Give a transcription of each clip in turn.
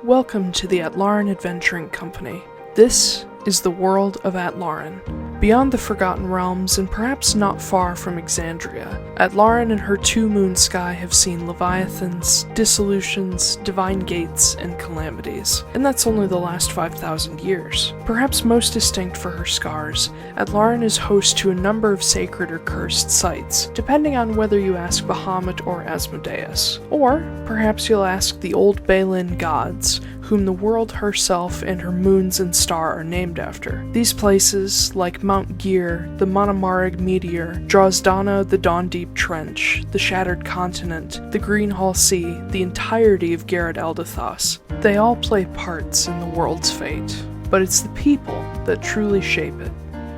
Welcome to the Atlaran Adventuring Company. This is the world of Atlaran. Beyond the Forgotten Realms and perhaps not far from Exandria, Atlaran and her two-moon sky have seen leviathans, dissolutions, divine gates, and calamities. And that's only the last 5,000 years. Perhaps most distinct for her scars, Atlaran is host to a number of sacred or cursed sites, depending on whether you ask Bahamut or Asmodeus. Or perhaps you'll ask the old Balin gods, whom the world herself and her moons and star are named after. These places, like Mount Gear, the Monomarig Meteor, Drozdana, the Dawn Deep Trench, the Shattered Continent, the Greenhall Sea, the entirety of Garrett Eldathos, they all play parts in the world's fate. But it's the people that truly shape it.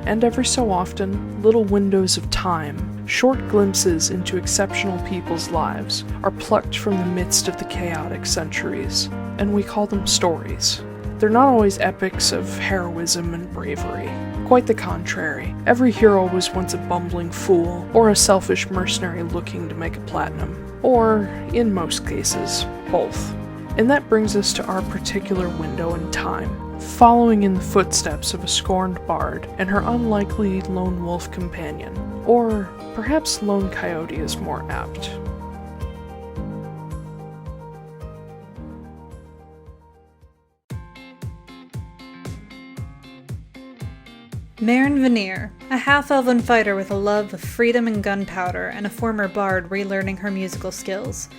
And every so often, little windows of time, short glimpses into exceptional people's lives, are plucked from the midst of the chaotic centuries, and we call them stories. They're not always epics of heroism and bravery. Quite the contrary. Every hero was once a bumbling fool, or a selfish mercenary looking to make a platinum. Or, in most cases, both. And that brings us to our particular window in time, following in the footsteps of a scorned bard and her unlikely lone wolf companion. Or perhaps lone coyote is more apt. Marin Veneer, a half-elven fighter with a love of freedom and gunpowder, and a former bard relearning her musical skills.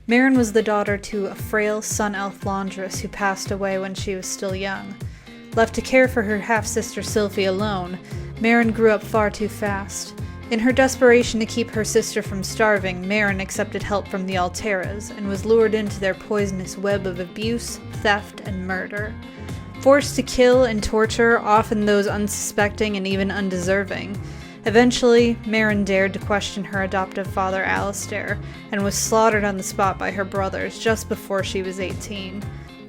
Marin was the daughter to a frail sun-elf laundress who passed away when she was still young. Left to care for her half-sister Sylphie alone, Marin grew up far too fast. In her desperation to keep her sister from starving, Marin accepted help from the Alteras, and was lured into their poisonous web of abuse, theft, and murder. Forced to kill and torture often those unsuspecting and even undeserving. Eventually, Marin dared to question her adoptive father Alistair, and was slaughtered on the spot by her brothers just before she was 18.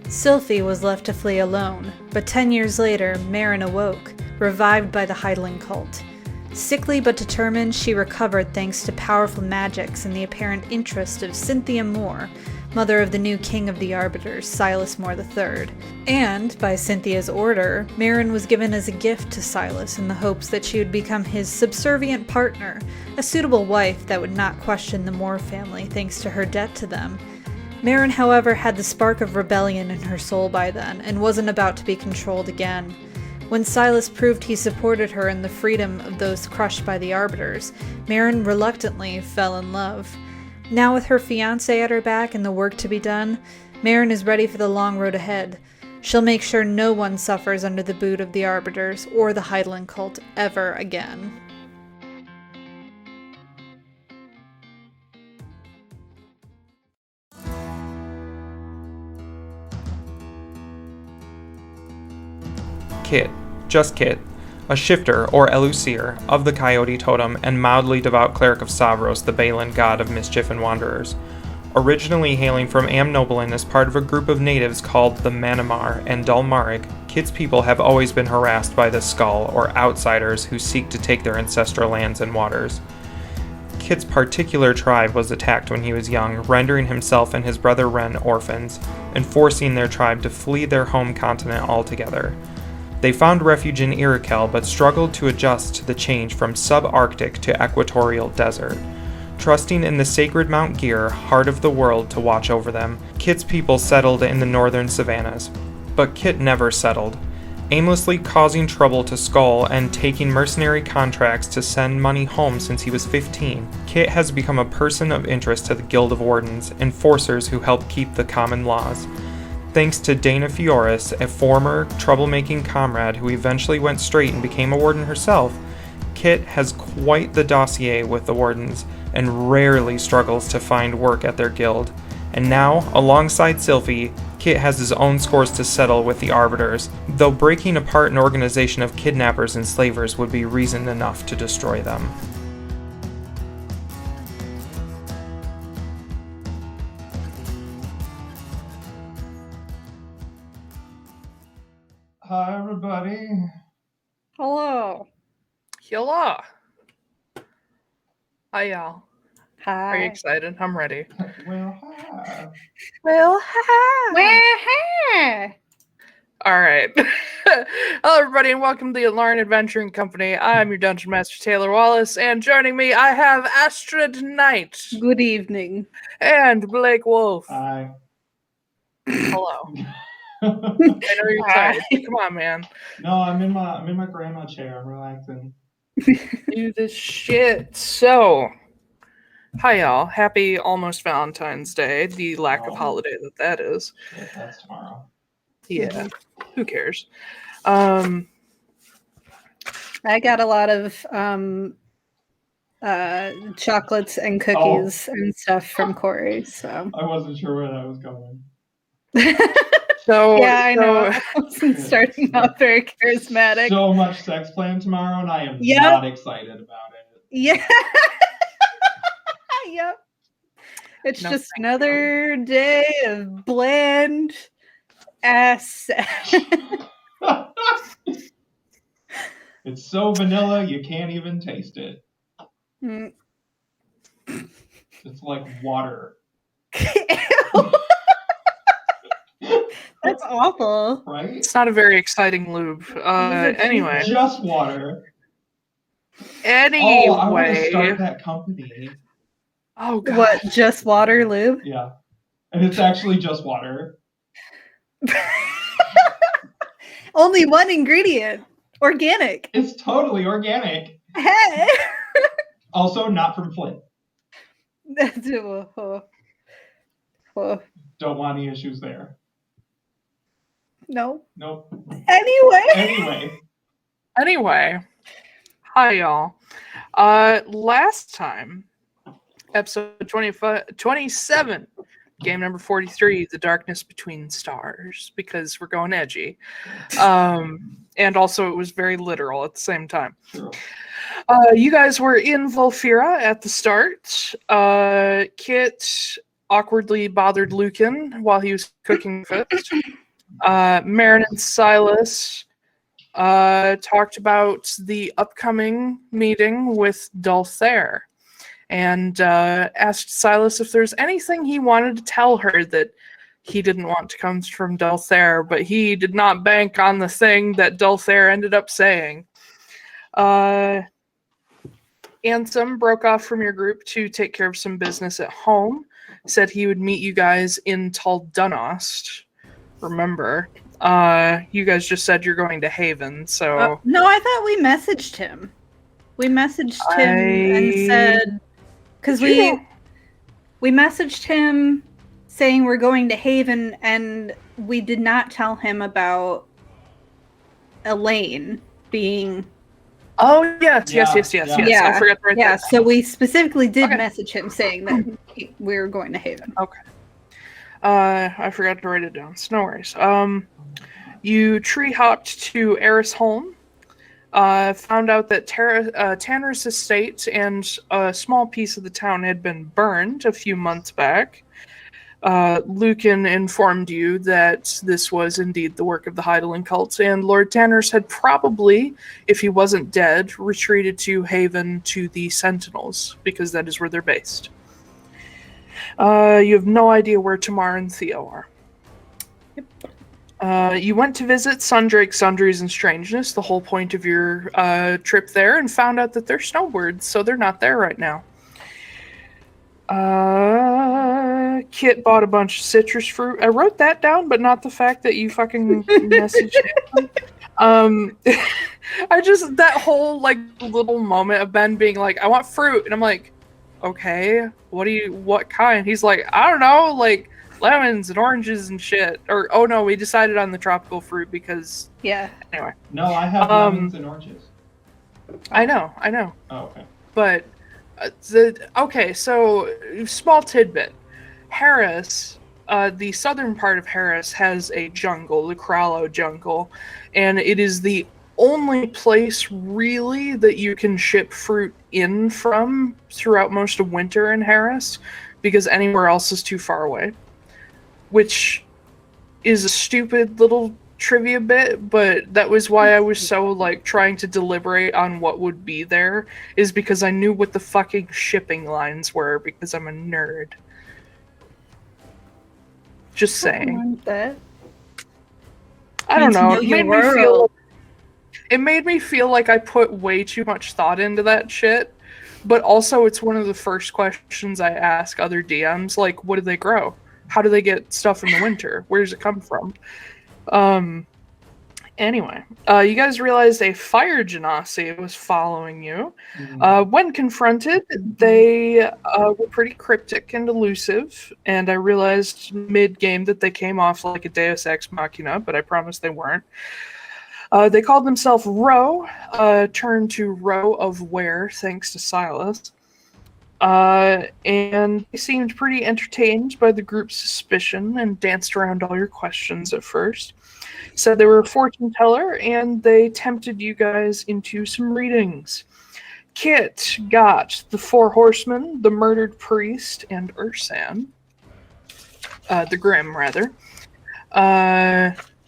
Sylphie was left to flee alone, but 10 years later, Marin awoke, revived by the Heidling cult. Sickly but determined, she recovered thanks to powerful magics and the apparent interest of Cynthia Moore, mother of the new king of the Arbiters, Silas Moore III. And, by Cynthia's order, Marin was given as a gift to Silas in the hopes that she would become his subservient partner, a suitable wife that would not question the Moore family thanks to her debt to them. Marin, however, had the spark of rebellion in her soul by then, and wasn't about to be controlled again. When Silas proved he supported her in the freedom of those crushed by the Arbiters, Marin reluctantly fell in love. Now with her fiancé at her back and the work to be done, Marin is ready for the long road ahead. She'll make sure no one suffers under the boot of the Arbiters or the Heidling cult ever again. Kit, just Kit, a shifter, or elucier, of the Coyote Totem and mildly devout cleric of Savros, the Balin god of mischief and wanderers. Originally hailing from Amnoblin as part of a group of natives called the Manamar and Dulmarig, Kit's people have always been harassed by the Skull, or outsiders who seek to take their ancestral lands and waters. Kit's particular tribe was attacked when he was young, rendering himself and his brother Ren orphans, and forcing their tribe to flee their home continent altogether. They found refuge in Iroquel, but struggled to adjust to the change from subarctic to equatorial desert. Trusting in the sacred Mount Gear, heart of the world, to watch over them, Kit's people settled in the northern savannas. But Kit never settled. Aimlessly causing trouble to Skull and taking mercenary contracts to send money home since he was 15, Kit has become a person of interest to the Guild of Wardens, enforcers who help keep the common laws. Thanks to Dana Fioris, a former troublemaking comrade who eventually went straight and became a warden herself, Kit has quite the dossier with the wardens, and rarely struggles to find work at their guild. And now, alongside Sylphie, Kit has his own scores to settle with the Arbiters, though breaking apart an organization of kidnappers and slavers would be reason enough to destroy them. Hi, everybody. Hello. Hello. I Hi. Are you excited? I'm ready. Well, hi. Well, hi. All right. Hello, everybody, and welcome to the Atlaran Adventuring Company. I'm your Dungeon Master, Taiylor Wallace, and joining me, I have Astrid Knight. Good evening. And Blake Wolfe. Hi. Hello. I know you're excited. But come on, man. No, I'm in my grandma chair. I'm relaxing. Do this shit. So, hi, y'all. Happy almost Valentine's Day. The lack of holiday that is. Shit, that's tomorrow. Yeah. Who cares? I got a lot of chocolates and cookies and stuff from Corey. So I wasn't sure where that was going. Yeah, I know. I wasn't starting out very charismatic. So much sex planned tomorrow, and I am not excited about it. Yeah. Yep. It's just another day of bland ass sex. It's so vanilla, you can't even taste it. Mm. It's like water. That's awful. Right? It's not a very exciting lube. Anyway. Just water. Anyway. Oh, I want to start that company. Oh, God. What, just water lube? Yeah. And it's actually just water. Only one ingredient. Organic. It's totally organic. Hey. Also not from Flint. Don't want any issues there. No. Nope. Anyway. Anyway. Hi, y'all. Last time, episode 27, game number 43, The Darkness Between Stars, because we're going edgy. And also it was very literal at the same time. True. You guys were in Volfira at the start. Kit awkwardly bothered Lucan while he was cooking first. Marin and Silas talked about the upcoming meeting with Dhul'thair and asked Silas if there's anything he wanted to tell her that he didn't want to come from Dhul'thair, but he did not bank on the thing that Dhul'thair ended up saying. Ansem broke off from your group to take care of some business at home. Said he would meet you guys in Taiylor. Remember, you guys just said you're going to Haven, so... No, I thought we messaged him. We messaged him and said... Because we messaged him saying we're going to Haven, and we did not tell him about Elaine being... Oh, yes. Yeah. I forgot to write that. So we specifically did message him saying that we were going to Haven. Okay. I forgot to write it down, so no worries. You tree-hopped to Eris Holm, found out that Tanner's estate and a small piece of the town had been burned a few months back. Lucan informed you that this was indeed the work of the Heidelin cult, and Lord Tanner's had probably, if he wasn't dead, retreated to Haven to the Sentinels, because that is where they're based. You have no idea where Tamar and Theo are. Yep. You went to visit Sundrake, Sundries, and Strangeness, the whole point of your trip there, and found out that they're snowbirds, so they're not there right now. Kit bought a bunch of citrus fruit. I wrote that down, but not the fact that you fucking messaged him. I just, that whole, like, little moment of Ben being like, I want fruit, and I'm like, okay, what kind? He's like, I don't know, like, lemons and oranges and shit. Or, oh no, we decided on the tropical fruit because... Yeah. Anyway. No, I have lemons and oranges. I know. Oh, okay. But, so, small tidbit. Harris, the southern part of Harris has a jungle, the Krallo jungle, and it is the only place really that you can ship fruit in from throughout most of winter in Harris, because anywhere else is too far away. Which is a stupid little trivia bit, but that was why I was so, like, trying to deliberate on what would be there, is because I knew what the fucking shipping lines were, because I'm a nerd. Just saying. I don't know. It made me feel like I put way too much thought into that shit. But also, it's one of the first questions I ask other DMs, like, what do they grow? How do they get stuff in the winter? Where does it come from? Anyway, you guys realized a fire genasi was following you. When confronted, they were pretty cryptic and elusive, and I realized mid-game that they came off like a Deus Ex Machina, but I promised they weren't. They called themselves Row, turned to Row of Where, thanks to Silas. And they seemed pretty entertained by the group's suspicion and danced around all your questions at first. Said they were a fortune teller, and they tempted you guys into some readings. Kit got the Four Horsemen, the Murdered Priest, and Ursan. The Grim, rather.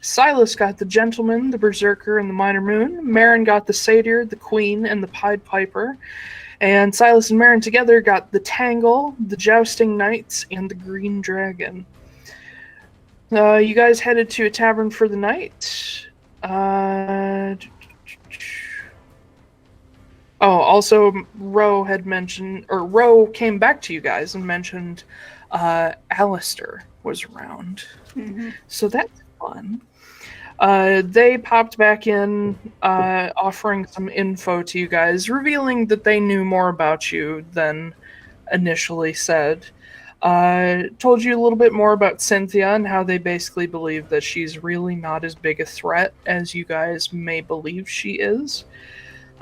Silas got the Gentleman, the Berserker, and the Minor Moon. Marin got the Satyr, the Queen, and the Pied Piper. And Silas and Marin together got the Tangle, the Jousting Knights, and the Green Dragon. You guys headed to a tavern for the night. Also, Row had mentioned, or Row came back to you guys and mentioned Alistair was around. Mm-hmm. So that's fun. They popped back in, offering some info to you guys, revealing that they knew more about you than initially said. Told you a little bit more about Cynthia and how they basically believe that she's really not as big a threat as you guys may believe she is.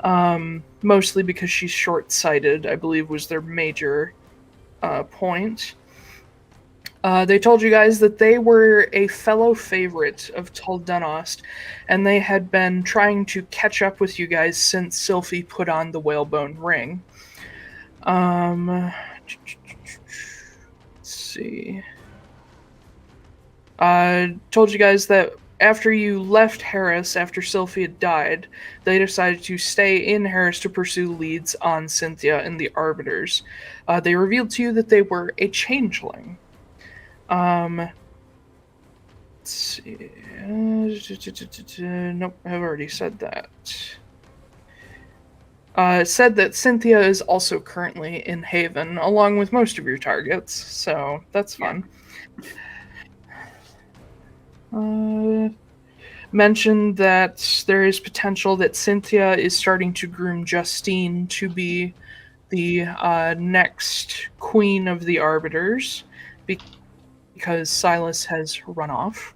Mostly because she's short-sighted, I believe was their major point. They told you guys that they were a fellow favorite of Dhul'thair, and they had been trying to catch up with you guys since Sylphie put on the whalebone ring. Let's see. Told you guys that after you left Harris, after Sylphie had died, they decided to stay in Harris to pursue leads on Cynthia and the Arbiters. They revealed to you that they were a changeling. Let's see. Nope, I've already said that. It said that Cynthia is also currently in Haven, along with most of your targets, so that's fun. Mentioned that there is potential that Cynthia is starting to groom Justine to be the next queen of the Arbiters, because Silas has run off.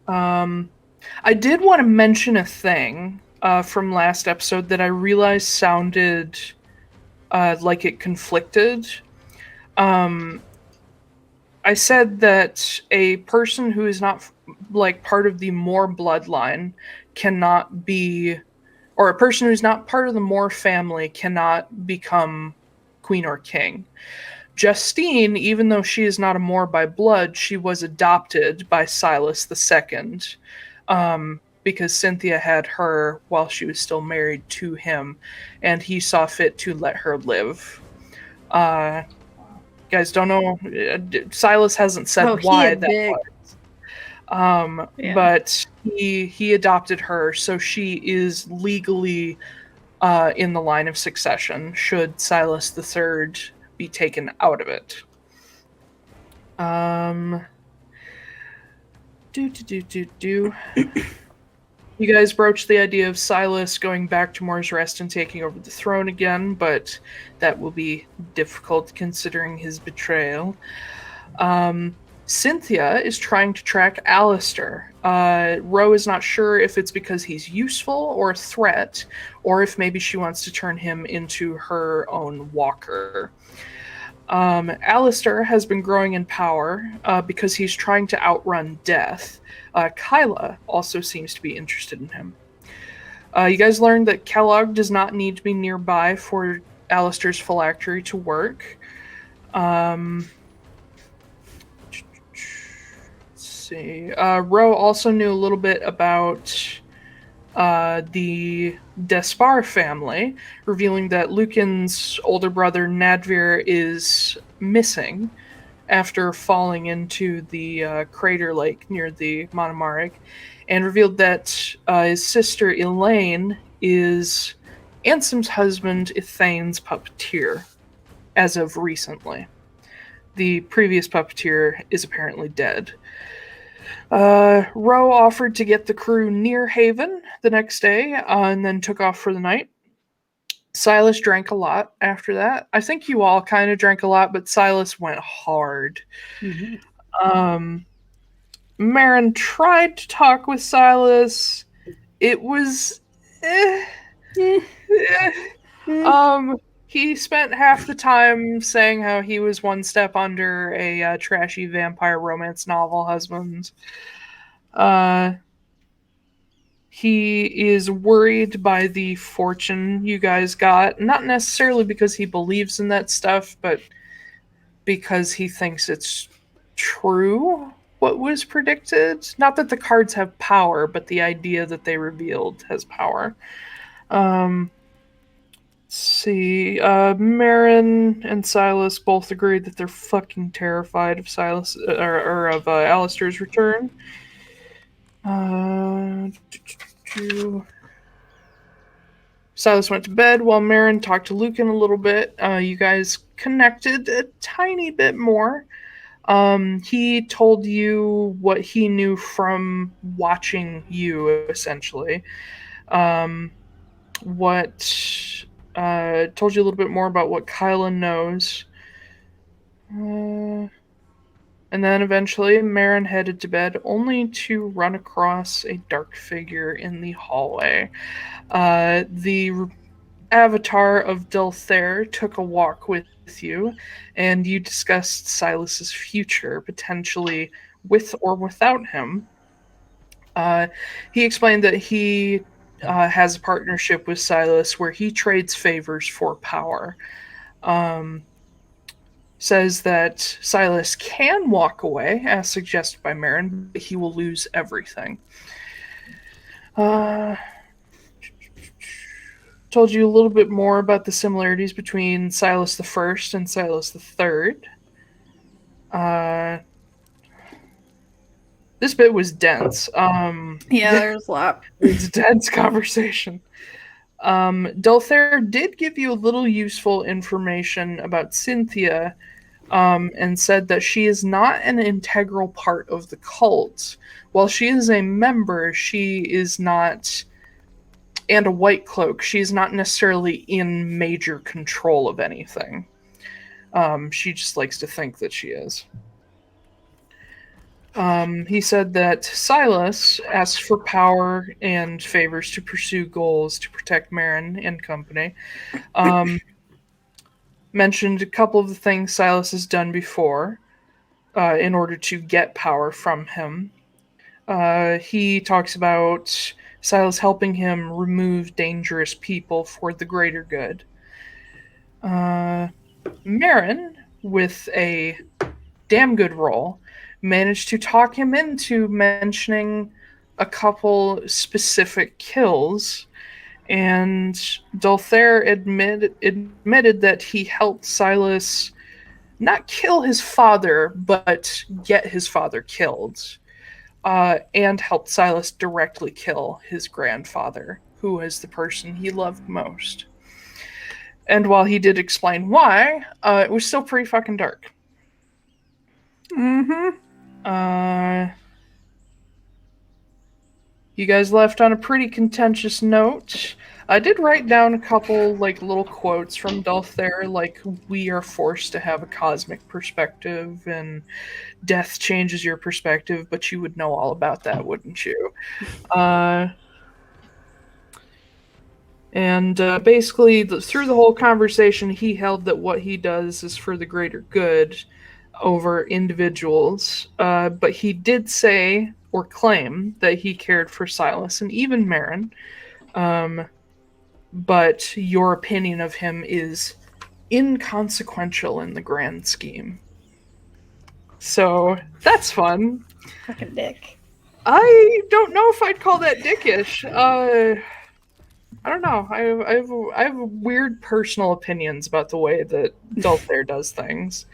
I did want to mention a thing from last episode that I realized sounded like it conflicted. I said that a person who is not like part of the Moore bloodline cannot be, or a person who's not part of the Moore family cannot become queen or king. Justine, even though she is not a Moore by blood, she was adopted by Silas II, because Cynthia had her while she was still married to him, and he saw fit to let her live. Guys don't know, Silas hasn't said why that was. But he adopted her, so she is legally in the line of succession should Silas III be taken out of it. You guys broached the idea of Silas going back to Moore's Rest and taking over the throne again, but that will be difficult considering his betrayal. Cynthia is trying to track Alistair. Roe is not sure if it's because he's useful or a threat, or if maybe she wants to turn him into her own walker. Alistair has been growing in power because he's trying to outrun death. Kyla also seems to be interested in him. You guys learned that Kellogg does not need to be nearby for Alistair's phylactery to work. Let's see. Ro also knew a little bit about the Despar family, revealing that Lucan's older brother Nadvir is missing after falling into the crater lake near the Monomarig, and revealed that his sister Elaine is Ansem's husband Ithane's puppeteer, as of recently. The previous puppeteer is apparently dead. Ro offered to get the crew near Haven the next day, and then took off for the night. Silas drank a lot after that. I think you all kind of drank a lot, but Silas went hard. Marin tried to talk with Silas. It was... He spent half the time saying how he was one step under a trashy vampire romance novel husband. He is worried by the fortune you guys got, not necessarily because he believes in that stuff, but because he thinks it's true, what was predicted. Not that the cards have power, but the idea that they revealed has power. Let's see. Marin and Silas both agreed that they're fucking terrified of Silas or of Alistair's return. Silas went to bed while Marin talked to Lucan a little bit. You guys connected a tiny bit more. He told you what he knew from watching you, essentially. Told you a little bit more about what Kyla knows. And then eventually Marin headed to bed, only to run across a dark figure in the hallway. The avatar of Dhul'thair took a walk with you, and you discussed Silas's future, potentially with or without him. He explained that he has a partnership with Silas where he trades favors for power. Says that Silas can walk away, as suggested by Marin, but he will lose everything. Told you a little bit more about the similarities between Silas I and Silas III. This bit was dense. There's a lot. It's a dense conversation. Dhul'thair did give you a little useful information about Cynthia, and said that she is not an integral part of the cult. While she is a member, she is not, and a white cloak, she is not necessarily in major control of anything. She just likes to think that she is. He said that Silas asks for power and favors to pursue goals to protect Marin and company. Mentioned a couple of the things Silas has done before in order to get power from him. He talks about Silas helping him remove dangerous people for the greater good. Marin, with a damn good roll, managed to talk him into mentioning a couple specific kills, and Dhul'thair admitted that he helped Silas not kill his father, but get his father killed, and helped Silas directly kill his grandfather, who is the person he loved most. And while he did explain why, it was still pretty fucking dark. You guys left on a pretty contentious note. I did write down a couple little quotes from Dhul'thair, like, we are forced to have a cosmic perspective and death changes your perspective, but you would know all about that, wouldn't you? Basically, through the whole conversation, he held that what he does is for the greater good over individuals, but he did say or claim that he cared for Silas and even Marin, but your opinion of him is inconsequential in the grand scheme. So that's fun. Fucking dick. I don't know if I'd call that dickish. I don't know. I have weird personal opinions about the way that Dhul'thair does things.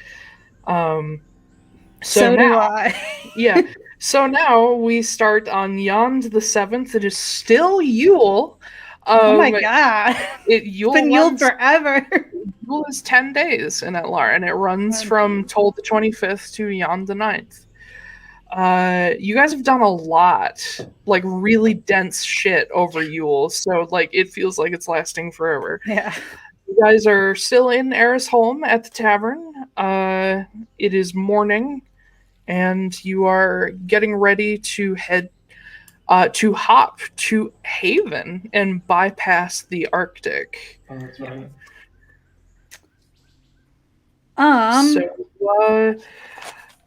So now, do I. yeah. So now we start on Yond the 7th. It is still Yule. Oh my god. Yule It's been Yule runs- forever. Yule is 10 days in Atlaran, and it runs from Toll the 25th to Yond the 9th. You guys have done a lot, like really dense shit over Yule, so like it feels like it's lasting forever. Yeah. You guys are still in Erisholm at the tavern. It is morning, and you are getting ready to head to hop to Haven and bypass the Arctic. Oh, that's right. So,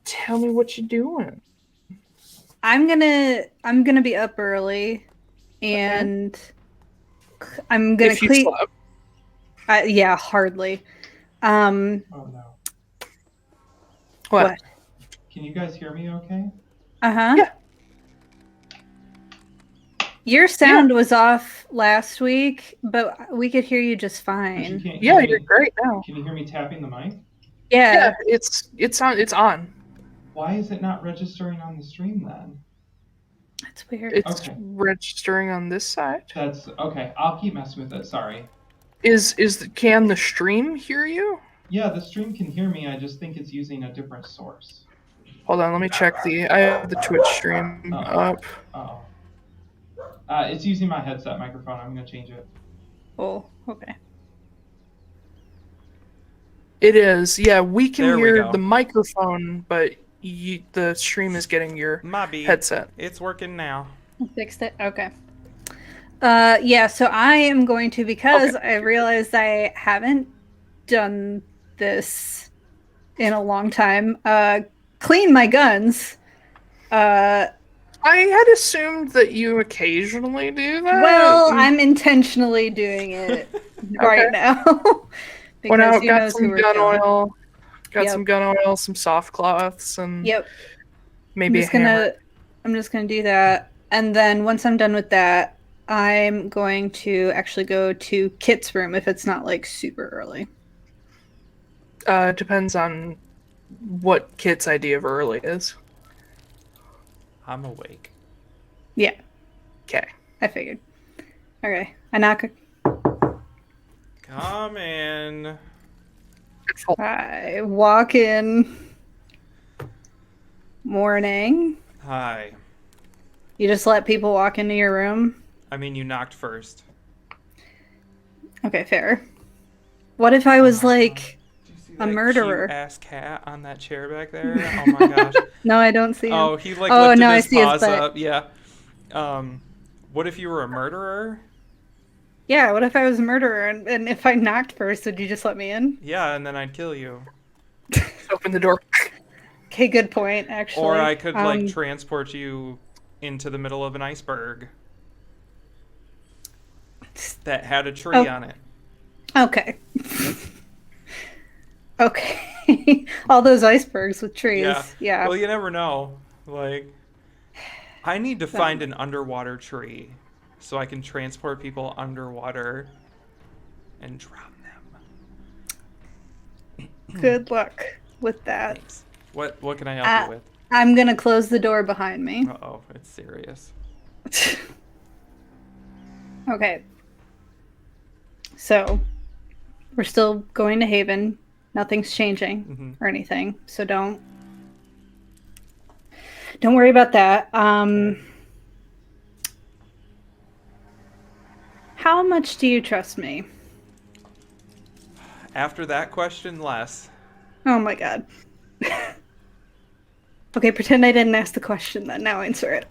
tell me what you're doing. I'm gonna be up early, and I'm gonna If you clean. slept. Yeah, hardly. Oh no. What? Can you guys hear me okay? Uh-huh. Yeah. Your sound was off last week, but we could hear you just But you fine. can't Yeah, hear me. you're great now. Can you hear me tapping the mic? Yeah. Yeah, it's on. Why is it not registering on the stream then? That's weird. It's Okay. registering on this side. That's okay. I'll keep messing with it. Sorry. Can the stream hear you? Yeah, the stream can hear me. I just think it's using a different source. Hold on, let me check I have the Twitch stream up. Uh-oh. It's using my headset microphone. I'm gonna change it. Oh, okay. It is. Yeah, we can There we hear go. the microphone, but the stream is getting your headset. It's working now. Fixed it? Okay. Yeah, so I am going to, because I realized I haven't done this in a long time, clean my guns. I had assumed that you occasionally do that. Well, I'm intentionally doing it right now. Went out, who got knows who some we're gun killing. oil. Got Yep. some gun oil, some soft cloths, and maybe a hammer. I'm just gonna do that, and then once I'm done with that, I'm going to actually go to Kit's room if it's not like super early. Depends on what Kit's idea of early is. I'm awake. Yeah. Okay. I figured. Okay. I knock. Come in. I walk in. Morning. Hi. You just let people walk into your room? I mean, you knocked first. Okay, fair. What if I was like a murderer? Cute ass cat on that chair back there. Oh my gosh. No, I don't see him. Oh, he like lifted no, I his see his paws butt. up. Yeah. What if you were a murderer? Yeah, what if I was a murderer and if I knocked first, would you just let me in? Yeah, and then I'd kill you. Open the door. Okay, good point, actually. Or I could like transport you into the middle of an iceberg that had a tree on it. Okay. Okay. All those icebergs with trees. Yeah. Well, you never know. Like, I need to find an underwater tree so I can transport people underwater and drown them. Good luck with that. Thanks. What can I help you with? I'm gonna close the door behind me. Uh-oh, it's serious. Okay. So, we're still going to Haven. Nothing's changing or anything. So don't worry about that. How much do you trust me? After that question, less. Oh my god. Okay, pretend I didn't ask the question then. Now answer it.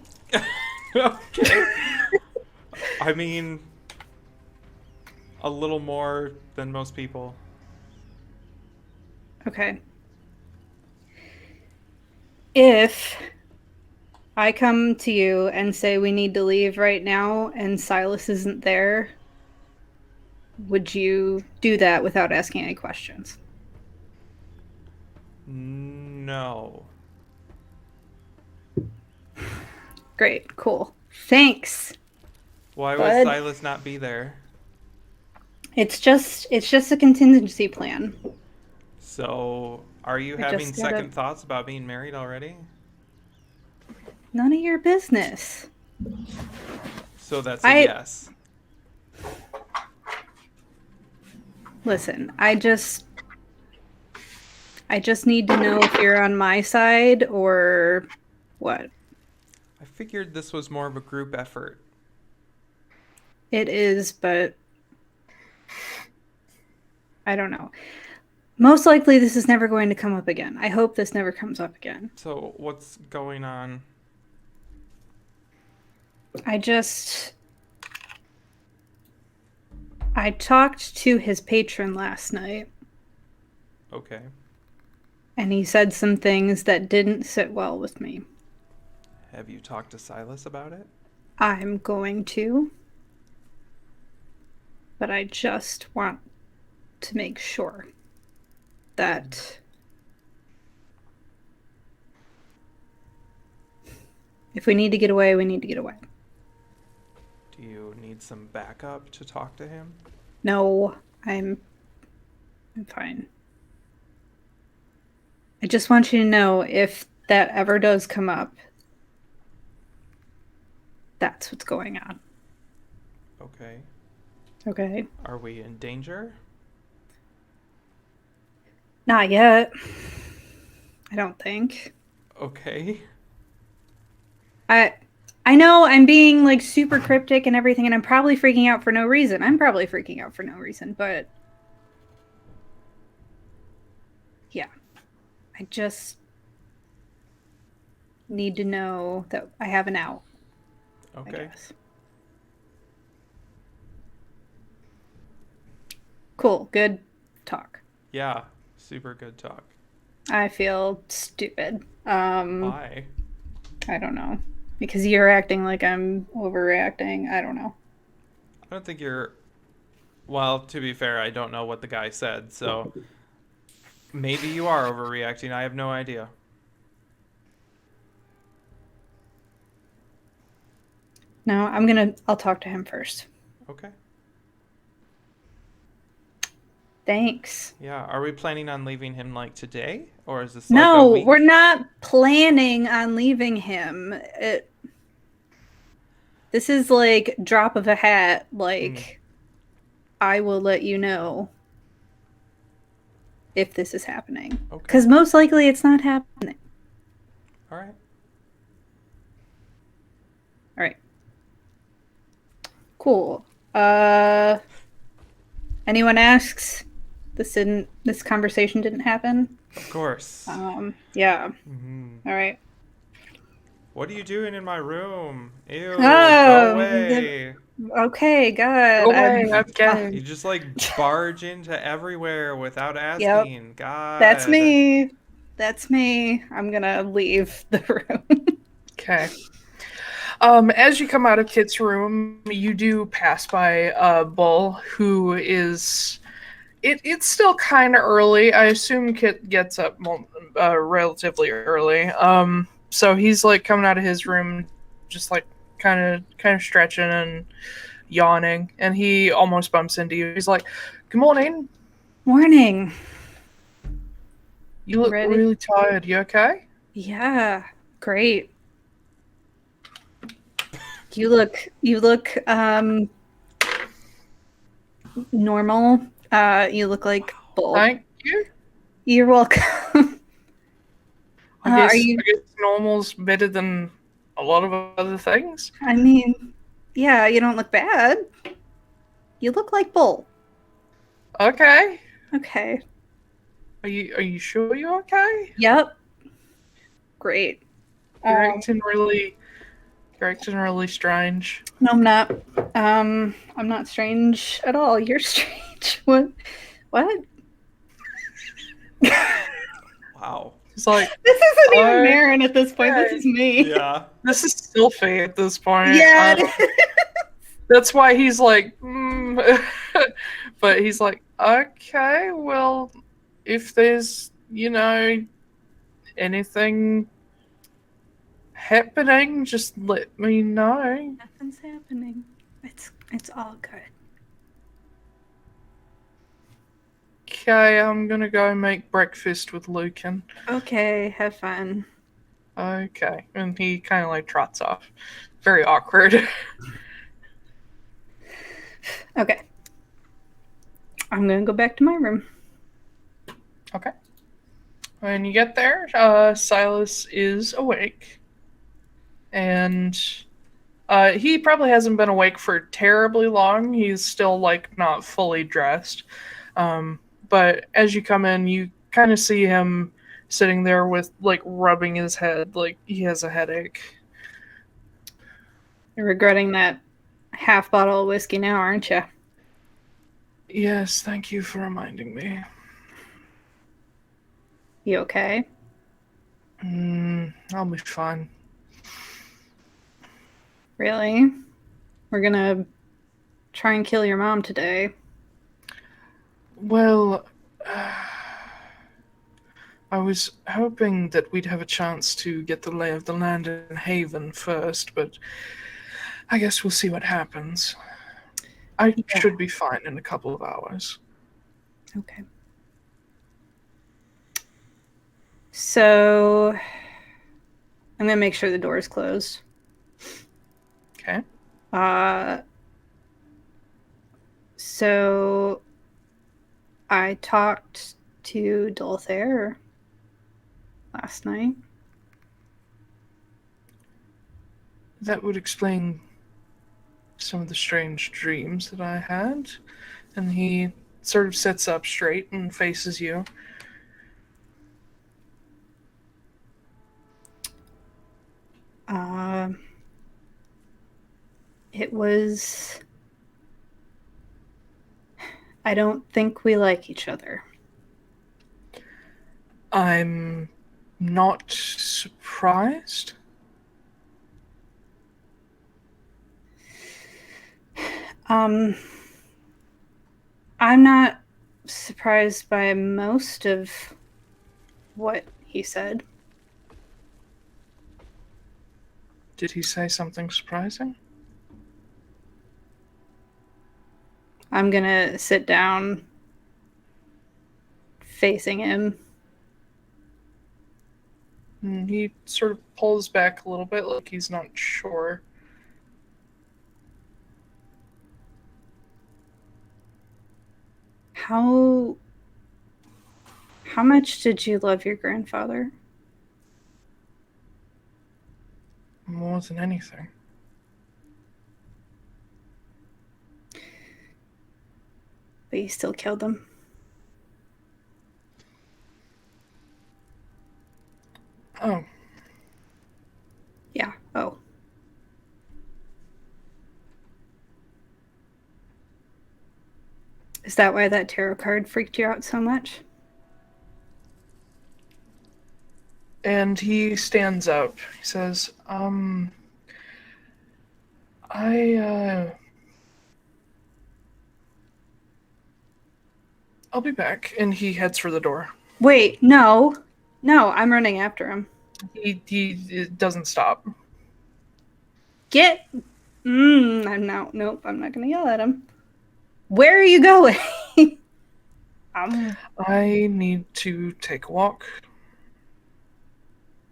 Okay. I mean, a little more than most people. Okay. If I come to you and say we need to leave right now and Silas isn't there, would you do that without asking any questions? No. Great. Cool. Thanks. Why Bud. would Silas not be there? It's just a contingency plan. So, are you having second thoughts about being married already? None of your business. So that's a yes. Listen, I just need to know if you're on my side or what. I figured this was more of a group effort. It is, but I don't know. Most likely this is never going to come up again. I hope this never comes up again. So, what's going on? I talked to his patron last night. Okay. And he said some things that didn't sit well with me. Have you talked to Silas about it? I'm going to. But I just want to make sure that if we need to get away, we need to get away. Do you need some backup to talk to him? No, I'm fine. I just want you to know if that ever does come up, that's what's going on. Okay. Okay. Are we in danger? Not yet. I don't think. Okay. I know I'm being like super cryptic and everything, and I'm probably freaking out for no reason. But yeah. I just need to know that I have an out. Okay. I guess. Cool. Good talk. Yeah. Super good talk. I feel stupid. Why? I don't know. Because you're acting like I'm overreacting. I don't know. I don't think you're... Well, to be fair, I don't know what the guy said, so... Maybe you are overreacting. I have no idea. No, I'll talk to him first. Okay. Thanks. Yeah. Are we planning on leaving him like today? Or is this No, like a week? we're not planning on leaving him. This is like drop of a hat. Like, I will let you know if this is happening. Okay. Because most likely it's not happening. All right. All right. Cool. Anyone asks? This conversation didn't happen? Of course. Yeah. Mm-hmm. All right. What are you doing in my room? Ew, Oh, go away. Okay, God. Go away, okay. You just like barge into everywhere without asking. Yep. God. That's me. That's me. I'm gonna leave the room. Okay. As you come out of Kit's room, you do pass by Bull, who is... It's still kind of early. I assume Kit gets up relatively early. So he's like coming out of his room, just like kind of stretching and yawning, and he almost bumps into you. He's like, "Good morning." Morning. You look really tired. You okay? Yeah, great. You look normal. You look like Bull. Thank you. You're welcome. I guess normal's better than a lot of other things. I mean, yeah, you don't look bad. You look like Bull. Okay. Okay. Are you sure you're okay? Yep. Great. You're acting really strange. No, I'm not. I'm not strange at all. You're strange. What? Wow. It's like, This isn't even Marin at this point. This is me. Yeah. This is Sylphie at this point. Yeah. That's why he's like, but he's like, okay, well, if there's, anything happening, just let me know. Nothing's happening. It's all good. Okay, I'm gonna go make breakfast with Lucan. Okay, have fun. Okay. And he kind of like trots off. Very awkward. Okay. I'm gonna go back to my room. Okay. When you get there, Silas is awake. And he probably hasn't been awake for terribly long. He's still like not fully dressed. But as you come in, you kind of see him sitting there with like rubbing his head like he has a headache. You're regretting that half bottle of whiskey now, aren't you? Yes, thank you for reminding me. You okay? I'll be fine. Really? We're gonna try and kill your mom today. Well, I was hoping that we'd have a chance to get the lay of the land in Haven first, but I guess we'll see what happens. I should be fine in a couple of hours. Okay. So, I'm gonna make sure the door is closed. Okay. So I talked to Dhul'thair last night. That would explain some of the strange dreams that I had. And he sort of sits up straight and faces you. It was... I don't think we like each other. I'm not surprised. I'm not surprised by most of what he said. Did he say something surprising? I'm gonna sit down facing him. And he sort of pulls back a little bit like he's not sure. How much did you love your grandfather? More than anything. But you still killed him. Oh. Yeah. Oh. Is that why that tarot card freaked you out so much? And he stands up. He says, I'll be back. And he heads for the door. Wait, no. No, I'm running after him. He doesn't stop. Get... Nope, I'm not gonna yell at him. Where are you going? I need to take a walk.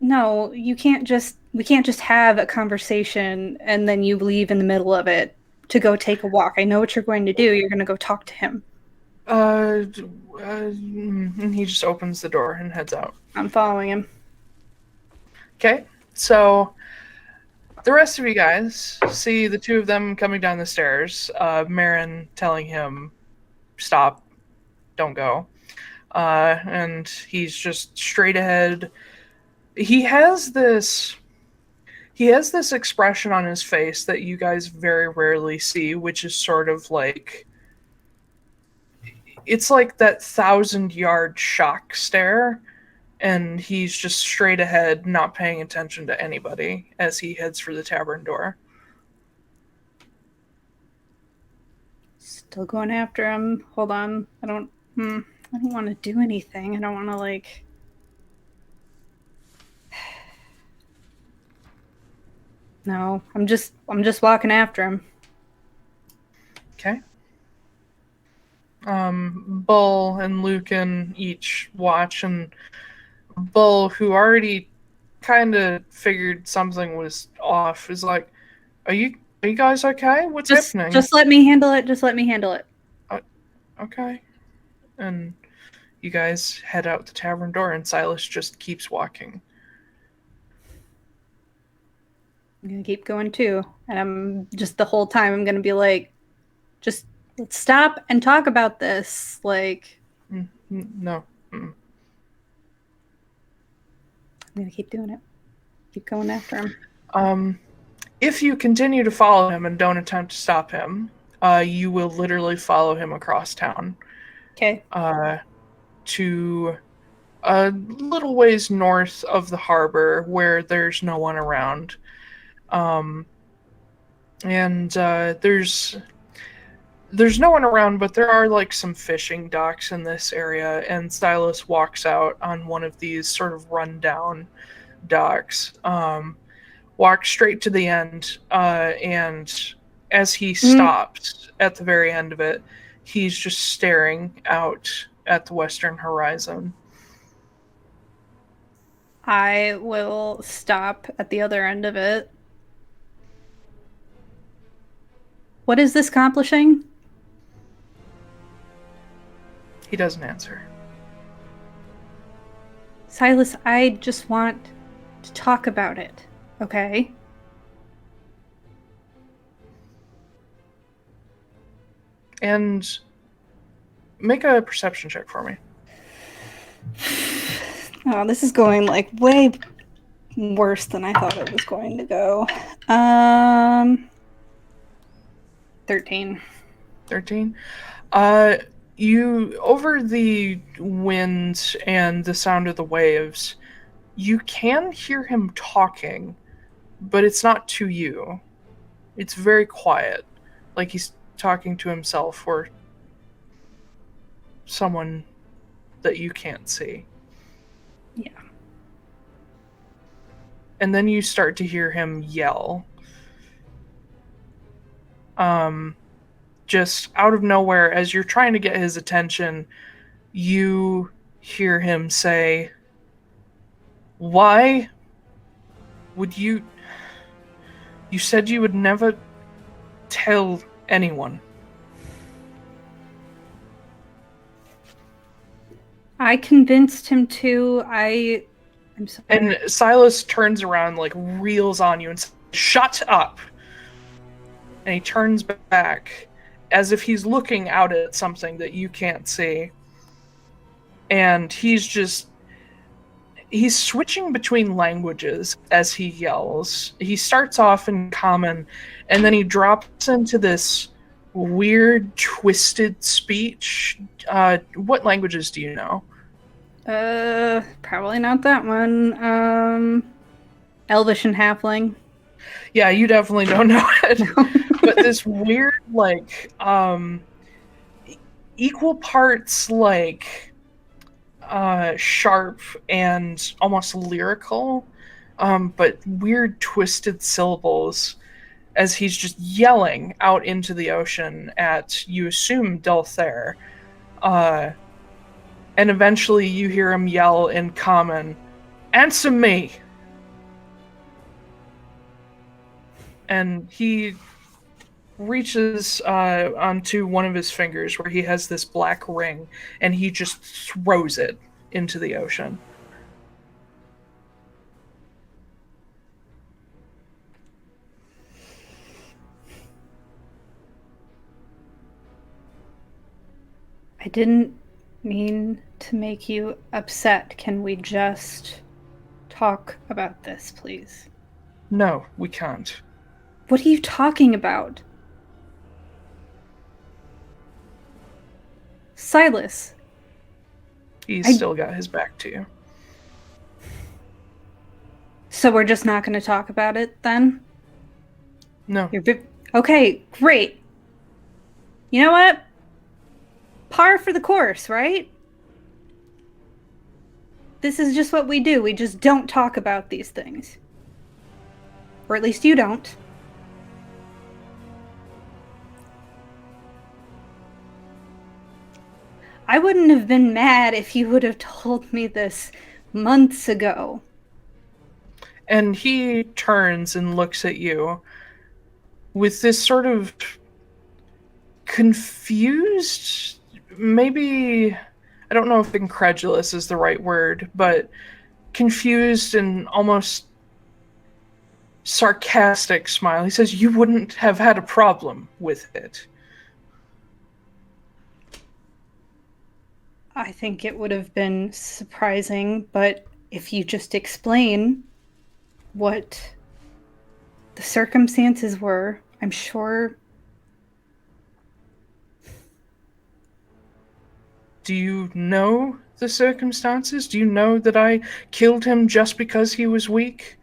No, you can't just... We can't just have a conversation and then you leave in the middle of it to go take a walk. I know what you're going to do. You're gonna go talk to him. And he just opens the door and heads out. I'm following him. Okay, so the rest of you guys see the two of them coming down the stairs. Marin telling him, stop, don't go. And he's just straight ahead. He has this expression on his face that you guys very rarely see, which is sort of like, it's like that 1,000-yard shock stare, and he's just straight ahead, not paying attention to anybody as he heads for the tavern door. Still going after him. Hold on. I don't want to do anything. I don't want to No, I'm just walking after him. Okay. Bull and Lucan each watch, and Bull, who already kind of figured something was off, is like, Are you guys okay? What's happening?" Just let me handle it. Just let me handle it. Okay. And you guys head out the tavern door, and Silas just keeps walking. I'm gonna keep going too, and I'm just the whole time I'm gonna be like, just let's stop and talk about this. Like, No. I'm gonna keep doing it. Keep going after him. If you continue to follow him and don't attempt to stop him, you will literally follow him across town. Okay. To a little ways north of the harbor where there's no one around. There's no one around, but there are like some fishing docks in this area, and Silas walks out on one of these sort of rundown docks. Walks straight to the end, and as he stops at the very end of it, he's just staring out at the western horizon. I will stop at the other end of it. What is this accomplishing? He doesn't answer. Silas, I just want to talk about it, okay? And make a perception check for me. Oh, this is going like way worse than I thought it was going to go. 13. 13. You, over the wind and the sound of the waves, you can hear him talking, but it's not to you. It's very quiet, like he's talking to himself or someone that you can't see. Yeah. And then you start to hear him yell. Just out of nowhere, as you're trying to get his attention, you hear him say, "Why would you... You said you would never tell anyone." I convinced him to. I'm sorry. And Silas turns around, like, reels on you and says, "Shut up!" And he turns back as if he's looking out at something that you can't see. And he's switching between languages as he yells. He starts off in common, and then he drops into this weird, twisted speech. What languages do you know? Probably not that one. Elvish and Halfling. Yeah, you definitely don't know it. But this weird, like, equal parts, like, sharp and almost lyrical, but weird twisted syllables as he's just yelling out into the ocean at, you assume, Dhul'thair. And eventually you hear him yell in common, "Answer me!" And he reaches onto one of his fingers where he has this black ring, and he just throws it into the ocean. I didn't mean to make you upset. Can we just talk about this, please? No, we can't. What are you talking about? Silas. He's still got his back to you. So we're just not going to talk about it then? No. Okay, great. You know what? Par for the course, right? This is just what we do. We just don't talk about these things. Or at least you don't. I wouldn't have been mad if you would have told me this months ago. And he turns and looks at you with this sort of confused, maybe, I don't know if incredulous is the right word, but confused and almost sarcastic smile. He says, "You wouldn't have had a problem with it." I think it would have been surprising, but if you just explain what the circumstances were, I'm sure. Do you know the circumstances? Do you know that I killed him just because he was weak?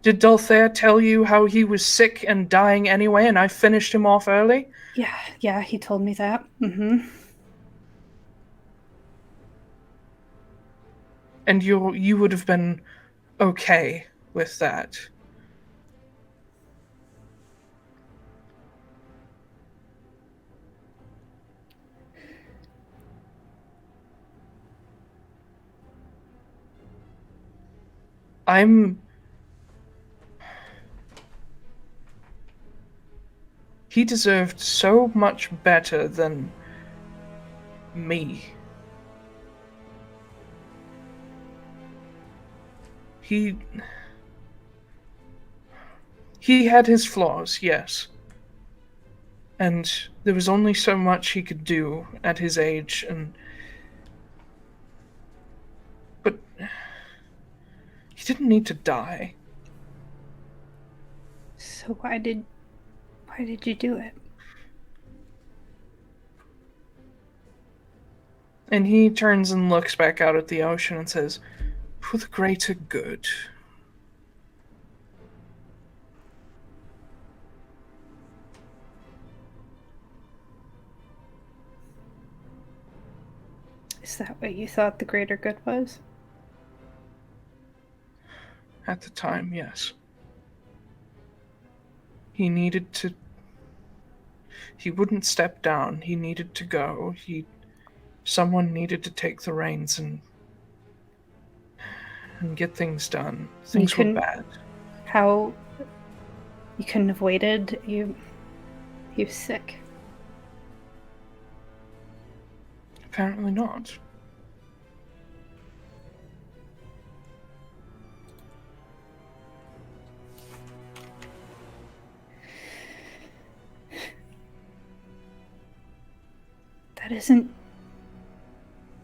Did Dhul'thair tell you how he was sick and dying anyway, and I finished him off early? Yeah, he told me that. Mm-hmm. And you would have been okay with that. He deserved so much better than me. He had his flaws, yes. And there was only so much he could do at his age, but he didn't need to die. So why did you do it? And he turns and looks back out at the ocean and says, "For the greater good." Is that what you thought the greater good was? At the time, yes. He needed to... He wouldn't step down. He needed to go. Someone needed to take the reins and get things done. Things were bad. How... You couldn't have waited? He was sick. Apparently not.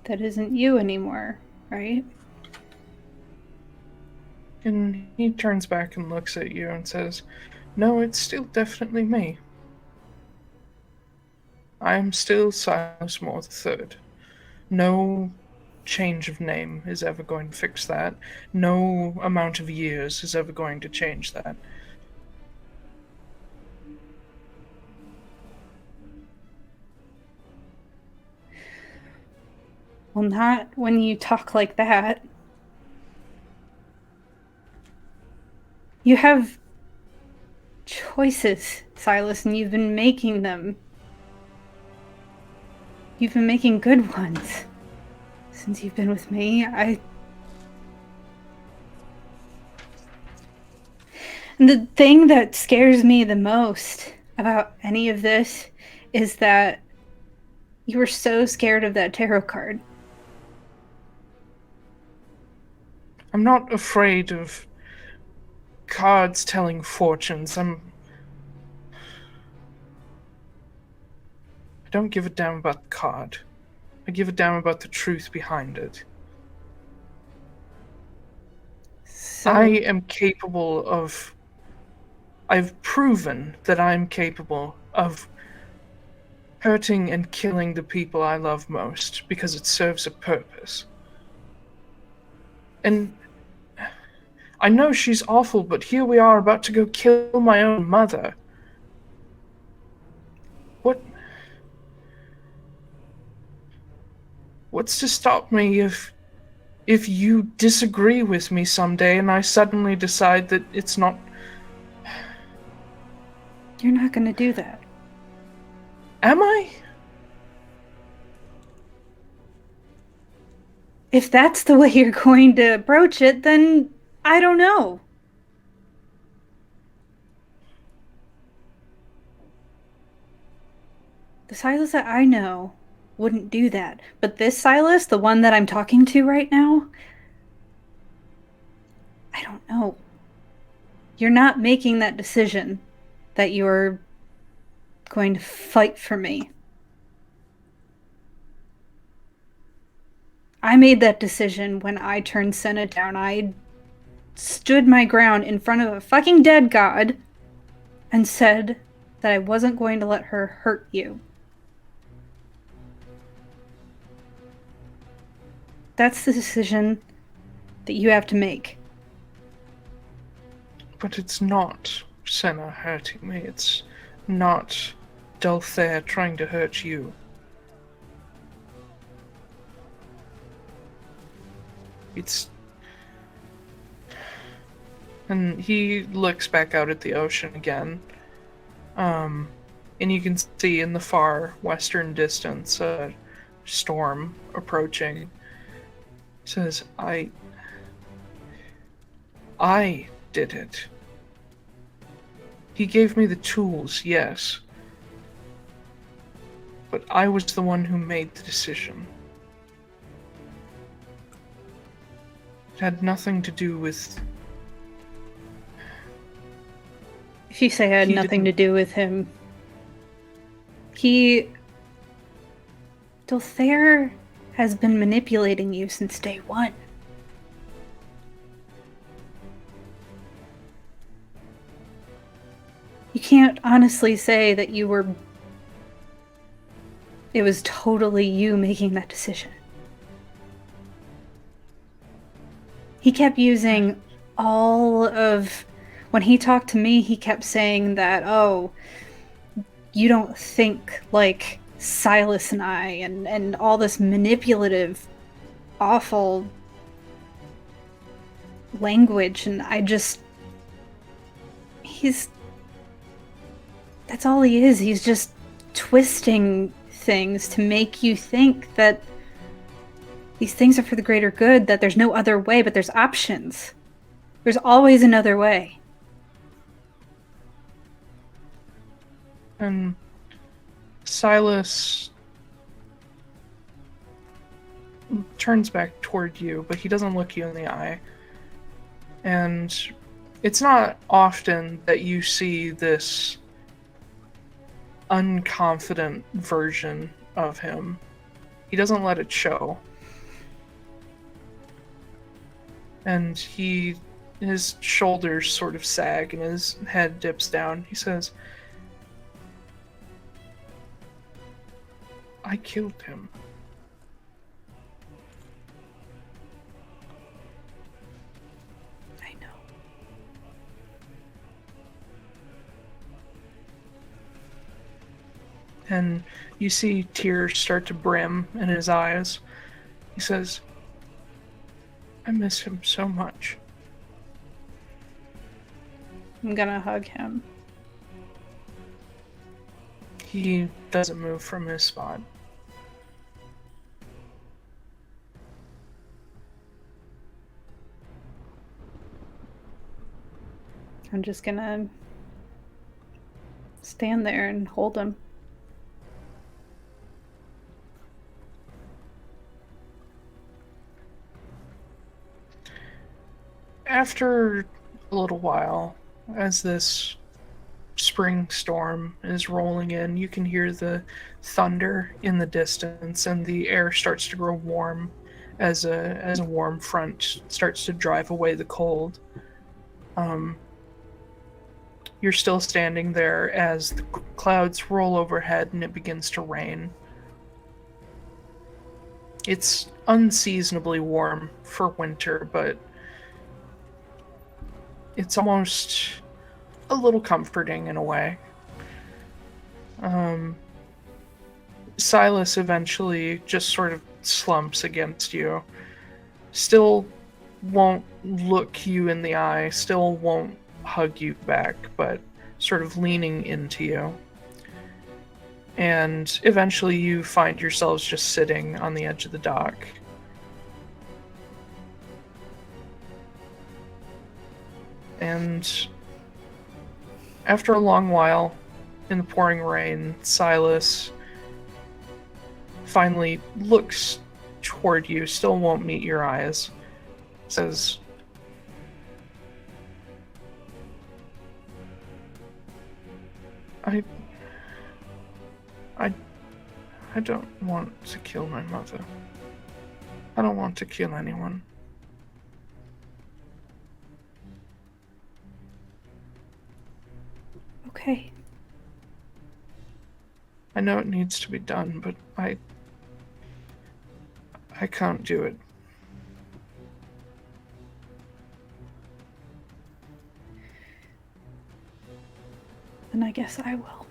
That isn't you anymore, right? And he turns back and looks at you and says, "No, it's still definitely me. I am still Silas Moore III. No change of name is ever going to fix that. No amount of years is ever going to change that." Well, not when you talk like that. You have choices, Silas, and you've been making them. You've been making good ones since you've been with me. And the thing that scares me the most about any of this is that you were so scared of that tarot card. I'm not afraid of cards telling fortunes. I don't give a damn about the card. I give a damn about the truth behind it. So, I am capable of... I've proven that I'm capable of hurting and killing the people I love most because it serves a purpose. And I know she's awful, but here we are about to go kill my own mother. What's to stop me if you disagree with me someday and I suddenly decide that it's not You're not gonna do that. Am I? If that's the way you're going to approach it, then I don't know. The Silas that I know wouldn't do that. But this Silas, the one that I'm talking to right now, I don't know. You're not making that decision that you're going to fight for me. I made that decision when I turned Senna down. I stood my ground in front of a fucking dead god and said that I wasn't going to let her hurt you. That's the decision that you have to make. But it's not Senna hurting me. It's not Dhul'thair trying to hurt you. It's... And he looks back out at the ocean again. And you can see in the far western distance a storm approaching. He says, I did it. He gave me the tools, yes. But I was the one who made the decision. It had nothing to do with... If you say I had nothing to do with him, Dhul'thair has been manipulating you since day one. You can't honestly say that it was totally you making that decision. He kept using when he talked to me, he kept saying that, oh, you don't think like Silas and I, and all this manipulative, awful language, and that's all he is. He's just twisting things to make you think that these things are for the greater good, that there's no other way, but there's options. There's always another way. And Silas turns back toward you, but he doesn't look you in the eye. And it's not often that you see this unconfident version of him. He doesn't let it show. And his shoulders sort of sag and his head dips down. He says, I killed him. I know. And you see tears start to brim in his eyes. He says, I miss him so much. I'm gonna hug him. He doesn't move from his spot. I'm just gonna stand there and hold him. After a little while, as this spring storm is rolling in, you can hear the thunder in the distance, and the air starts to grow warm as a warm front starts to drive away the cold. You're still standing there as the clouds roll overhead and it begins to rain. It's unseasonably warm for winter, but it's almost a little comforting in a way. Silas eventually just sort of slumps against you. Still won't look you in the eye, still won't hug you back, but sort of leaning into you. And eventually you find yourselves just sitting on the edge of the dock. And after a long while, in the pouring rain, Silas finally looks toward you, still won't meet your eyes, says, I don't want to kill my mother. I don't want to kill anyone. Okay. I know it needs to be done, but I can't do it. Then I guess I will.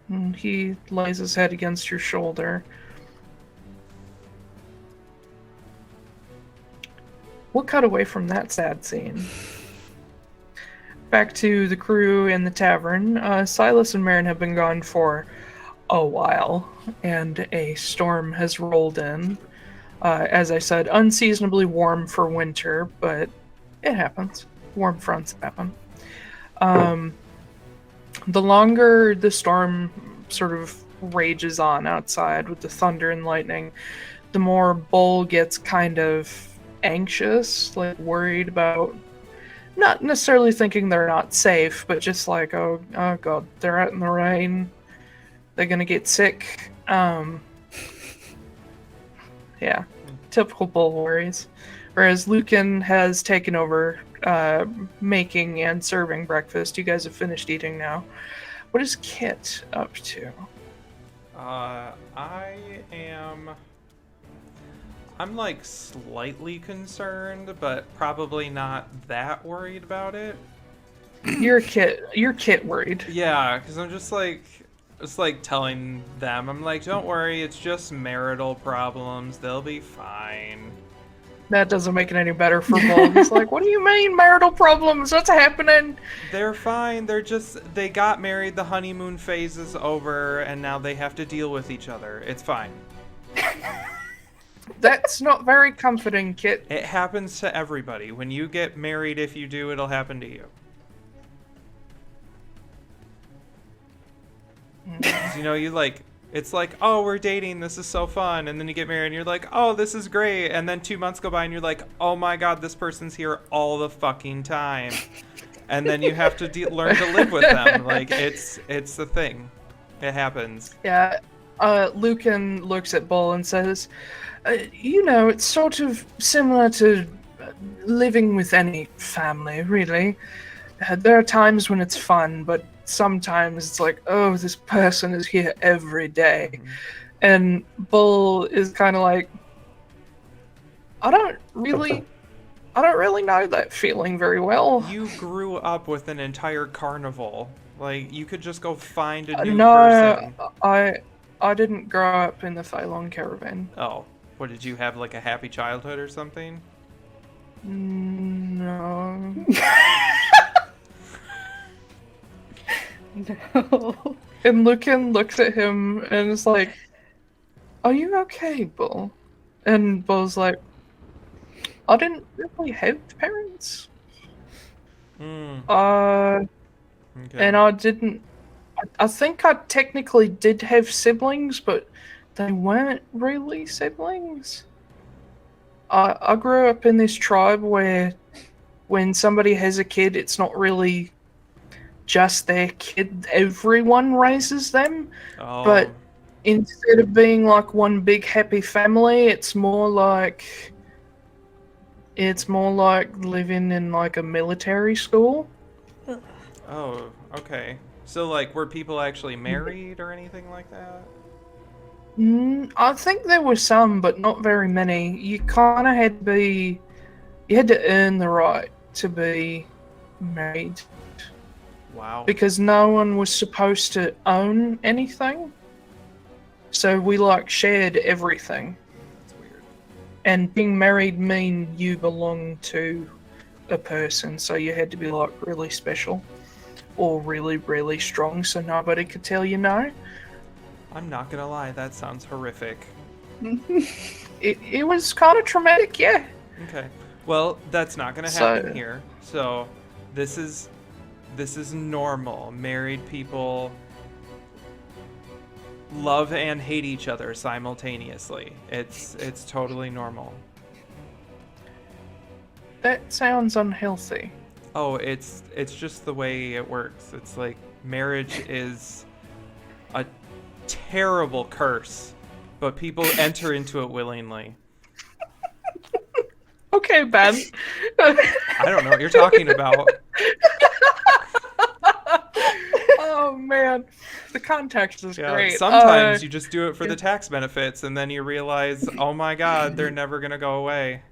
And he lays his head against your shoulder. We'll cut away from that sad scene. Back to the crew in the tavern. Silas and Marin have been gone for a while, and a storm has rolled in. As I said, unseasonably warm for winter, but it happens. Warm fronts happen. The longer the storm sort of rages on outside with the thunder and lightning, the more Bull gets kind of anxious, like worried about, not necessarily thinking they're not safe, but just like, oh god, they're out in the rain, they're gonna get sick. Yeah, typical Bull worries. Whereas Lucan has taken over making and serving breakfast. You guys have finished eating now. What is Kit up to? I'm like slightly concerned, but probably not that worried about it. You're Kit worried. Yeah, because I'm just like telling them, I'm like, don't worry, it's just marital problems. They'll be fine. That doesn't make it any better for Bull. He's like, what do you mean marital problems? What's happening? They're fine. They got married, the honeymoon phase is over, and now they have to deal with each other. It's fine. That's not very comforting, Kit. It happens to everybody. When you get married, if you do, it'll happen to you. You know, it's like, oh, we're dating, this is so fun, and then you get married and you're like, oh, this is great, and then 2 months go by and you're like, oh my god, this person's here all the fucking time, and then you have to learn to live with them. Like, it's the thing. It happens. Yeah. Lucan looks at Bull and says, you know, it's sort of similar to living with any family, really. There are times when it's fun, but sometimes it's like, oh, this person is here every day. Mm-hmm. And Bull is kind of like, I don't really know that feeling very well. You grew up with an entire carnival. Like, you could just go find a new person. No, I didn't grow up in the Taiylor caravan. Oh, what, did you have like a happy childhood or something? No. No. And Lucan looks at him and is like, are you okay, Bull? And Bull's like, I didn't really have parents. Okay. And I think I technically did have siblings, but they weren't really siblings. I grew up in this tribe where when somebody has a kid, it's not really just their kid, everyone raises them. Oh. But instead of being like one big happy family, it's more like living in like a military school. Oh, okay. So like, were people actually married or anything like that? I think there were some, but not very many. You kind of had to earn the right to be married. Wow. Because no one was supposed to own anything. So we like shared everything. That's weird. And being married mean you belong to a person, so you had to be like really special or really, really strong, so nobody could tell you no. I'm not gonna lie, that sounds horrific. It was kind of traumatic, yeah. Okay. Well, that's not gonna happen here. So, this is normal. Married people love and hate each other simultaneously. It's totally normal. That sounds unhealthy. Oh, it's just the way it works. It's like marriage is a terrible curse, but people enter into it willingly. Okay, Ben. I don't know what you're talking about. Oh man, the context is great. Sometimes you just do it for the tax benefits, and then you realize, oh my god, they're never gonna go away.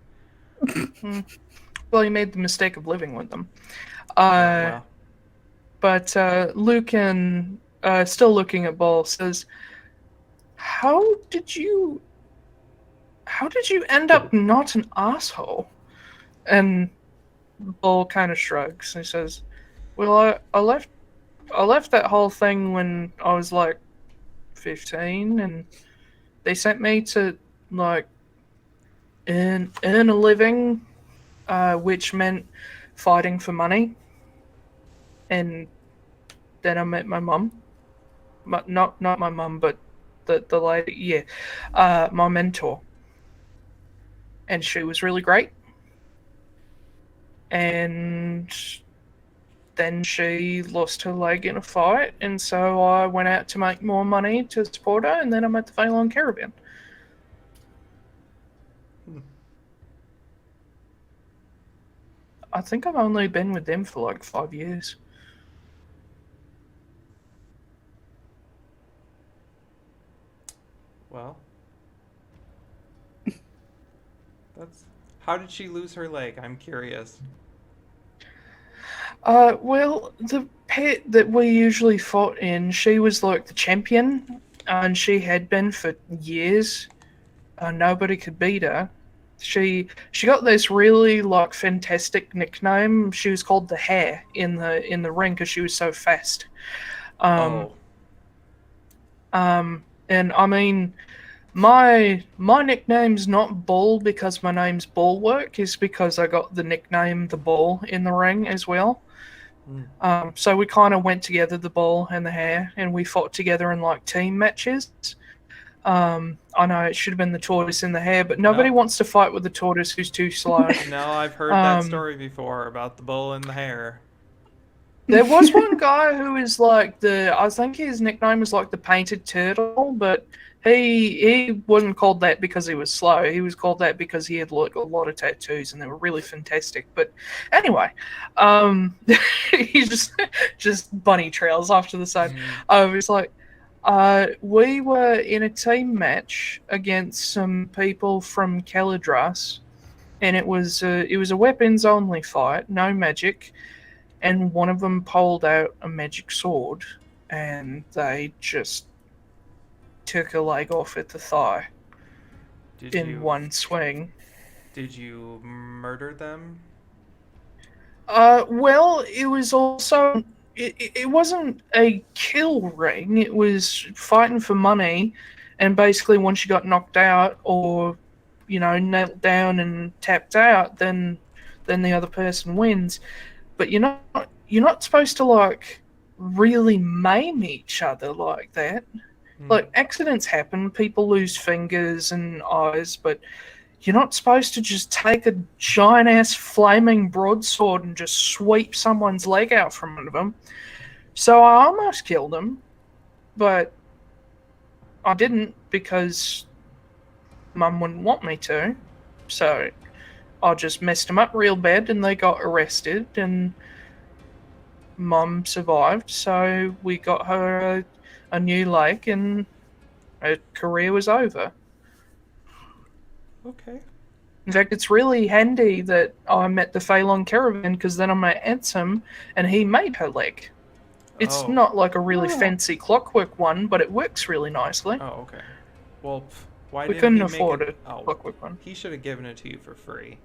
Well, you made the mistake of living with them. Well. But Luke, and still looking at Bull, says, How did you end up not an asshole? And Bull kind of shrugs. He says, well, I left that whole thing when I was like 15, and they sent me to like earn a living, which meant fighting for money. And then I met my mum. Not my mum, but the lady, my mentor. And she was really great. And then she lost her leg in a fight, and so I went out to make more money to support her, and then I met the Phelan Caravan. I think I've only been with them for like 5 years. Well, how did she lose her leg? I'm curious. Well, the pit that we usually fought in, she was like the champion, and she had been for years. Nobody could beat her. She got this really like fantastic nickname. She was called the Hare in the ring because she was so fast. And I mean, my nickname's not Bull because my name's Bulwark. It's because I got the nickname the Bull in the ring as well. So we kind of went together, the Bull and the Hare, and we fought together in like team matches. I know it should have been the Tortoise and the Hare, but nobody wants to fight with the Tortoise who's too slow. No, I've heard that story before about the Bull and the Hare. There was one guy who was like I think his nickname was like the Painted Turtle, but he wasn't called that because he was slow. He was called that because he had like a lot of tattoos and they were really fantastic. But anyway, he just bunny trails off to the side. It's like we were in a team match against some people from Kelley, and it was a weapons only fight, no magic. And one of them pulled out a magic sword, and they just took a leg off at the thigh in one swing. Did you murder them? Well, it was also... It wasn't a kill ring. It was fighting for money, and basically once you got knocked out or, knelt down and tapped out, then the other person wins. But you're not supposed to like really maim each other like that. Like accidents happen, people lose fingers and eyes, but you're not supposed to just take a giant ass flaming broadsword and just sweep someone's leg out from under them. So I almost killed him, but I didn't because Mum wouldn't want me to. So I just messed them up real bad, and they got arrested, and Mum survived, so we got her a new leg, and her career was over. Okay. In fact, it's really handy that I met the Phelan Caravan, because then I met Ansem, and he made her leg. It's not like a really fancy clockwork one, but it works really nicely. Oh, okay. Well, why we didn't couldn't he afford make a clockwork one. He should have given it to you for free.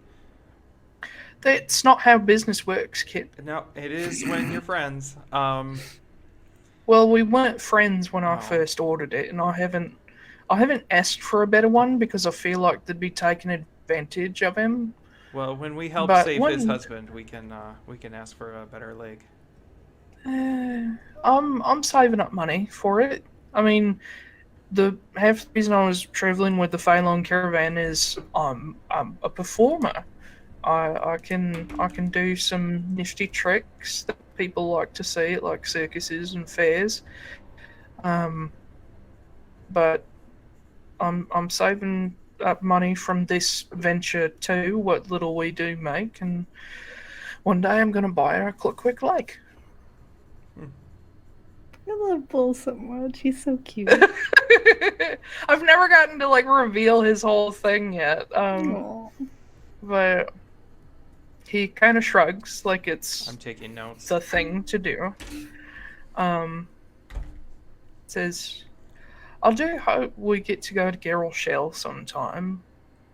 That's not how business works, kid. No, it is when you're friends. Well, we weren't friends when I No. first ordered it, and I haven't asked for a better one because I feel like they'd be taking advantage of him. Well, when we help But save his when- husband, we can ask for a better leg. I'm saving up money for it. I mean, the half the reason I was traveling with the Phelan caravan is I'm a performer. I can do some nifty tricks that people like to see at like circuses and fairs. But I'm saving up money from this venture too, what little we do make, and one day I'm gonna buy her a quick leg. I love Bull so much. He's so cute. I've never gotten to like reveal his whole thing yet. Aw. But he kind of shrugs like it's I'm taking notes. the thing to do. Says, I do hope we get to go to Geralt Shell sometime,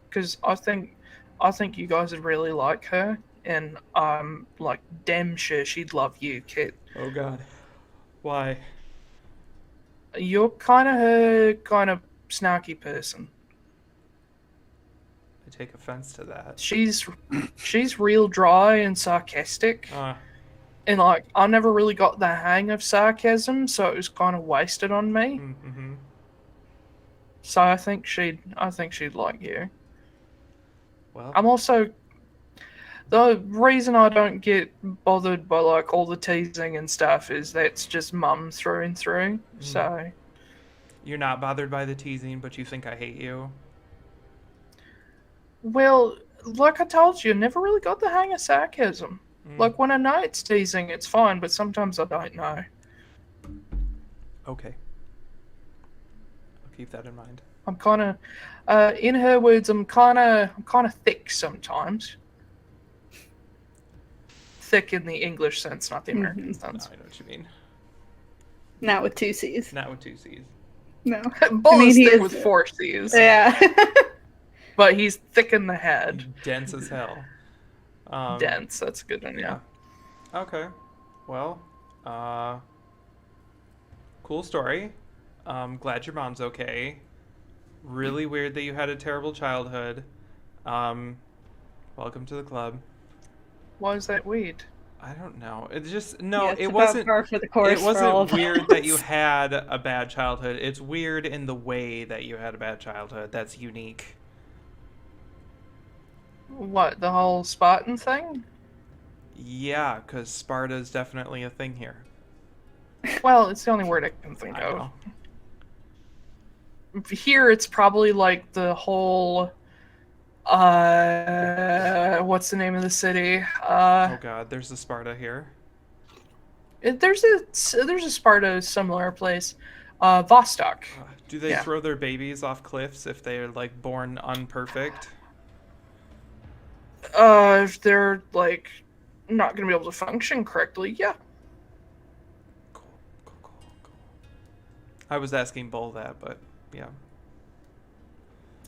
because I think you guys would really like her, and I'm like damn sure she'd love you, Kit. Oh God. Why? You're kind of snarky person. I take offense to that. She's real dry and sarcastic, and like I never really got the hang of sarcasm, so it was kind of wasted on me. Mm-hmm. So I think she'd like you. Well, I'm also the reason I don't get bothered by like all the teasing and stuff is that's just mum through and through. So you're not bothered by the teasing, but you think I hate you. well, like I told you, I never really got the hang of sarcasm. Like when I know it's teasing, it's fine, but sometimes I don't know. Okay. I'll keep that in mind. I'm kind of, in her words, I'm kind of thick sometimes. Thick in the English sense, not the American No, sense. I know what you mean. Not with 2 C's. Not with 2 C's. No. Bull I mean, is he thick is- with 4 C's, Yeah. but he's thick in the head. Dense as hell. Dense, that's a good one, yeah. Okay. Well, cool story. Glad your mom's okay. Really weird that you had a terrible childhood. Welcome to the club. Why is that weird? I don't know. It's just Yeah, it's it about wasn't. par for the course It for all wasn't of weird us. that you had a bad childhood. It's weird in the way that you had a bad childhood. That's unique. What, the whole Spartan thing? Yeah, because Sparta is definitely a thing here. Well, it's the only word I can think I of. know. Here, it's probably like the whole. What's the name of the city? Oh God, there's a Sparta here. There's a Sparta similar place, Vostok. Do they Yeah. throw their babies off cliffs if they're like born unperfect? If they're like not gonna be able to function correctly, yeah. Cool. I was asking Bull that, but yeah,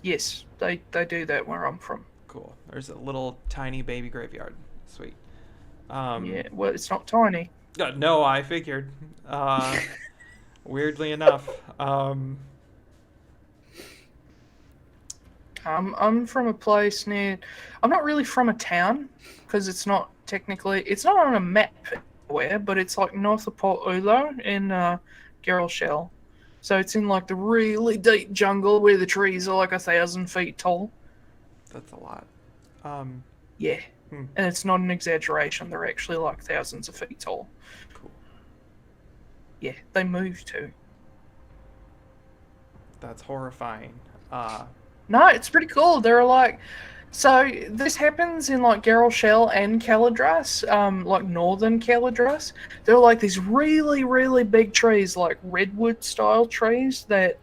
Yes, they do that where I'm from. cool. There's a little tiny baby graveyard. Sweet. Yeah, well, it's not tiny. No, I figured. Weirdly enough, I'm from a place near. I'm not really from a town because it's not on a map anywhere, but it's like north of Port Ulo in Geralt Shell. So it's in like the really deep jungle where the trees are like 1,000 feet tall. that's a lot. Yeah, and it's not an exaggeration. They're actually like thousands of feet tall. Cool. Yeah, they move too. That's horrifying. No, it's pretty cool. They're like, so this happens in like Geralt Shell and Caladras, like northern Caladras. They're like these really, really big trees, like redwood style trees that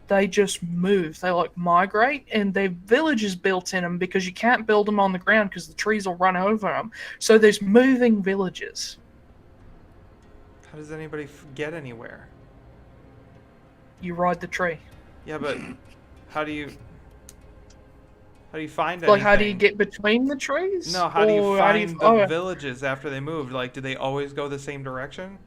they just move. They like migrate, and their villages built in them because you can't build them on the ground because the trees will run over them. So there's moving villages. How does anybody get anywhere? You ride the tree. Yeah, but how do you? How do you find Like, how do you anything? get between the trees? No, how do you Or find the oh, villages after they moved? Like, do they always go the same direction?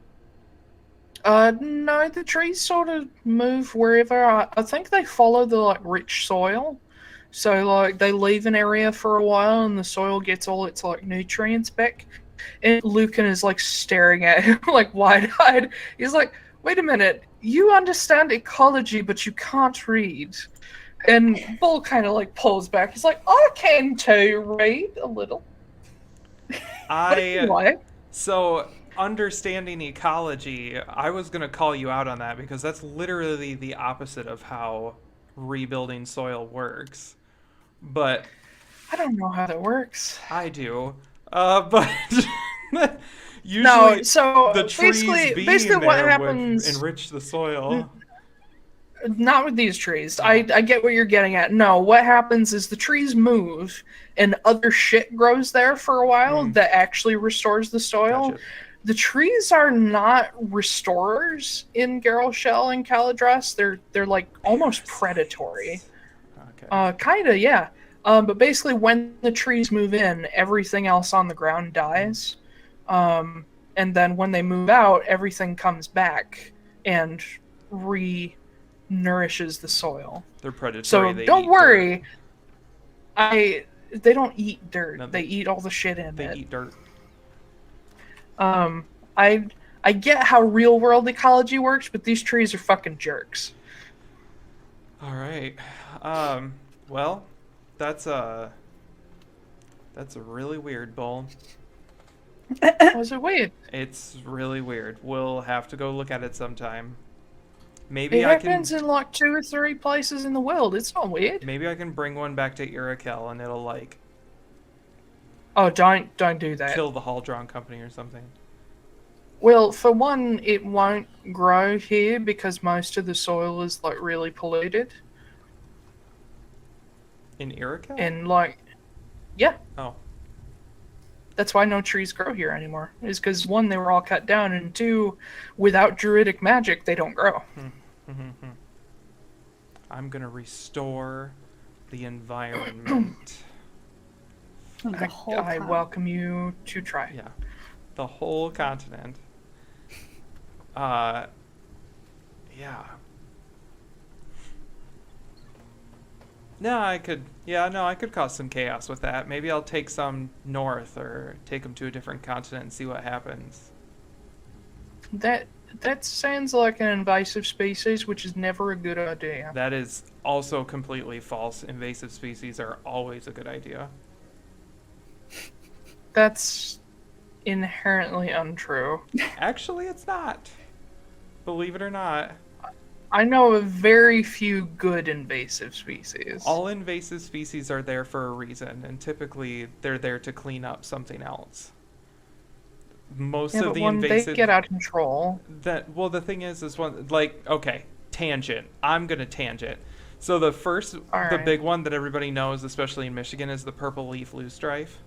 no, the trees sort of move wherever. I think they follow the like rich soil. So like they leave an area for a while, and the soil gets all its like nutrients back. And Lucan is like staring at him like wide-eyed. He's like, "Wait a minute, you understand ecology, but you can't read." And Bull kind of like pulls back. He's like, "I can too read a little." Anyway. So understanding ecology, I was gonna call you out on that because that's literally the opposite of how rebuilding soil works. But I don't know how that works. I do. But usually No, so the trees being basically what there happens would enrich the soil. not with these trees. I get what you're getting at. No, what happens is the trees move and other shit grows there for a while that actually restores the soil. Gotcha. The trees are not restorers in Garroshell and Caladras. They're like almost predatory. Okay. Kinda, yeah. But basically, when the trees move in, everything else on the ground dies. And then when they move out, everything comes back and re-nourishes the soil. They're predatory. So They don't eat worry. They don't eat dirt. No, they eat all the shit in dirt. They it. eat dirt. I get how real world ecology works, but these trees are fucking jerks. All right. Well, that's a really weird, Bull. Was it weird? It's really weird. We'll have to go look at it sometime. It Maybe I can. happens in like 2 or 3 places in the world. It's not weird. Maybe I can bring one back to Irakel and it'll like Oh, don't do that. kill the Haldron company or something. Well, for one, it won't grow here because most of the soil is like really polluted. In Irakel? And like, yeah, Oh. that's why no trees grow here anymore. Is because one, they were all cut down, and two, without druidic magic, they don't grow. I'm gonna restore the environment. The whole I time. welcome you to try. Yeah. The whole continent. Yeah. No, I could cause some chaos with that. Maybe I'll take some north or take them to a different continent and see what happens. That sounds like an invasive species, which is never a good idea. That is also completely false. Invasive species are always a good idea. That's inherently untrue. Actually, it's not. Believe it or not. I know of very few good invasive species. All invasive species are there for a reason, and typically they're there to clean up something else. Most Yeah, of but the when invasive they get out of control, the thing is one like okay, tangent. I'm gonna tangent. So the right. big one that everybody knows, especially in Michigan, is the purple leaf loosestrife.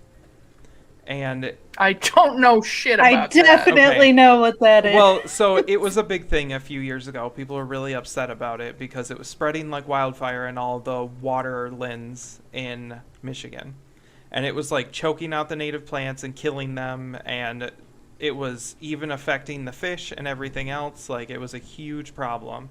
And I don't know shit I about definitely Okay. know what that is. well, so it was a big thing a few years ago. People were really upset about it because it was spreading like wildfire in all the waterlands in Michigan. And it was like choking out the native plants and killing them, and it was even affecting the fish and everything else. Like, it was a huge problem.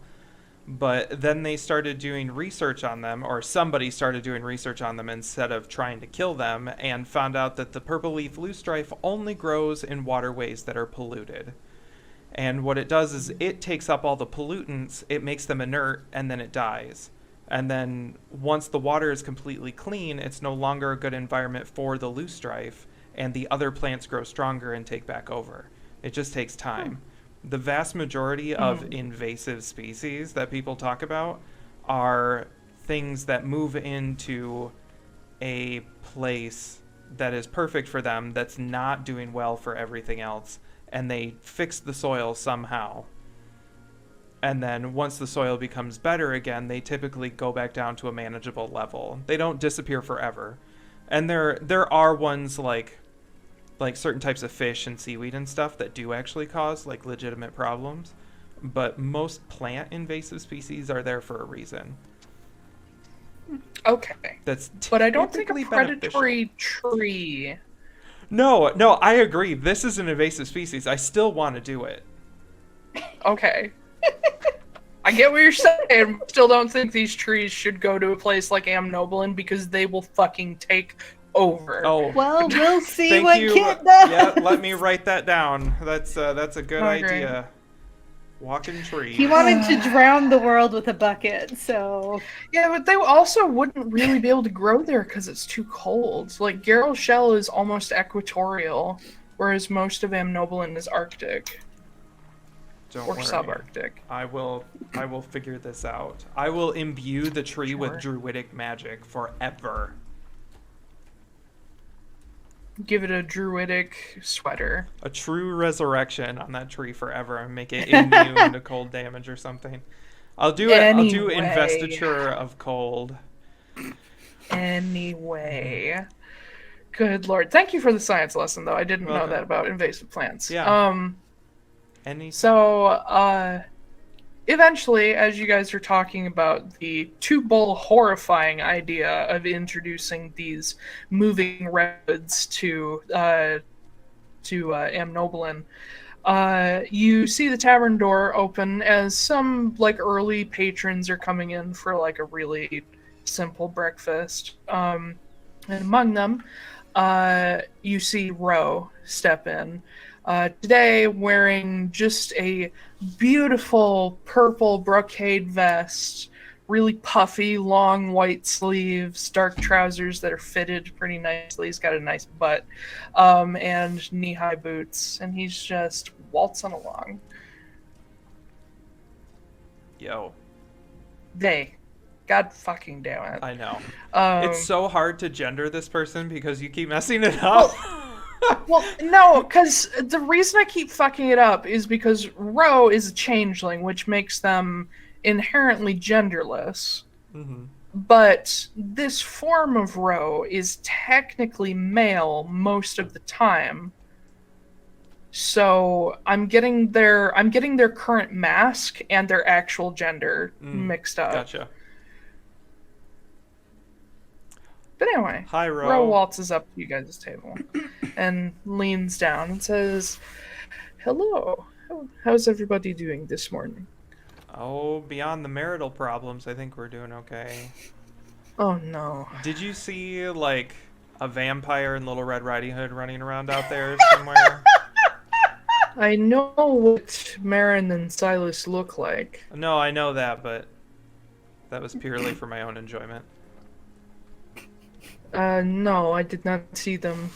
But then they started doing research on them, or somebody started doing research on them instead of trying to kill them, and found out that the purple leaf loosestrife only grows in waterways that are polluted. And what it does is it takes up all the pollutants, it makes them inert, and then it dies. And then once the water is completely clean, it's no longer a good environment for the loosestrife, and the other plants grow stronger and take back over. It just takes time. The vast majority of invasive species that people talk about are things that move into a place that is perfect for them, that's not doing well for everything else, and they fix the soil somehow. And then once the soil becomes better again, they typically go back down to a manageable level. They don't disappear forever. And there are ones like certain types of fish and seaweed and stuff that do actually cause like legitimate problems, but most plant invasive species are there for a reason. Okay. That's But I don't think a typically predatory beneficial. tree... No, I agree. This is an invasive species. I still want to do it. Okay. I get what you're saying. Still don't think these trees should go to a place like Amnoblin because they will fucking take over. Oh, Well, we'll see thank what you. Kit does. Yeah, let me write that down. That's a good Okay. idea. Walking tree. He wanted to drown the world with a bucket, so... Yeah, but they also wouldn't really be able to grow there because it's too cold. Like, Garrel Shell is almost equatorial, whereas most of Amnoblin is Arctic. Don't Or worry. subarctic. I will figure this out. I will imbue the tree Sure. with druidic magic forever. Give it a druidic sweater. A true resurrection on that tree forever and make it immune to cold damage or something. I'll do it. I'll do Anyway. investiture of cold. Anyway. Good lord. Thank you for the science lesson, though. I didn't know Welcome. that about invasive plants. Yeah. So, eventually, as you guys are talking about the two-bull horrifying idea of introducing these moving redwoods to Amnoblin, you see the tavern door open as some, like, early patrons are coming in for, like, a really simple breakfast. And among them, you see Ro step in. Today, wearing just a beautiful purple brocade vest, really puffy, long white sleeves, dark trousers that are fitted pretty nicely. He's got a nice butt, and knee-high boots, and he's just waltzing along. Yo. God fucking damn it. I know. Um, It's so hard to gender this person because you keep messing it up. Well, no, because the reason I keep fucking it up is because Ro is a changeling, which makes them inherently genderless. Mm-hmm. But this form of Ro is technically male most of the time. So I'm getting their current mask and their actual gender mixed up. Gotcha. But anyway, Hi, Ro. Ro waltzes up to you guys' table and leans down and says, "Hello. How's everybody doing this morning?" Oh, beyond the marital problems, I think we're doing okay. Oh no. Did you see, like, a vampire in Little Red Riding Hood running around out there somewhere? I know what Marin and Silas look like. No, I know that, but that was purely for my own enjoyment. No, I did not see them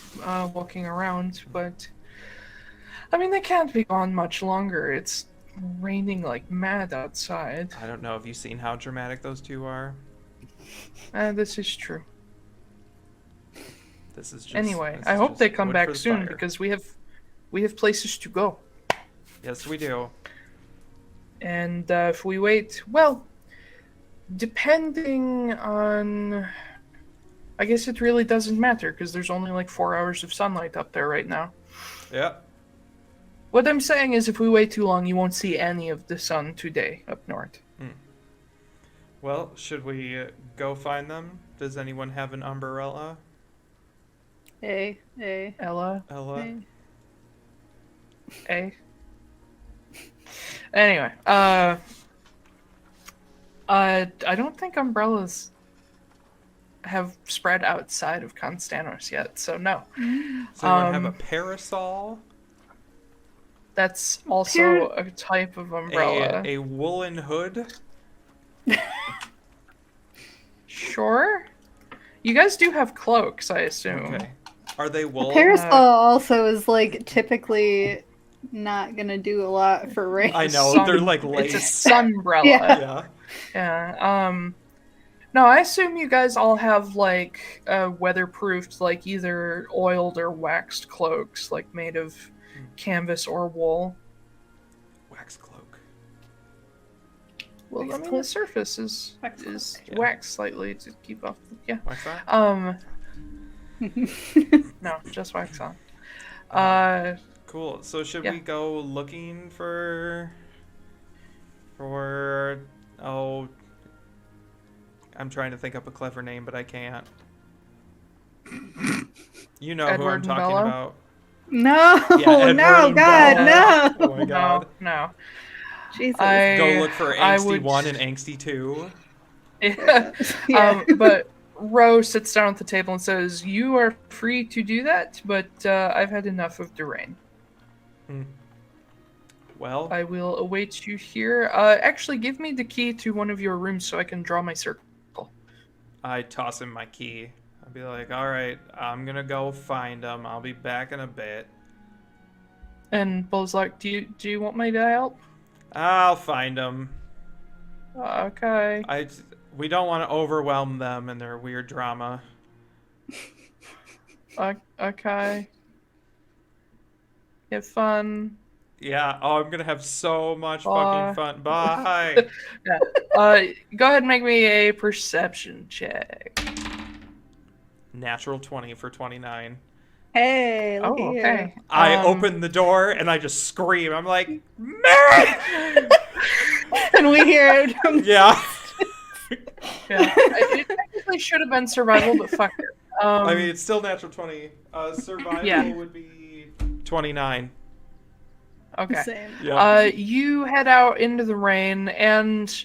walking around, but I mean, they can't be gone much longer. It's raining like mad outside. I don't know. Have you seen how dramatic those two are? This is true. This is just. Anyway, this I is hope just they come wood back for the soon fire. because we have places to go. Yes, we do. And if we wait, well, depending on, I guess it really doesn't matter because there's only like 4 hours of sunlight up there right now. Yeah. What I'm saying is if we wait too long, you won't see any of the sun today up north. Well, should we go find them? Does anyone have an umbrella? Hey. Ella? Ella? A? Anyway, I don't think umbrellas have spread outside of Constanos yet, so no. Does anyone have a parasol? That's also a type of umbrella. A woolen hood? Sure. You guys do have cloaks, I assume. Okay. Are they wool? Parasol also is like typically not gonna do a lot for rain. I know, Sun- they're like It's a lace. sunbrella. Yeah. Yeah. Yeah. No, I assume you guys all have like weatherproofed, like either oiled or waxed cloaks, like made of canvas or wool. Wax cloak. Well, Wax I mean, cloak? the surface is Yeah. waxed slightly to keep off. Yeah. Wax that? No, just wax on. Cool. So should Yeah. we go looking for I'm trying to think up a clever name, but I can't. You know Edward who I'm and talking Bella? about. No, Yeah, Edward no, and God, Bella. no. Oh my god. No. Jesus. Go look for I Angsty would- 1 and Angsty 2. Yeah. Yeah. But Ro sits down at the table and says, "You are free to do that, but I've had enough of Durain. Well, I will await you here. Actually, give me the key to one of your rooms so I can draw my circle." I toss him my key. I'll be like, alright, I'm gonna go find him. I'll be back in a bit. And Bull's like, "Do you want me to help?" I'll find him. Okay. We don't want to overwhelm them in their weird drama. Okay. Have fun. Yeah, oh, I'm gonna have so much Bye. fucking fun. Bye! Yeah. Go ahead and make me a perception check. Natural 20 for 29. Hey, look Oh, at you. okay. I open the door and I just scream. I'm like, Marin! And we hear it from Yeah. Yeah. It technically should have been survival, but fuck it. I mean, it's still natural 20. Survival Yeah. would be 29. Okay. Same. Yeah. You head out into the rain, and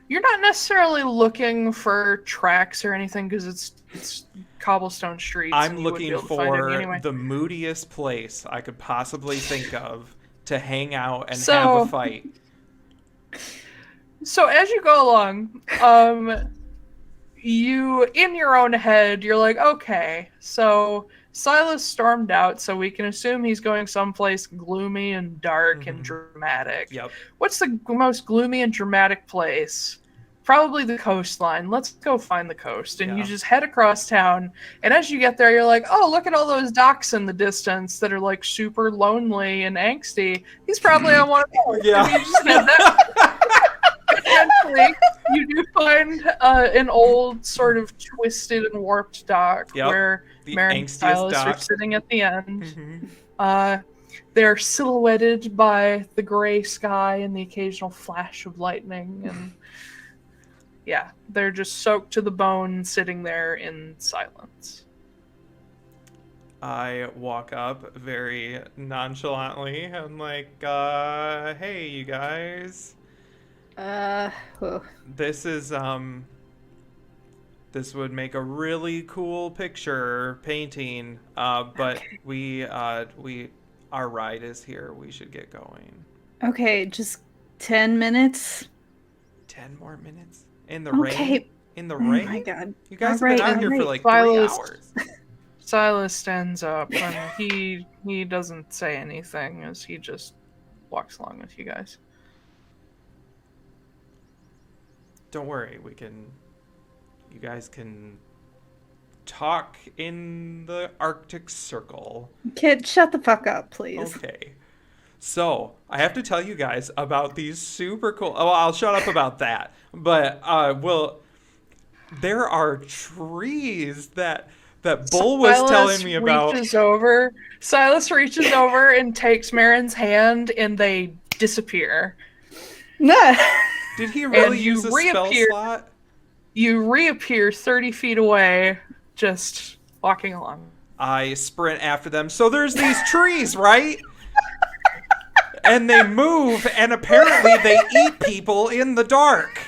you're not necessarily looking for tracks or anything because it's cobblestone streets. I'm and you wouldn't be looking able to find any for anyway. the moodiest place I could possibly think of to hang out and So- have a fight. So as you go along, you in your own head, you're like, okay, so Silas stormed out, so we can assume he's going someplace gloomy and dark and dramatic. Yep. What's the most gloomy and dramatic place? Probably the coastline. Let's go find the coast. And you Yeah. just head across town. And as you get there, you're like, oh, look at all those docks in the distance that are like super lonely and angsty. He's probably on one of those. Yeah. And you just head that. Eventually, you do find an old, sort of twisted and warped dock Yep. where The Marin and angstiest Silas are dock. sitting at the end. Mhm. They're silhouetted by the gray sky and the occasional flash of lightning, and yeah, they're just soaked to the bone, sitting there in silence. I walk up very nonchalantly. I'm like, hey, you guys. Oh. This is, this would make a really cool picture painting, but our ride is here. We should get going. Okay, just 10 minutes. 10 more minutes? In the Okay. rain? In the Oh rain? my god. You guys Alright, have been out here for alright. like 3 Silas. hours. Silas stands up, and he doesn't say anything as he just walks along with you guys. Don't worry, you guys can talk in the Arctic Circle. Kid, shut the fuck up, please. Okay. So, I have to tell you guys about these super cool... Oh, I'll shut up about that. But, there are trees that Bull was telling me about. Silas reaches over and takes Marin's hand, and they disappear. No. Did he really And you use a spell reappear- slot? You reappear 30 feet away, just walking along. I sprint after them. So there's these trees, right? And they move, and apparently they eat people in the dark.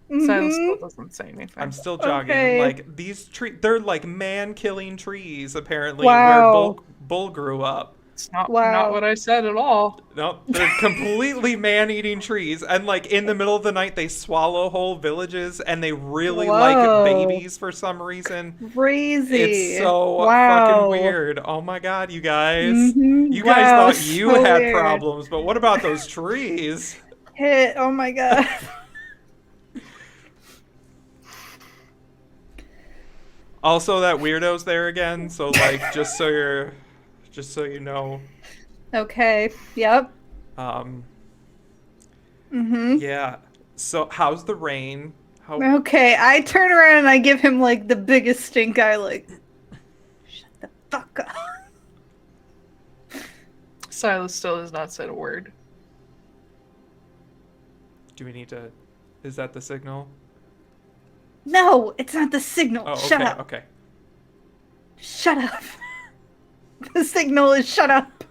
Silas still doesn't say anything. I'm still jogging. Okay. Like, these trees, they're like man-killing trees, apparently, Wow. where Bull grew up. It's not Wow. what I said at all. No, they're completely man-eating trees. And, like, in the middle of the night, they swallow whole villages, and they really like Whoa. babies for some reason. Crazy. It's so wow. fucking weird. Oh my god, you guys. Mhm. You guys Wow, thought you so had weird. problems, but what about those trees? Hit. Oh my god. Also, that weirdo's there again, so, like, just so you know. Okay. Yep. Yeah. So, how's the rain? How... Okay, I turn around and I give him like the biggest stink eye, like, shut the fuck up. Silas still has not said a word. Do we need to... Is that the signal? No, it's not the signal. Oh, okay, Shut up. okay. Shut up. The signal is shut up.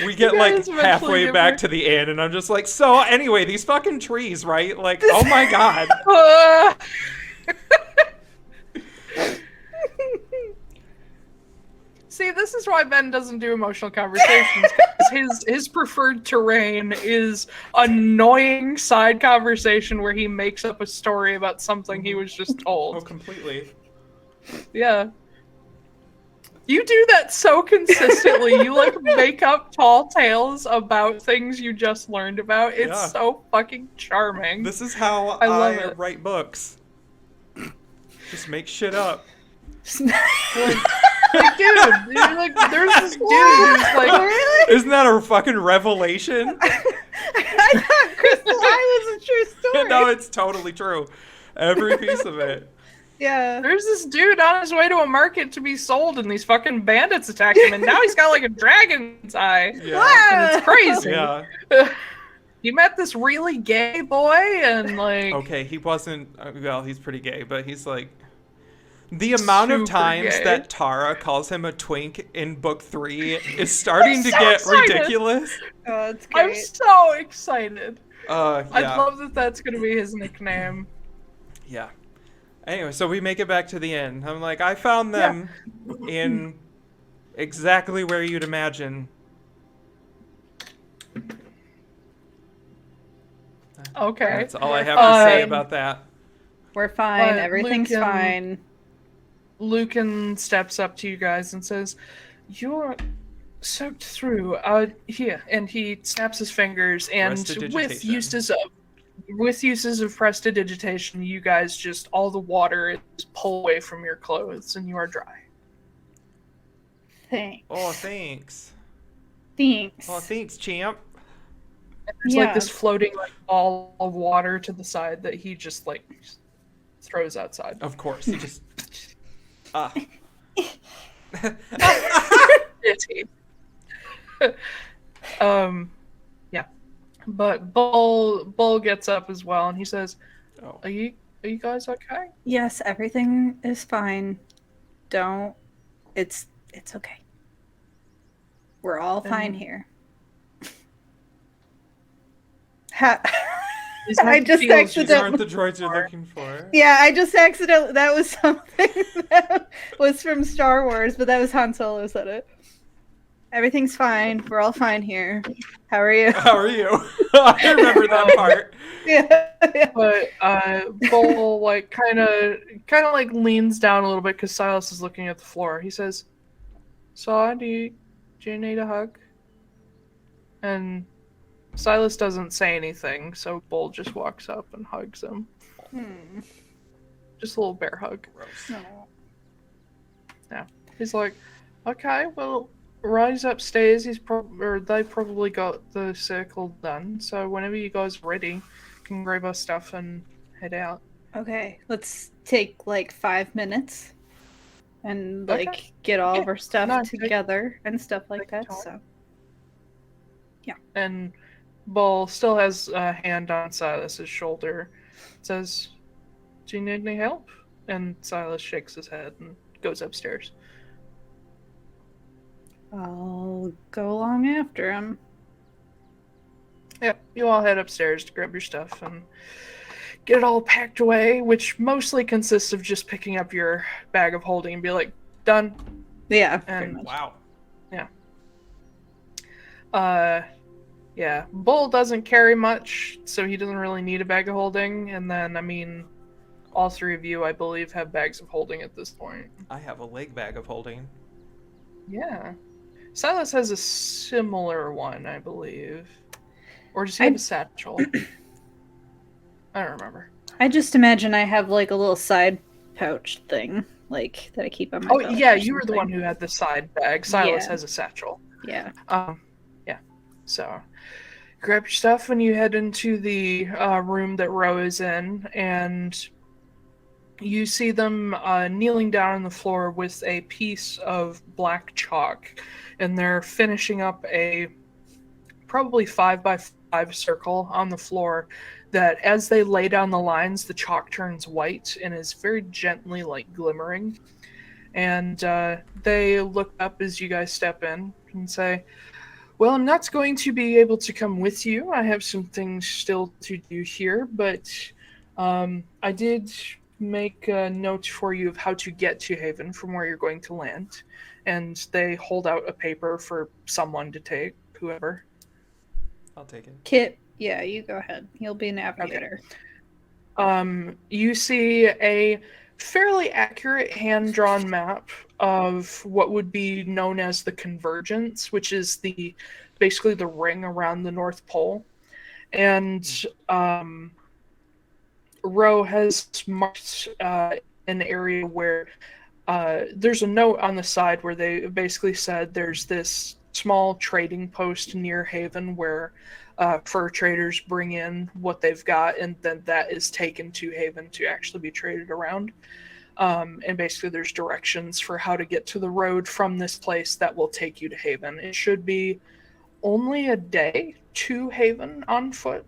We get You like guys eventually halfway get back more- to the end, and I'm just like, so anyway, these fucking trees, right? Like, oh my god. See, this is why Ben doesn't do emotional conversations. 'Cause his preferred terrain is annoying side conversation where he makes up a story about something he was just Oh, told. completely. Yeah. You do that so consistently. You like make up tall tales about things you just learned about. It's Yeah. so fucking charming. This is how I love I it. write books. Just make shit up. Like, dude, like, there's this dude who's like, Really? Isn't that a fucking revelation? I thought Crystal Eye was a true story. No, it's totally true. Every piece of it. Yeah. there's this dude on his way to a market to be sold, and these fucking bandits attack him, and now he's got like a dragon's eye, Yeah. and it's crazy. Yeah. He met this really gay boy, and like, Okay, he wasn't. Well, he's pretty gay, but he's like. The amount of Super times gay. that Tara calls him a twink in book 3 is starting to so get excited. ridiculous. Oh, it's I'm great. so excited. Yeah. I love that that's gonna be his nickname. Yeah. Anyway, so we make it back to the end. I'm like, I found them in exactly where you'd imagine. Okay. That's all I have to say Um, about that. We're fine. But Everything's Luke and- fine. Lucan steps up to you guys and says, "You're soaked through. Here," and he snaps his fingers, and with Prestidigitation. uses of prestidigitation, you guys just all the water is pulled away from your clothes, and you are dry. Thanks. Oh, thanks. Thanks. Oh, thanks, champ. And there's like this floating like ball of water to the side that he just like throws outside. Of course, he just. Ah. Itty. Yeah. But Bull gets up as well, and he says, Oh. Are you guys okay? Yes, everything is fine. Don't. It's okay. We're all fine here. Is that I just feels- These accidentally. aren't the droids you're looking for. Yeah, I just accidentally. That was something that was from Star Wars, but that was Han Solo said it. Everything's fine. We're all fine here. How are you? How are you? I remember that part. Yeah. But Bull like kind of like leans down a little bit because Silas is looking at the floor. He says, "So, do you need a hug?" And Silas doesn't say anything, so Bull just walks up and hugs him. Just a little bear hug. No. He's like, "Okay, well, Rise upstairs. They probably got the circle done. So whenever you guys are ready, you can grab our stuff and head out." Okay, let's take like 5 minutes and like Okay. get all of Yeah. our stuff No, take- together and stuff like take that. your So And Bull still has a hand on Silas's shoulder. Says, "Do you need any help?" And Silas shakes his head and goes upstairs. I'll go along after him. Yeah, you all head upstairs to grab your stuff and get it all packed away, which mostly consists of just picking up your bag of holding and be like, "Done." Yeah, pretty And much. Wow. Yeah, Bull doesn't carry much, so he doesn't really need a bag of holding. And then, I mean, all three of you, I believe, have bags of holding at this point. I have a leg bag of holding. Yeah. Silas has a similar one, I believe. Or does he have a satchel? I don't remember. I just imagine I have like a little side pouch thing, like that I keep on my Oh, belt yeah, or you were the something. one who had the side bag. Silas Yeah. has a satchel. Yeah. Yeah. So, grab your stuff and you head into the room that Ro is in, and You see them kneeling down on the floor with a piece of black chalk, and they're finishing up a probably 5x5 circle on the floor that as they lay down the lines, the chalk turns white and is very gently like glimmering. And they look up as you guys step in and say, well, I'm not going to be able to come with you. I have some things still to do here, but I did make a note for you of how to get to Haven from where you're going to land. And they hold out a paper for someone to take, whoever. I'll take it. Kit, yeah, you go ahead. You'll be navigator. Okay. You see a fairly accurate hand-drawn map of what would be known as the Convergence, which is basically the ring around the North Pole. And Ro has marked an area where there's a note on the side where they basically said there's this small trading post near Haven where fur traders bring in what they've got, and then that is taken to Haven to actually be traded around. And basically there's directions for how to get to the road from this place that will take you to Haven. It should be only a day to Haven on foot.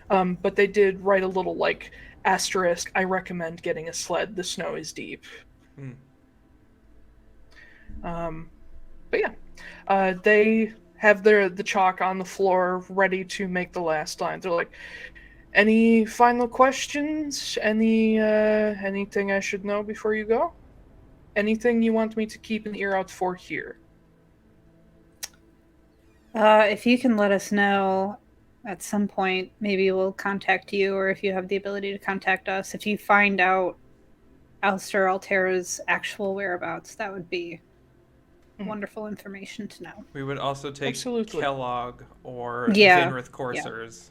But they did write a little like asterisk, I recommend getting a sled, the snow is deep. But yeah, they have the chalk on the floor ready to make the last line. They're like, any final questions? Anything I should know before you go? Anything you want me to keep an ear out for here? If you can let us know at some point, maybe we'll contact you, or if you have the ability to contact us, if you find out Alistair Altera's actual whereabouts, that would be wonderful information to know. We would also take Absolutely. Kellogg or Yeah. Zinrith Coursers.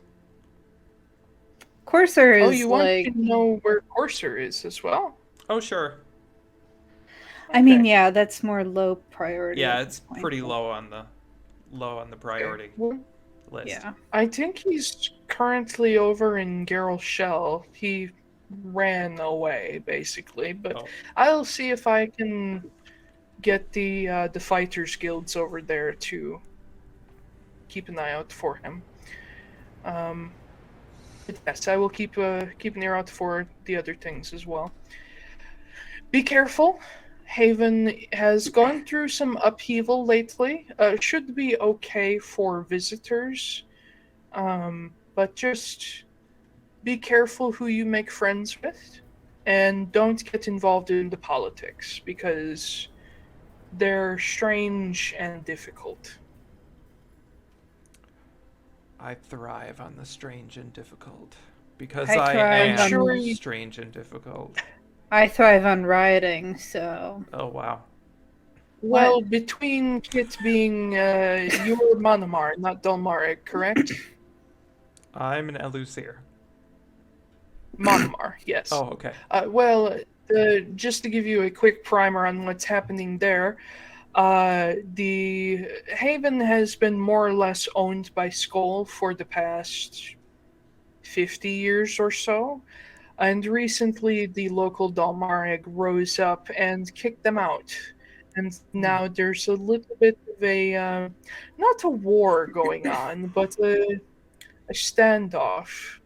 Courser is you want to know where Courser is as well? Oh, sure. I mean, yeah, that's more low priority. Yeah, at it's this point. pretty low on the priority Well, list. Yeah. I think he's currently over in Garrel Shell. He ran away, basically, but I'll see if I can get the fighters guilds over there to keep an eye out for him. But yes, I will keep an ear out for the other things as well. Be careful. Haven has gone through some upheaval lately. Should be okay for visitors, but just be careful who you make friends with, and don't get involved in the politics because they're strange and difficult. I thrive on the strange and difficult because I I thrive am on- strange and difficult. I thrive on rioting, so. Oh, wow. Well, between Kit being you're Manamar, not Dolmaric, correct? I'm an Elusir. Manamar, yes. Oh, okay. Just to give you a quick primer on what's happening there, the Haven has been more or less owned by Skull for the past 50 years or so, and recently the local Dalmareg rose up and kicked them out. And now there's a little bit of a, not a war going on, but a standoff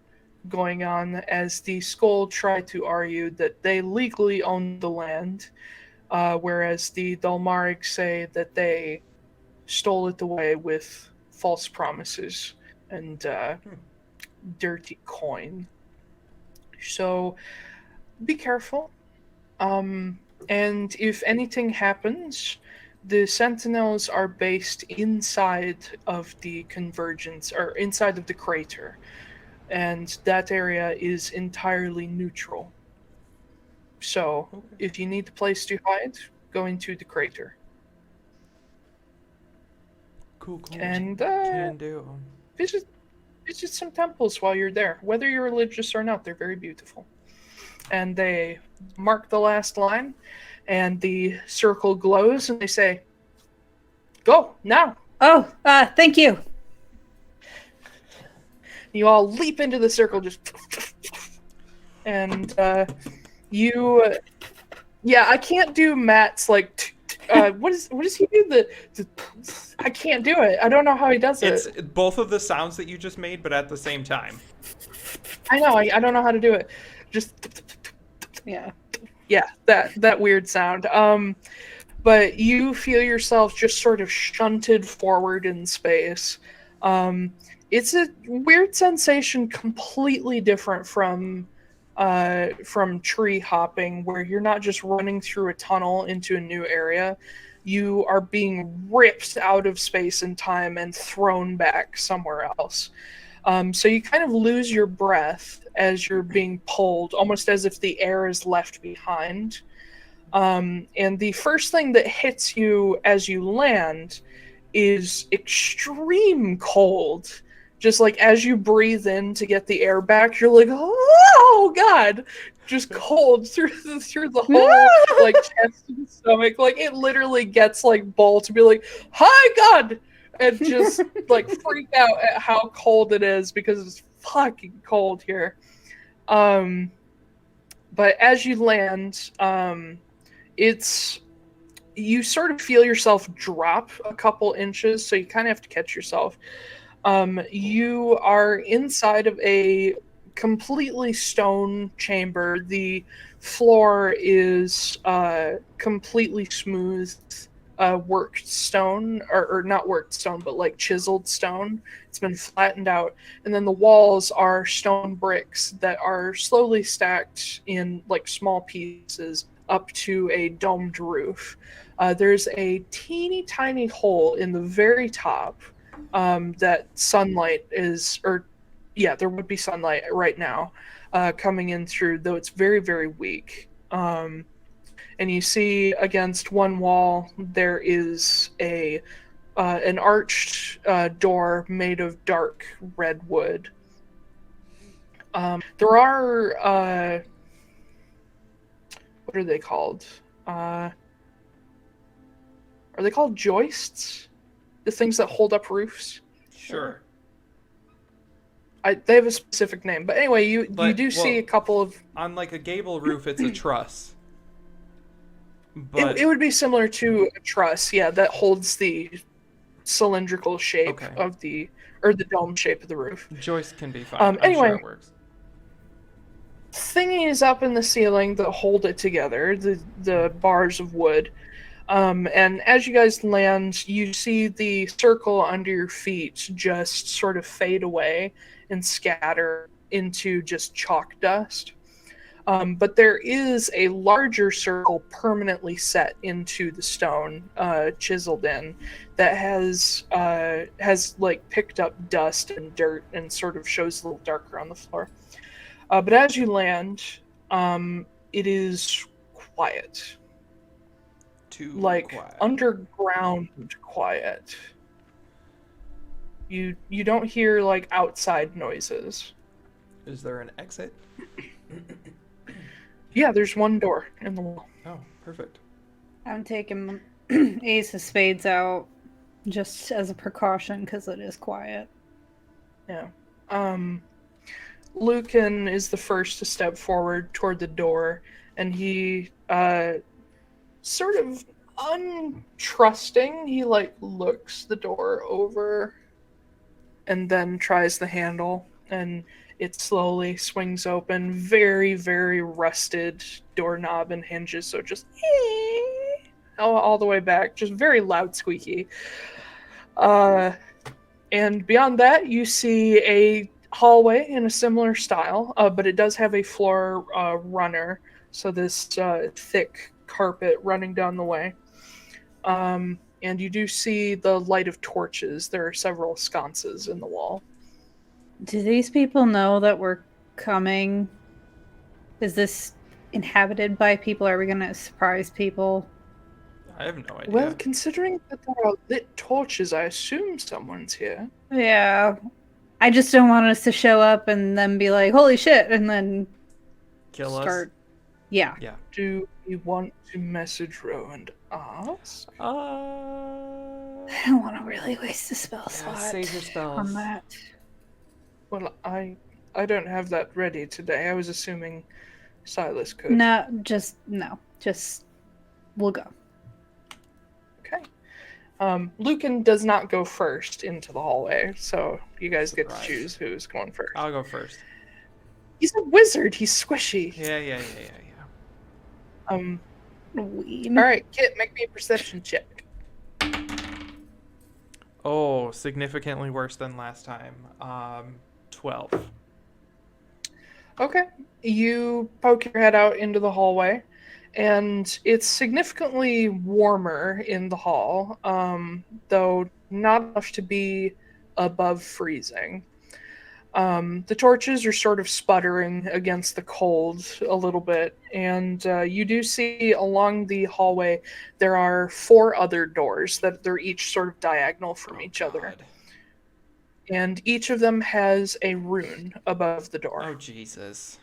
going on as the Skull try to argue that they legally own the land, whereas the Dalmaric say that they stole it away with false promises and dirty coin. So be careful. And if anything happens, the Sentinels are based inside of the Convergence, or inside of the crater. And that area is entirely neutral. So, if you need a place to hide, go into the crater. Cool. And Can do. visit some temples while you're there. Whether you're religious or not, they're very beautiful. And they mark the last line, and the circle glows, and they say, "Go, now!" Oh, thank you. You all leap into the circle, just... and you. Yeah, I can't do Matt's like. What does he do? I can't do it. I don't know how he does it. It's both of the sounds that you just made, but at the same time. I know. I don't know how to do it. Just Yeah. yeah, that weird sound. But you feel yourself just sort of shunted forward in space. It's a weird sensation, completely different from tree hopping, where you're not just running through a tunnel into a new area. You are being ripped out of space and time and thrown back somewhere else. So you kind of lose your breath as you're being pulled, almost as if the air is left behind. And the first thing that hits you as you land is extreme cold. Just like as you breathe in to get the air back, you're like, oh god, just cold through the whole like chest and stomach. Like it literally gets like Bull to be like, hi god, and just like freak out at how cold it is because it's fucking cold here. But as you land, you sort of feel yourself drop a couple inches, so you kind of have to catch yourself. You are inside of a completely stone chamber. The floor is completely smooth, worked stone, or not worked stone, but like chiseled stone. It's been flattened out. And then the walls are stone bricks that are slowly stacked in like small pieces up to a domed roof. There's a teeny tiny hole in the very top that sunlight is, or yeah, there would be sunlight right now coming in through, though it's very, very weak. And you see against one wall there is an arched door made of dark red wood. There are what are they called? Are they called joists? The things that hold up roofs? Sure. They have a specific name, but anyway, you do see a couple of. On like a gable roof, it's a truss. But it would be similar to a truss, yeah, that holds the cylindrical shape of the dome shape of the roof. Joist can be fine. Anyway, I'm sure it works. Thingies up in the ceiling that hold it together, the bars of wood. And as you guys land, you see the circle under your feet just sort of fade away and scatter into just chalk dust. But there is a larger circle permanently set into the stone, chiseled in, that has like picked up dust and dirt and sort of shows a little darker on the floor. But as you land, it is quiet. Quiet. Underground quiet. You don't hear like outside noises. Is there an exit? Yeah, there's one door in the wall. Oh, perfect. I'm taking Ace of Spades out just as a precaution because it is quiet. Yeah. Lucan is the first to step forward toward the door, and he sort of untrusting, he like looks the door over and then tries the handle, and it slowly swings open. Very, very rusted doorknob and hinges, so just all the way back, just very loud squeaky. And beyond that, you see a hallway in a similar style, but it does have a floor runner, so this thick carpet running down the way. And you do see the light of torches. There are several sconces in the wall. Do these people know that we're coming? Is this inhabited by people? Are we going to surprise people? I have no idea. Well, considering that there are lit torches, I assume someone's here. Yeah. I just don't want us to show up and then be like, holy shit, and then kill start. us? Yeah. Yeah. Do you want to message Ro and ask? I don't want to really waste a spell slot save your spells. on that. Well, I I don't have that ready today. I was assuming Silas could. No. Just we'll go. Okay. Lucan does not go first into the hallway, so you guys get to choose who's going first. I'll go first. He's a wizard. He's squishy. Yeah. Ween. All right, Kit, make me a perception check. Oh, significantly worse than last time. 12. Okay. You poke your head out into the hallway, and it's significantly warmer in the hall, though not enough to be above freezing. The torches are sort of sputtering against the cold a little bit, and you do see along the hallway there are 4 other doors that they're each sort of diagonal from each other. And each of them has a rune above the door. Oh, Jesus.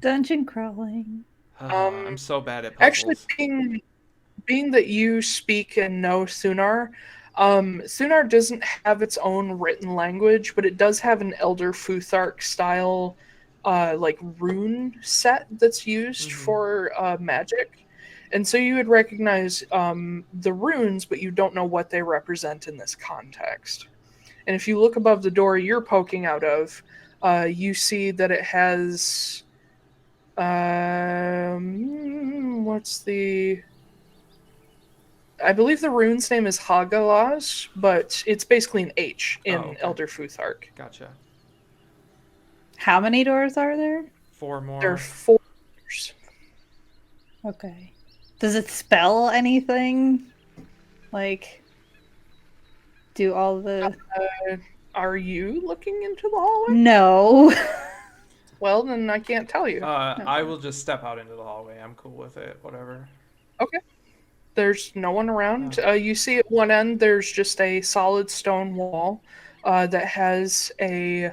Dungeon crawling. I'm so bad at puzzles. Actually, being that you speak and know Sunar, Sunar doesn't have its own written language, but it does have an Elder Futhark style like rune set that's used for magic. And so you would recognize the runes, but you don't know what they represent in this context. And if you look above the door you're poking out of, you see that it has I believe the rune's name is Hagalaz, but it's basically an H in Elder Futhark. Gotcha. How many doors are there? 4 more. There are 4 doors. Okay. Does it spell anything? Like, do all the... Are you looking into the hallway? No. Well, then I can't tell you. I will just step out into the hallway. I'm cool with it. Whatever. Okay. There's no one around. You see at one end there's just a solid stone wall that has a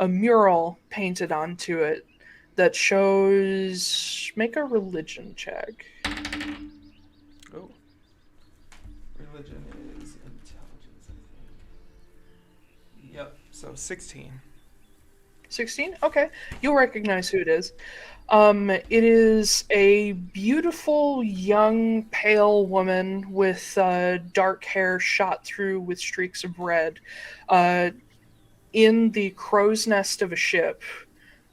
mural painted onto it that shows... Make a religion check. Oh. Religion is intelligence, I think. Yep. So 16. 16? Okay. You'll recognize who it is. It is a beautiful, young, pale woman with dark hair shot through with streaks of red in the crow's nest of a ship,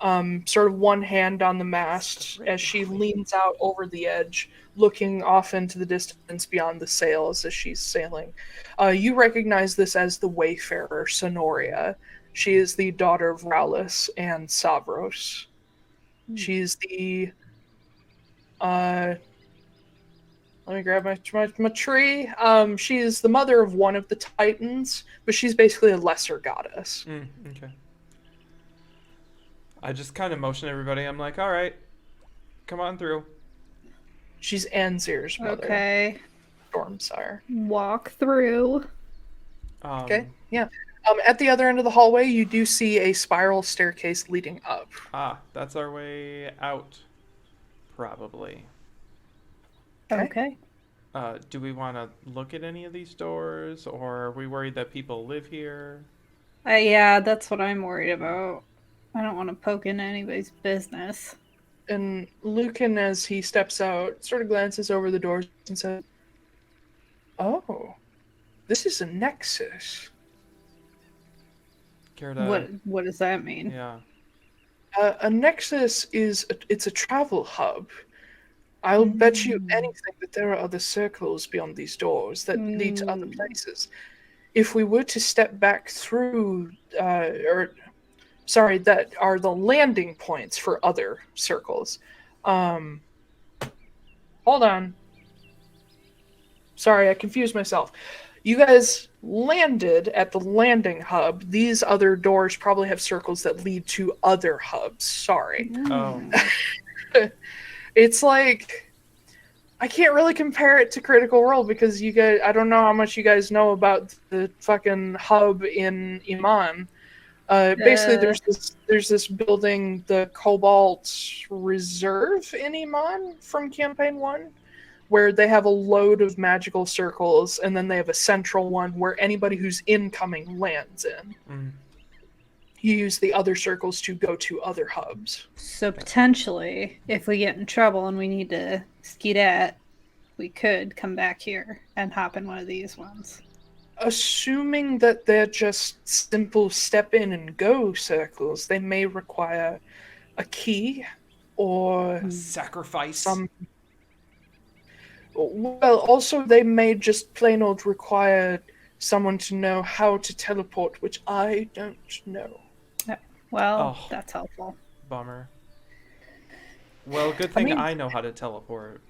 sort of one hand on the mast as she leans out over the edge, looking off into the distance beyond the sails as she's sailing. You recognize this as the Wayfarer, Sonoria. She is the daughter of Wallace and Savros. She's the let me grab my tree. She is the mother of one of the Titans, but she's basically a lesser goddess. Okay. I just kind of motion everybody. I'm like, all right, come on through. She's Anzir's mother. Okay. Stormsire. Walk through. Okay, yeah. At the other end of the hallway, you do see a spiral staircase leading up. That's our way out, probably. Okay. Do we want to look at any of these doors, or are we worried that people live here? Yeah, that's what I'm worried about. I don't want to poke into anybody's business. And Lucan, as he steps out, sort of glances over the doors and says, "Oh, this is a nexus." What does that mean? Yeah. A nexus it's a travel hub. I'll bet you anything that there are other circles beyond these doors that lead to other places. If we were to step back through, that are the landing points for other circles. Hold on. Sorry, I confused myself. You guys landed at the landing hub. These other doors probably have circles that lead to other hubs. Sorry. Oh. It's like, I can't really compare it to Critical Role because you guys, I don't know how much you guys know about the fucking hub in Iman. Basically, there's this building, the Cobalt Reserve in Iman from Campaign 1, where they have a load of magical circles, and then they have a central one where anybody who's incoming lands in. you use the other circles to go to other hubs. So potentially, if we get in trouble and we need to skedat, we could come back here and hop in one of these ones. Assuming that they're just simple step in and go circles, they may require a key or Sacrifice. some. Well, also they may just plain old require someone to know how to teleport, which I don't know. Well, that's helpful. Bummer. Well, good thing I know how to teleport.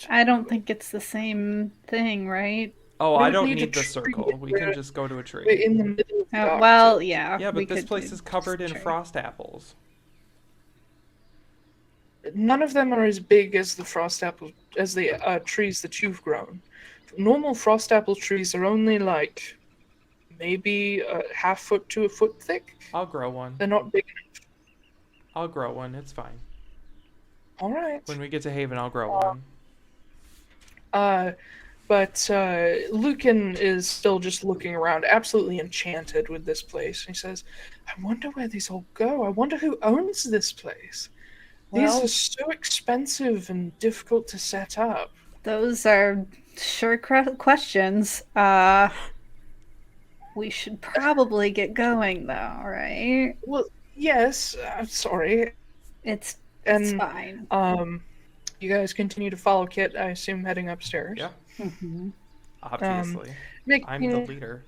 I don't think it's the same thing, right? Oh, We I would don't need need a the tree circle. We can just go to a tree. in the middle of the dock, Well, too. yeah. Yeah, we but this could place do is covered in just tree. frost apples. None of them are as big as the frost apple as the trees that you've grown. Normal frost apple trees are only like maybe a half foot to a foot thick. I'll grow one. They're not big enough. I'll grow one. It's fine. All right. When we get to Haven, I'll grow one. But Lucan is still just looking around, absolutely enchanted with this place. He says, I wonder where these all go. I wonder who owns this place. These Well- are so expensive and difficult to set up. Those are sure questions. We should probably get going, though, right? Well, yes, I'm sorry. It's And fine. you guys continue to follow Kit, I assume, heading upstairs. Yeah, Mm-hmm. obviously. I'm the leader.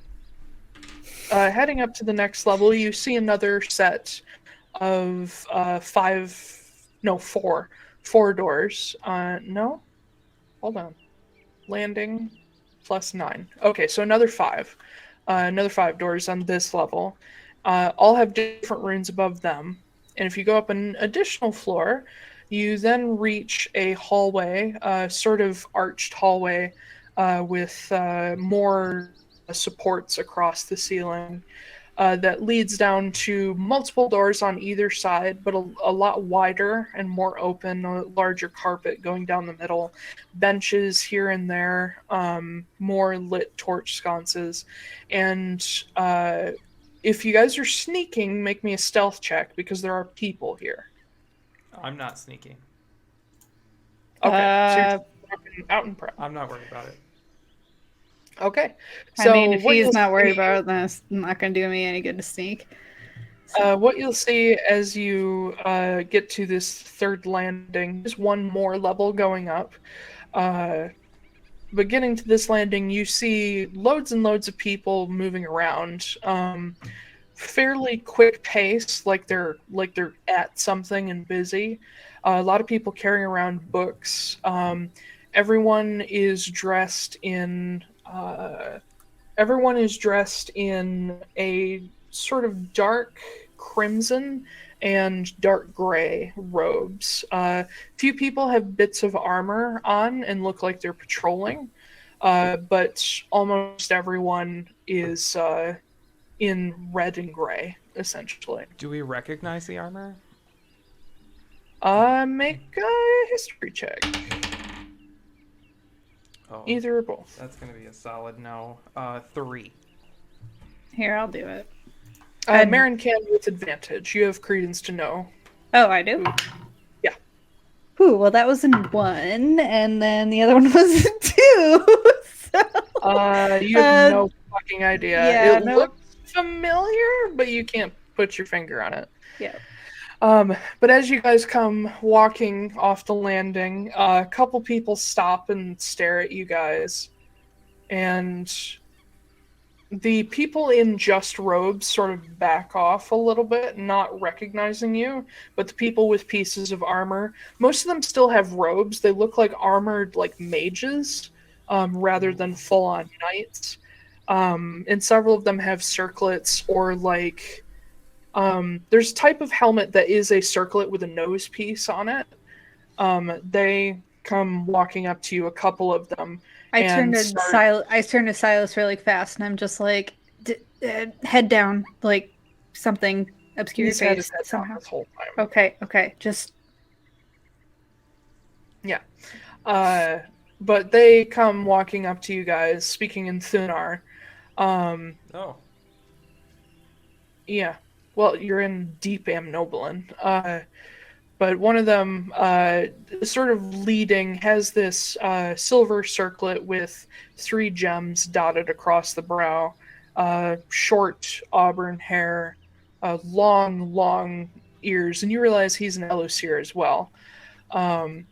Heading up to the next level, you see another set of four doors. No? Hold on. Landing plus 9. Okay, so another 5. Another 5 doors on this level. All have different runes above them. And if you go up an additional floor, you then reach a hallway, sort of arched hallway with more supports across the ceiling that leads down to multiple doors on either side, but a lot wider and more open, a larger carpet going down the middle, benches here and there, more lit torch sconces. And if you guys are sneaking, make me a stealth check because there are people here. I'm not sneaking. Okay, so you're out and prep. I'm not worried about it. Okay. I So mean, if what he's you'll not worried see- about it, then it's not going to do me any good to sneak. What you'll see as you get to this third landing is one more level going up. But getting to this landing, you see loads and loads of people moving around. Fairly quick pace, like they're at something and busy. A lot of people carrying around books. Everyone is dressed in a sort of dark crimson and dark gray robes. Few people have bits of armor on and look like they're patrolling, but almost everyone is in red and gray, essentially. Do we recognize the armor? Make a history check. Oh, Either or both. that's gonna be a solid no. 3. Here, I'll do it. Marin can with advantage. You have credence to know. Oh, I do? Yeah. Ooh, well, that was a 1, and then the other one was a 2. So, You have no fucking idea. yeah, It no. looks familiar, but you can't put your finger on it. yeah. But as you guys come walking off the landing, a couple people stop and stare at you guys. And the people in just robes sort of back off a little bit, not recognizing you. But the people with pieces of armor, most of them still have robes. They look like armored like mages, rather than full-on knights. And several of them have circlets or like... there's a type of helmet that is a circlet with a nose piece on it. They come walking up to you, a couple of them. I and turned to Silas really fast, and I'm just like, head down, like something obscure your He's had face his head down somehow. this whole time. Okay, just Yeah. But they come walking up to you guys, speaking in Thunar. Oh. Yeah. Well, you're in deep Amnoblin. But one of them, sort of leading, has this silver circlet with 3 gems dotted across the brow, short auburn hair, long, long ears, and you realize he's an Elosir as well. Um,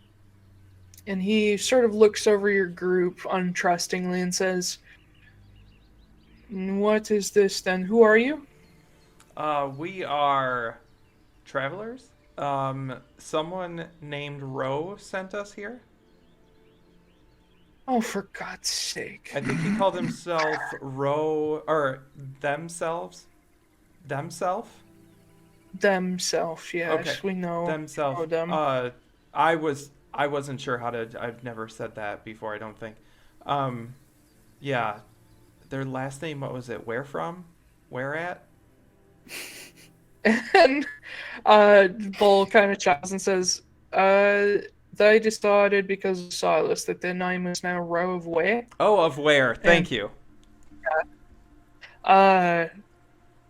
and he sort of looks over your group untrustingly and says, "What is this then? Who are you?" We are travelers. Someone named Roe sent us here. Oh, for God's sake. I think he called himself Roe, or themselves. Themself, yes, Okay. we know. Themselves. Them. I wasn't sure how to. I've never said that before. I don't think. Yeah. Their last name. What was it? Where from? Where at? And Bull kind of chops and says, they decided because of Silas that their name is now Row of Way. Oh, of where? Thank you. The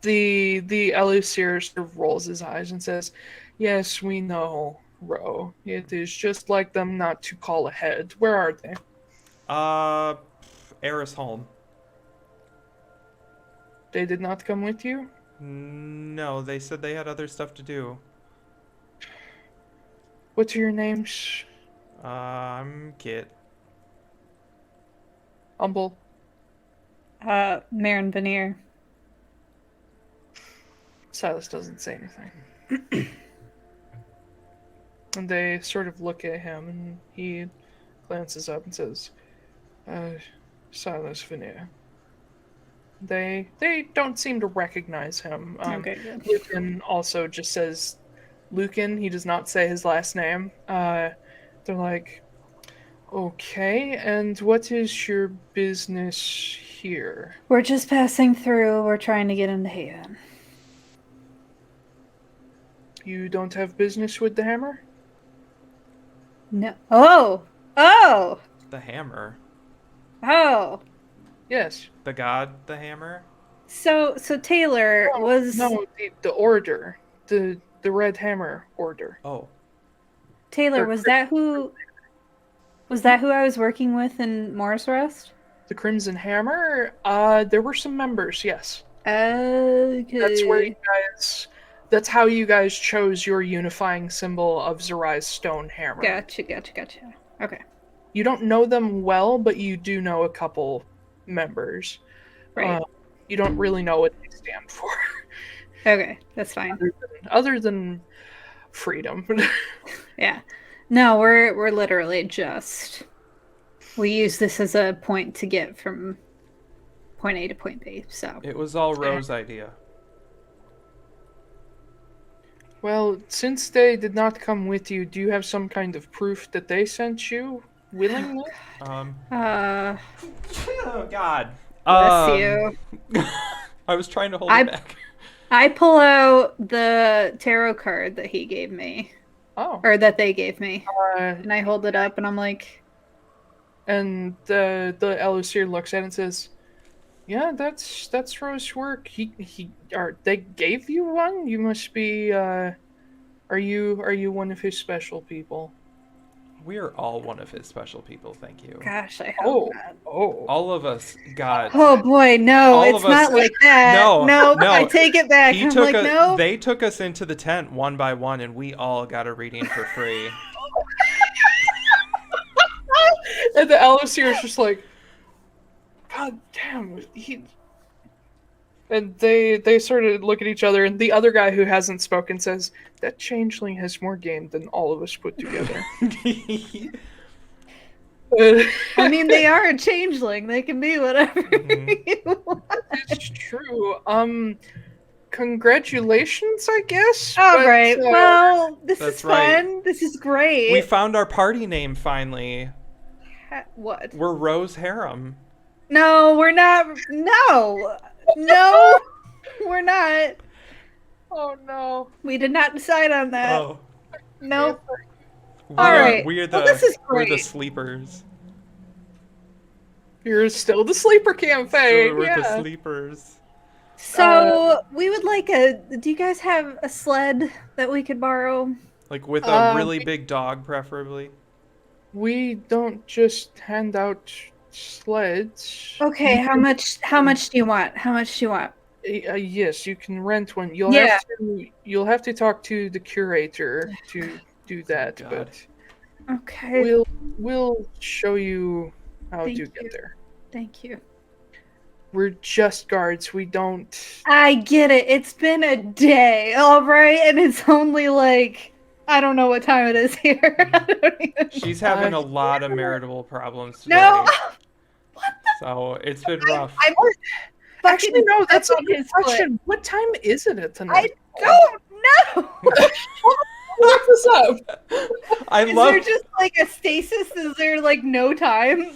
Elusir sort of rolls his eyes and says, "Yes, we know, Row. It is just like them not to call ahead. Where are they?" Erisholm. They did not come with you? No, they said they had other stuff to do. What are your names? I'm Kit. Humble. Marin Veneer. Silas doesn't say anything. And they sort of look at him, and he glances up and says, Silas Veneer. They don't seem to recognize him. Okay, good. Lucan also just says Lucan. He does not say his last name. They're like, okay, and what is your business here? We're just passing through. We're trying to get into Haven. You don't have business with the hammer? No. Oh! The hammer. Oh! Yes. The god, the hammer. So Taiylor was... No, the order. The Red Hammer Order. Oh. Taiylor, was that who I was working with in Morris Rest? The Crimson Hammer? There were some members, yes. Okay. That's where you guys... That's how you guys chose your unifying symbol of Zarai's stone hammer. Gotcha. Okay. You don't know them well, but you do know a couple members. Right. You don't really know what they stand for. Okay, that's fine. Other than freedom. Yeah. No, we're literally just... We use this as a point to get from point A to point B, so... It was all Roe's idea. Well, since they did not come with you, do you have some kind of proof that they sent you willingly? Oh, God. Bless you. I was trying to hold it back. I pull out the tarot card that he gave me. Oh. Or that they gave me. And I hold it up and I'm like... And the Elosir looks at it and says, "Yeah, that's Roe's work. They gave you one? You must be are you one of his special people?" We're all one of his special people, thank you. Gosh, I hope not. Oh. All of us got... Oh boy, no, All it's of us- not like that. No, I take it back. I'm like, no. They took us into the tent one by one, and we all got a reading for free. And the Elosir is just like, "God damn, And they sort of look at each other, and the other guy who hasn't spoken says, "That changeling has more game than all of us put together." I mean, they are a changeling. They can be whatever you want. It's true. Congratulations, I guess. All but, right. Well, this That's is right. fun. This is great. We found our party name finally. What? We're Rose Harem. No, we're not. No, we're not. Oh no. We did not decide on that. Oh. Nope. All right. We're Well, this is We're the great. sleepers. You're still the sleeper campaign. So we're yeah. the sleepers. So we would like do you guys have a sled that we could borrow? Like with a really big dog, preferably. We don't just hand out sleds. Okay, how much do you want? How much do you want? Yes, you can rent one. You'll Yeah. have to talk to the curator to do that, God. but Okay. we'll show you how Thank to you. get there. Thank you. We're just guards. We don't. I get it. It's been a day, all right, and it's only like I don't know what time it is here. I don't even She's having a lot of marital problems today. No. So it's been rough. I'm Actually, no. That's a on good his foot. question. What time is it at the I night? don't know. Look this up. I Is love there just like a stasis? Is there like no time?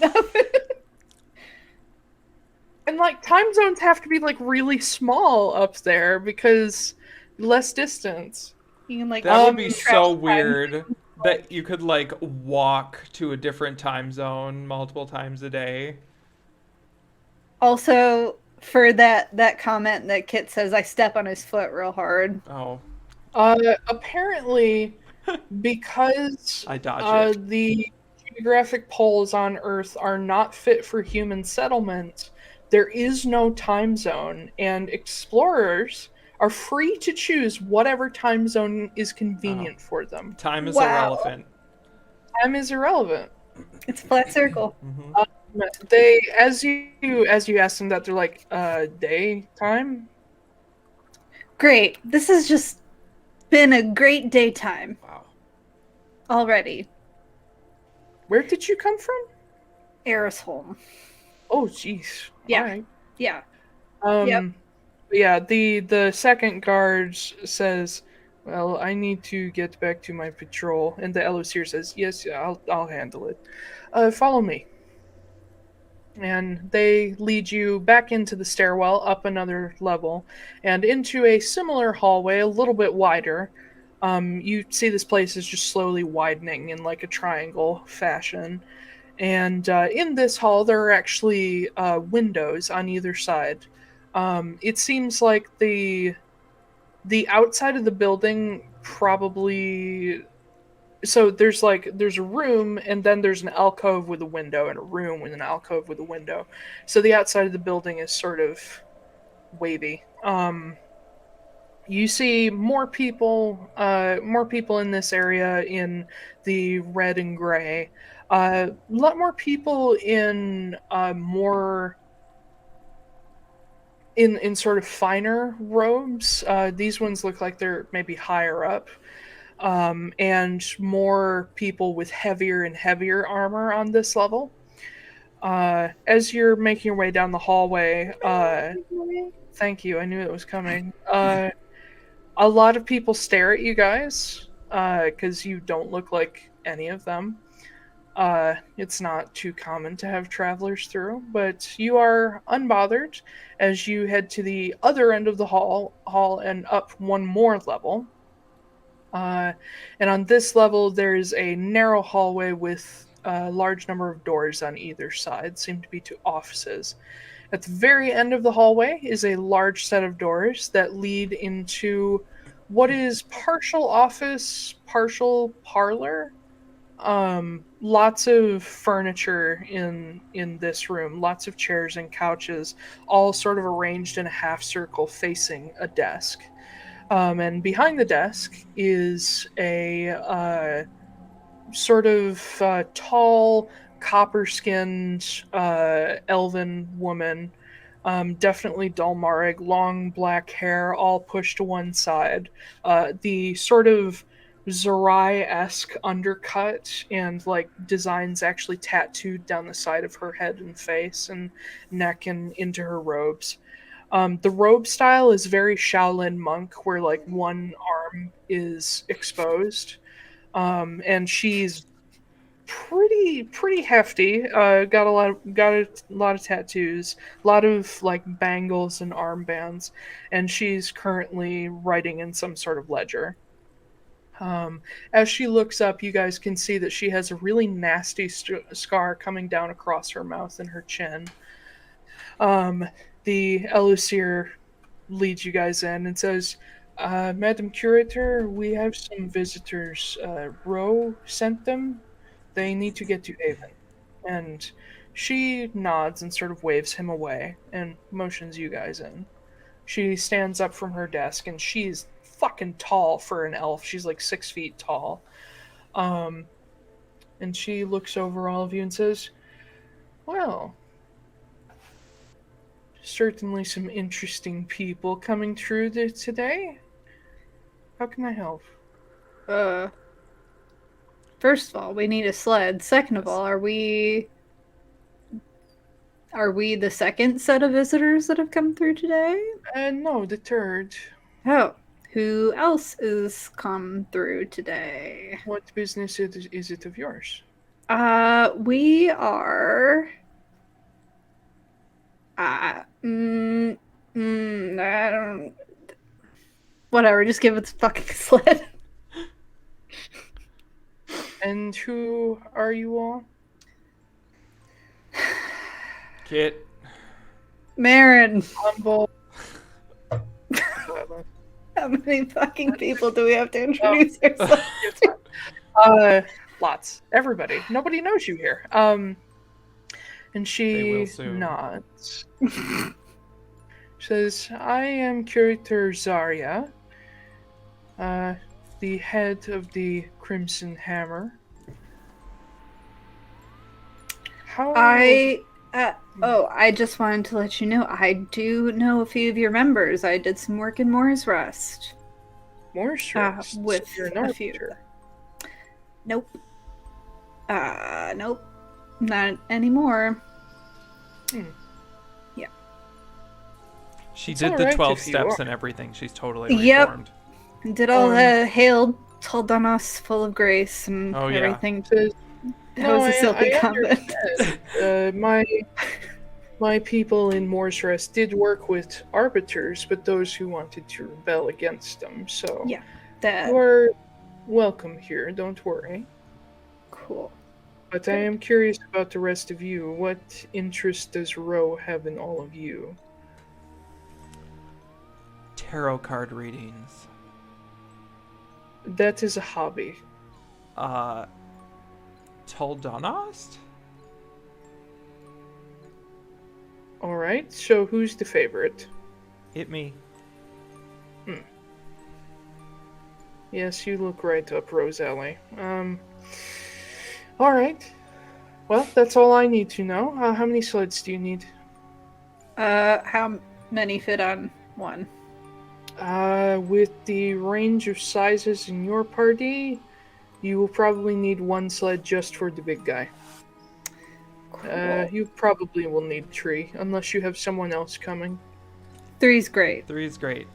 And like time zones have to be like really small up there because less distance. You can like that would be travel so time. weird that you could like walk to a different time zone multiple times a day. Also, for that comment that Kit says, I step on his foot real hard. Oh, Apparently, because I dodge it. the geographic poles on Earth are not fit for human settlement, there is no time zone, and explorers are free to choose whatever time zone is convenient for them. Time is Wow. irrelevant. Time is irrelevant. It's a flat circle. They, as you asked them that, they're like, daytime? Great. This has just been a great daytime Wow. already. Where did you come from? Erisholm. Oh, jeez. Yeah. All right. Yeah. Yep. Yeah, the second guard says, "Well, I need to get back to my patrol," and the Elosier says, "Yes, I'll handle it. Follow me." And they lead you back into the stairwell, up another level, and into a similar hallway, a little bit wider. You see this place is just slowly widening in like a triangle fashion. And in this hall, there are actually windows on either side. It seems like the outside of the building probably. So there's a room, and then there's an alcove with a window, and a room with an alcove with a window. So the outside of the building is sort of wavy. You see more people in this area in the red and gray. A lot more people in more in sort of finer robes. These ones look like they're maybe higher up. And more people with heavier and heavier armor on this level. As you're making your way down the hallway, thank you, I knew it was coming. A lot of people stare at you guys, because you don't look like any of them. It's not too common to have travelers through, but you are unbothered as you head to the other end of the hall and up one more level. And on this level, there's a narrow hallway with a large number of doors on either side, seem to be to offices. At the very end of the hallway is a large set of doors that lead into what is partial office, partial parlor. Lots of furniture in this room, lots of chairs and couches, all sort of arranged in a half circle facing a desk. And behind the desk is a sort of tall, copper-skinned elven woman. Definitely Dulmarig, long black hair, all pushed to one side. The sort of Zerai-esque undercut and like designs actually tattooed down the side of her head and face and neck and into her robes. The robe style is very Shaolin monk, where like one arm is exposed, and she's pretty hefty. Got a lot of tattoos, a lot of like bangles and armbands, and she's currently writing in some sort of ledger. As she looks up, you guys can see that she has a really nasty scar coming down across her mouth and her chin. The Eleusier leads you guys in and says, Madam Curator, we have some visitors. Ro sent them. They need to get to Haven. And she nods and sort of waves him away and motions you guys in. She stands up from her desk, and she's fucking tall for an elf. She's like 6 feet tall. And she looks over all of you and says, well, certainly some interesting people coming through today. How can I help? First of all, we need a sled. Second of all, are we the second set of visitors that have come through today? No, the third. Oh, who else is come through today? What business is it of yours? We are. I don't. Whatever, just give it the fucking sled. And who are you all? Kit. Marin. Humble. How many fucking people do we have to introduce ourselves? Lots. Everybody. Nobody knows you here. And They she will soon. nods. Says, I am Curator Zarya, the head of the Crimson Hammer. I just wanted to let you know, I do know a few of your members. I did some work in Moore's Rust. Moore's Rust? With You're an a few. arbiter. Nope. Nope. Not anymore. Yeah. She It's did all the right 12 if you steps are. and everything. She's totally Yep. reformed. Did all the hail told on us full of grace and Oh, yeah. everything. Says, That was a silky comment. My people in Moore's Rest did work with arbiters, but those who wanted to rebel against them. So Yeah, that you are welcome here. Don't worry. cool. But I am curious about the rest of you. What interest does Ro have in all of you? Tarot card readings. That is a hobby. Toldonost? All right. So who's the favorite? Hit me. Yes, you look right up Rose Alley. All right. Well, that's all I need to know. How many sleds do you need? How many fit on one? With the range of sizes in your party, you will probably need one sled just for the big guy. Cool. You probably will need 3, unless you have someone else coming. 3's great. 3 is great.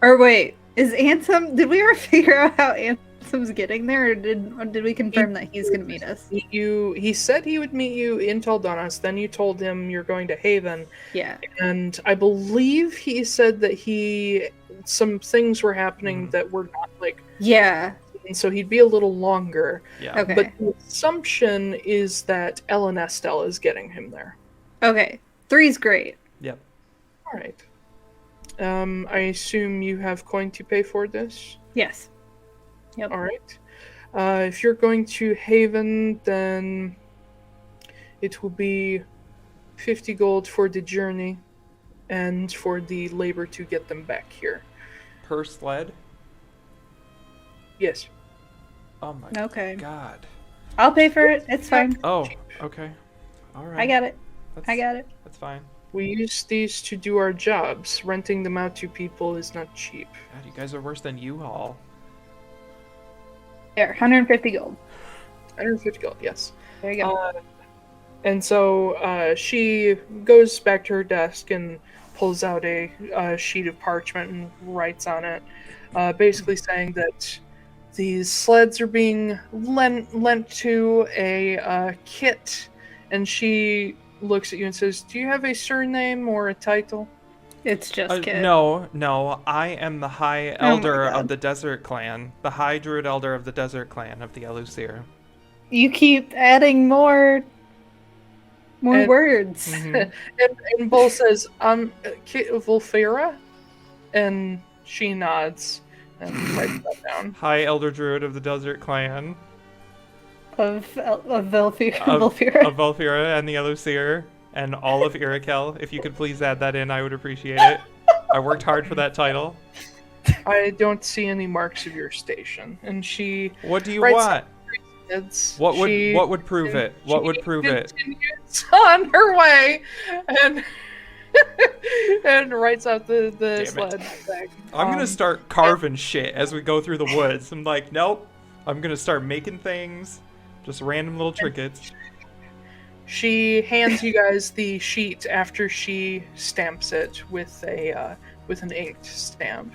Or wait, is Ansem? Did we ever figure out how Ansem's getting there, or did we confirm that he's gonna meet us? He said he would meet you in Taldonis, then you told him you're going to Haven, Yeah. and I believe he said that some things were happening that were not like, Yeah. and so he'd be a little longer. Yeah. Okay. But the assumption is that Ellen Estelle is getting him there. Okay. 3's great. Yep. All right. I assume you have coin to pay for this? Yes. Yep. All right. If you're going to Haven, then it will be 50 gold for the journey and for the labor to get them back here. Per sled? Yes. Oh my Okay. god. I'll pay for it. It's fine. Oh, okay. Alright. I got it. That's, I got it. That's fine. We use these to do our jobs. Renting them out to people is not cheap. God, you guys are worse than U-Haul. There, 150 gold. 150 gold, yes. There you go. And so she goes back to her desk and pulls out a sheet of parchment and writes on it, basically saying that these sleds are being lent to a Kit, and she looks at you and says, "Do you have a surname or a title?" It's just Kit. No. I am the High Oh my Elder God. of the Desert Clan. The High Druid Elder of the Desert Clan of the Elusir. You keep adding more And- words. Mhm. And Bull says, Kit of Wolfera? And she nods and writes that down. Hi, Elder Druid of the Desert Clan. Of Of Volfira. and the Elucir and all of Irakel. If you could please add that in, I would appreciate it. I worked hard for that title. I don't see any marks of your station. And she What do you writes want? It's, What would prove it? What would prove it? Continues on her way, and and writes out the Damn it. sled thing. I'm gonna start carving shit as we go through the woods. I'm like, nope. I'm gonna start making things, just random little trinkets. She hands you guys the sheet after she stamps it with an inked stamp.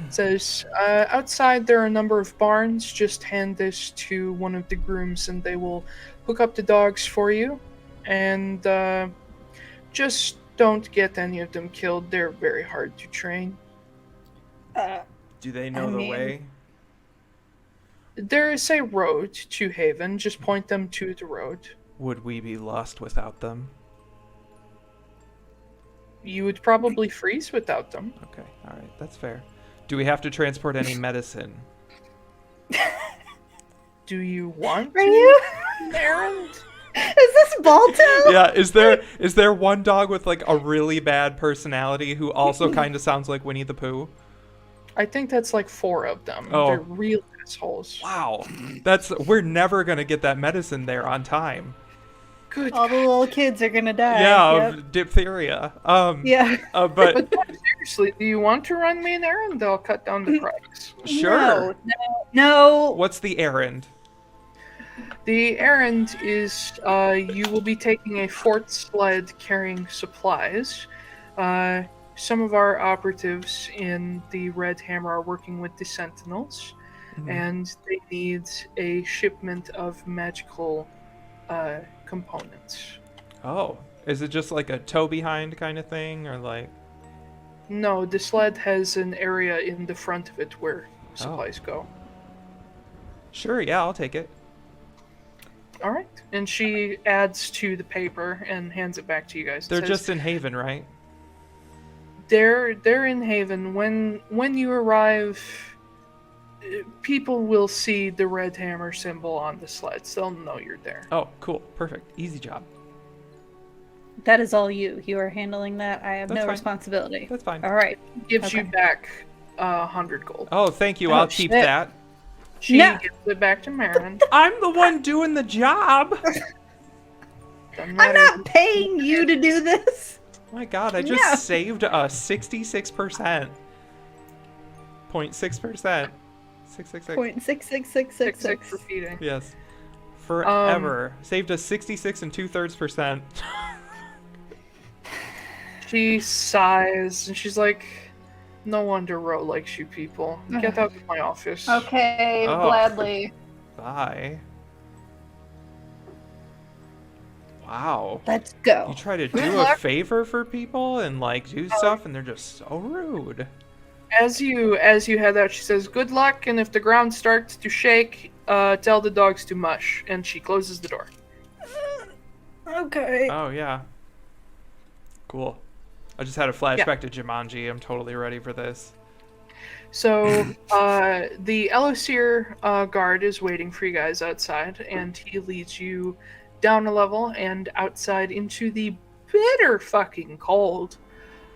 It says, outside there are a number of barns. Just hand this to one of the grooms and they will hook up the dogs for you. And just don't get any of them killed. They're very hard to train. Do they know the way? There is a road to Haven. Just point them to the road. Would we be lost without them? You would probably freeze without them. Okay, alright, that's fair. Do we have to transport any medicine? Do you want Are you? an errand? Is this Balto? Yeah, is there one dog with like a really bad personality who also kind of sounds like Winnie the Pooh? I think that's like 4 of them. Oh. They're real assholes. Wow. We're never gonna get that medicine there on time. Good. All the little kids are gonna die. Yeah, Yep. of diphtheria. Yeah. But But seriously, do you want to run me an errand? They'll cut down the price. sure. No. What's the errand? The errand is you will be taking a fort sled carrying supplies. Some of our operatives in the Red Hammer are working with the Sentinels, and they need a shipment of magical components. Oh, is it just like a tow behind kind of thing, or like? No, the sled has an area in the front of it where supplies go. Sure, yeah, I'll take it. All right. And she adds to the paper and hands it back to you guys. It They're says, just in Haven, right? They're in Haven. When you arrive, people will see the Red Hammer symbol on the sleds. They'll know you're there. Oh, cool, perfect, easy job. That is all you. You are handling that. I have That's no fine. responsibility. That's fine. All right. Gives you Okay. back 100 gold. Oh, thank you. Oh, I'll keep shit. that. She No. gives it back to Marin. I'm the one doing the job. Doesn't I'm matter. not paying you to do this. My God, I just No. saved 66%. 0.6%. 666. Point six six six six Six six. repeating. Yes. Forever. Saved us 66 and 2/3%. She sighs and she's like, "No wonder Ro likes you people. Get out of my office." Okay, Oh. gladly. Bye. Wow. Let's go. You try to Good do a luck. favor for people and like do stuff and they're just so rude. As you head out, she says, "Good luck, and if the ground starts to shake, tell the dogs to mush." And she closes the door. Okay. Oh yeah. Cool. I just had a flashback to Jumanji. I'm totally ready for this. So the Elucir guard is waiting for you guys outside, and he leads you down a level and outside into the bitter fucking cold.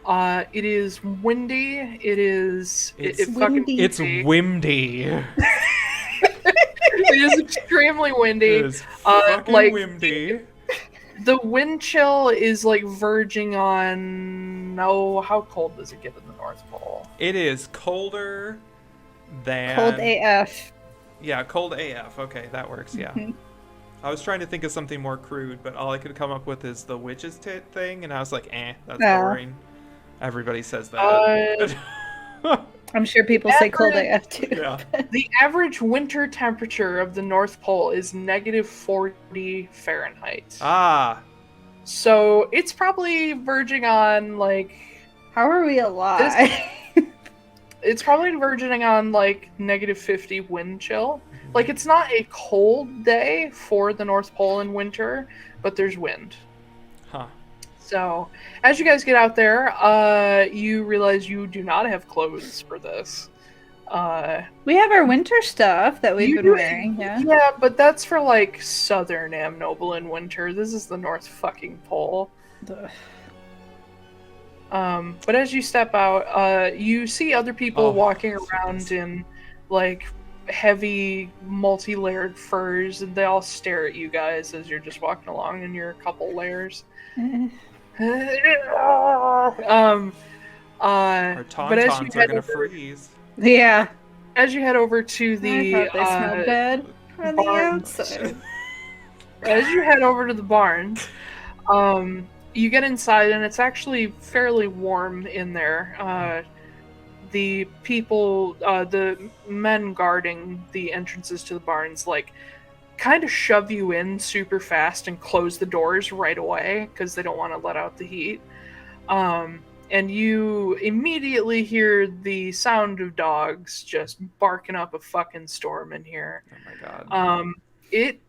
It is windy. It is It's it fucking windy. It's windy. windy. It is extremely windy. It is fucking like- windy. The wind chill is like verging on. Oh, how cold does it get in the North Pole? It is colder than Cold AF. Yeah, cold AF. Okay, that works. Yeah. Mhm. I was trying to think of something more crude, but all I could come up with is the witch's tit thing, and I was like, that's Oh. boring. Everybody says that. I'm sure people say cold AF too. Yeah. The average winter temperature of the North Pole is -40 Fahrenheit. Ah, So it's probably verging on like How are we alive? it's probably verging on like -50 wind chill. Like it's not a cold day for the North Pole in winter, but there's wind. huh. So, as you guys get out there, you realize you do not have clothes for this. We have our winter stuff that we've been wearing, yeah. Yeah, but that's for, like, southern Amnoblin winter. This is the North fucking Pole. But as you step out, you see other people walking around in, like, heavy, multi-layered furs, and they all stare at you guys as you're just walking along in your couple layers. Our tauntauns are gonna freeze. Yeah. As you head over to the I thought they smelled bad on the outside. As you head over to the barns, you get inside and it's actually fairly warm in there. The people, the men guarding the entrances to the barns, like, kind of shove you in super fast and close the doors right away because they don't want to let out the heat. And you immediately hear the sound of dogs just barking up a fucking storm in here. Oh my god. It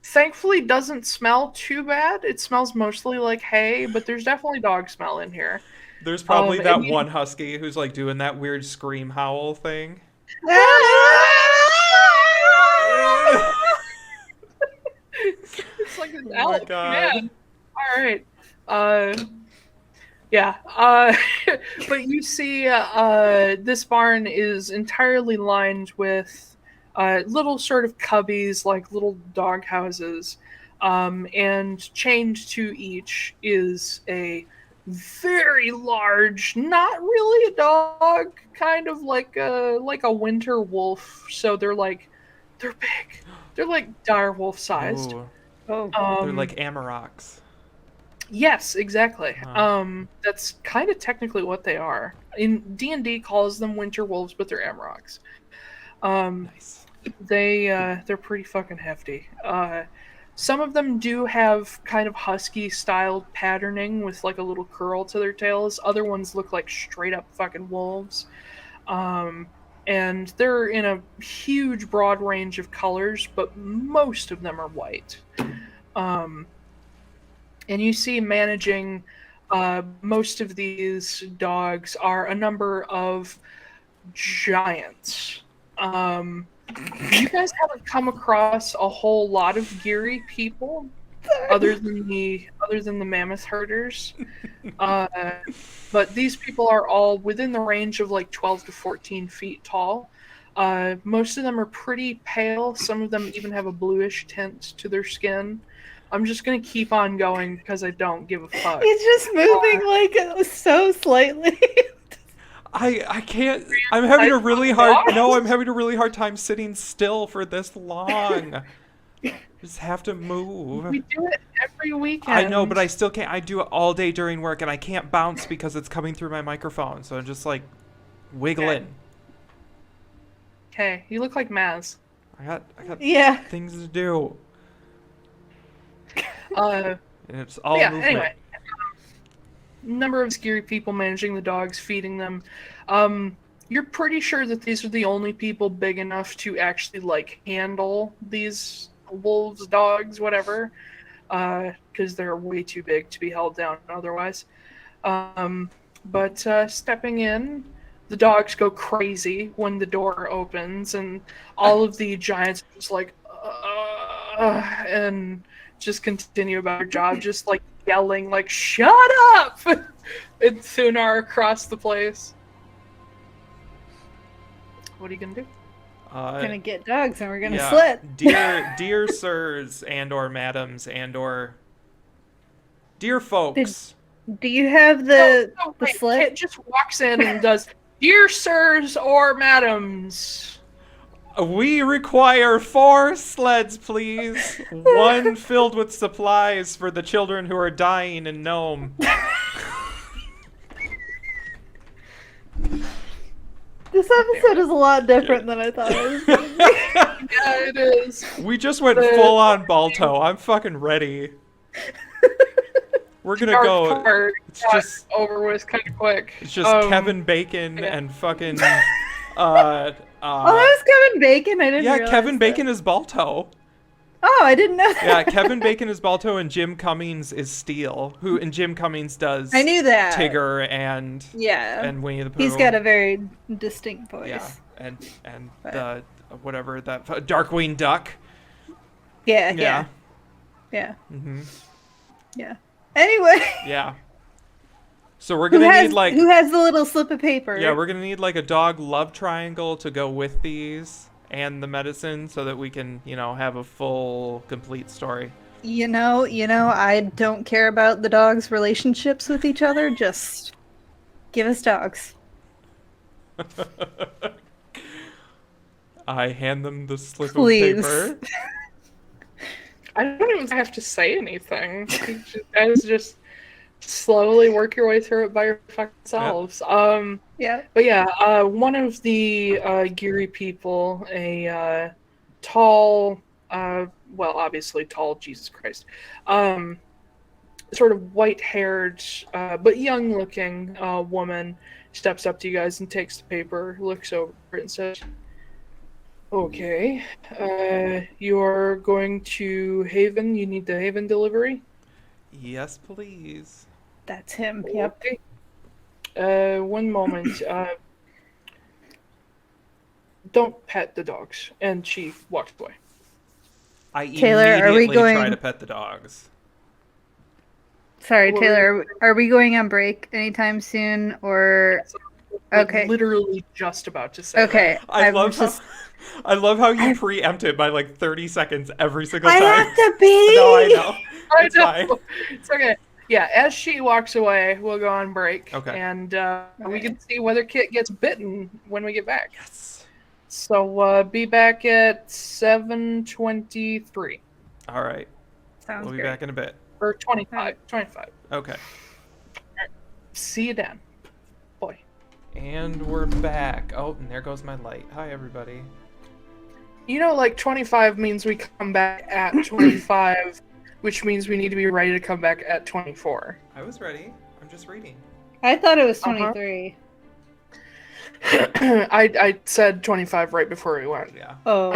thankfully doesn't smell too bad. It smells mostly like hay, but there's definitely dog smell in here. There's probably that one husky who's like doing that weird scream howl thing. It's like an elk, man. All right. Yeah. But you see, this barn is entirely lined with little sort of cubbies, like little dog houses, and chained to each is a very large, not really a dog, kind of like a winter wolf. So they're big. They're like dire wolf sized. They're like Amaroks. Yes, exactly. That's kind of technically what they are. In D&D calls them winter wolves, but they're Amaroks. Nice. They're pretty fucking hefty. Some of them do have kind of husky styled patterning with like a little curl to their tails. Other ones look like straight up fucking wolves. And they're in a huge broad range of colors, but most of them are white. And you see managing most of these dogs are a number of giants. You guys haven't come across a whole lot of geary people other than the mammoth herders. But these people are all within the range of like 12 to 14 feet tall. Most of them are pretty pale. Some of them even have a bluish tint to their skin. I'm just going to keep on going because I don't give a fuck. He's just moving like so slightly. I can't. I'm having a really hard time sitting still for this long. Just have to move. We do it every weekend. I know, but I still can't. I do it all day during work, and I can't bounce because it's coming through my microphone. So I'm just like wiggling. Okay, you look like Maz. I got things to do. And it's all movement. Anyway. Number of scary people managing the dogs, feeding them. You're pretty sure that these are the only people big enough to actually like handle these wolves, dogs, whatever, because they're way too big to be held down otherwise. But stepping in, the dogs go crazy when the door opens, and all of the giants are just like, and just continue about their job, just like yelling, like, shut up! And Thunar across the place. What are you gonna do? We're gonna get dogs and we're gonna slit. Dear sirs and or madams and or dear folks. Do you have the slit? Kit just walks in and does, dear sirs or madams. We require 4 sleds, please. 1 filled with supplies for the children who are dying in Nome. This episode is a lot different than I thought it was going to be. Yeah, it is. We just went full on Balto. I'm fucking ready. We're gonna go. It's just over with kind of quick. It's just Kevin Bacon and fucking. Oh, that was Kevin Bacon. I didn't realize Kevin that. Bacon is Balto. Oh, I didn't know that. Yeah, Kevin Bacon is Balto and Jim Cummings is Steele. And Jim Cummings does I knew that. Tigger and Winnie the Pooh. He's got a very distinct voice. Yeah, and the whatever that Darkwing Duck. Yeah. Mm-hmm. Yeah. Anyway. Yeah. So we're gonna need like who has the little slip of paper? Yeah, we're gonna need like a dog love triangle to go with these and the medicine so that we can, have a full, complete story. You know, I don't care about the dogs' relationships with each other. Just give us dogs. I hand them the slip Please. of paper. I don't even have to say anything. You guys just slowly work your way through it by your fucking selves. Yeah. But yeah, one of the Geary people, a tall, obviously tall, Jesus Christ, sort of white-haired, but young-looking woman steps up to you guys and takes the paper, looks over it, and says, "Okay, you're going to Haven. You need the Haven delivery?" Yes, please. That's him. Yep. Okay. One moment. Don't pet the dogs. And she walks away. I Taiylor, are we immediately try going- to pet the dogs. Sorry, Well, Taiylor. Are we going on break anytime soon, or? Okay. Literally just about to say Okay. I love how you preempted by like 30 seconds every single time. I have to pee. No, I know. that. It's fine. It's okay. Yeah, as she walks away, we'll go on break. Okay. And we can see whether Kit gets bitten when we get back. Yes. So be back at 7:23. All right. Sounds We'll be great. back in a bit. Or 25. 25. Okay. See you then. Boy. And we're back. Oh, and there goes my light. Hi, everybody. 25 means we come back at 25, which means we need to be ready to come back at 24. I was ready. I'm just reading. I thought it was Uh-huh. 23. I said 25 right before we went. Yeah. Oh.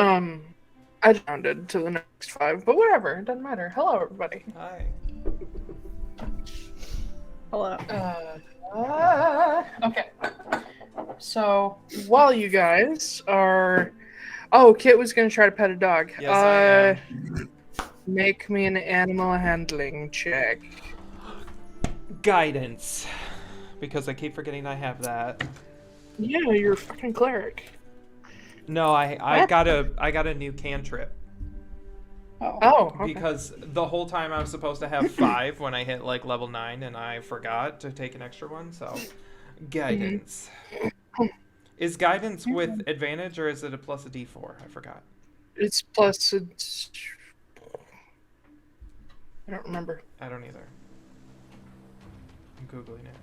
I rounded to the next 5, but whatever. It doesn't matter. Hello, everybody. Hi. Hello. Okay. So, while you guys are... Oh, Kit was going to try to pet a dog. Yes, I am. Make me an animal handling check. Guidance. Because I keep forgetting I have that. Yeah, you're a fucking cleric. No, I What? got a new cantrip. Oh, okay. Because the whole time I was supposed to have 5 when I hit like level 9 and I forgot to take an extra one, so guidance. Is guidance with advantage or is it a plus a d4? I forgot. It's plus... I don't remember. I don't either. I'm Googling it.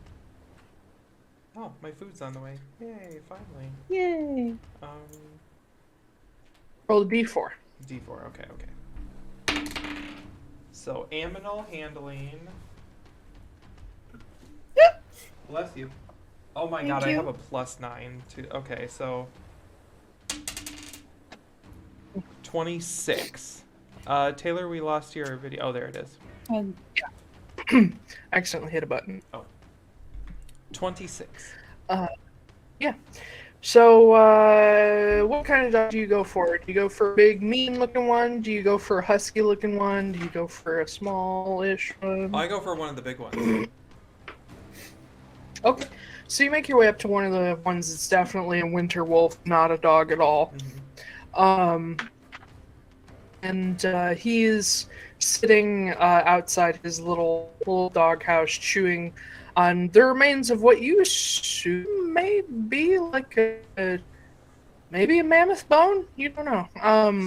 Oh, my food's on the way. Yay, finally. Yay. Roll a d4. D4, okay. So, aminal handling. Bless you. Oh my god, I you. have a plus 9 to. Okay, so. 26. Taiylor, we lost your video. Oh, there it is. I accidentally hit a button. 26. Yeah. So, what kind of dog do you go for? Do you go for a big, mean-looking one? Do you go for a husky-looking one? Do you go for a small-ish one? I go for one of the big ones. Okay. So you make your way up to one of the ones that's definitely a winter wolf, not a dog at all. And he is sitting outside his little doghouse, chewing on the remains of what you assume may be like maybe a mammoth bone. You don't know.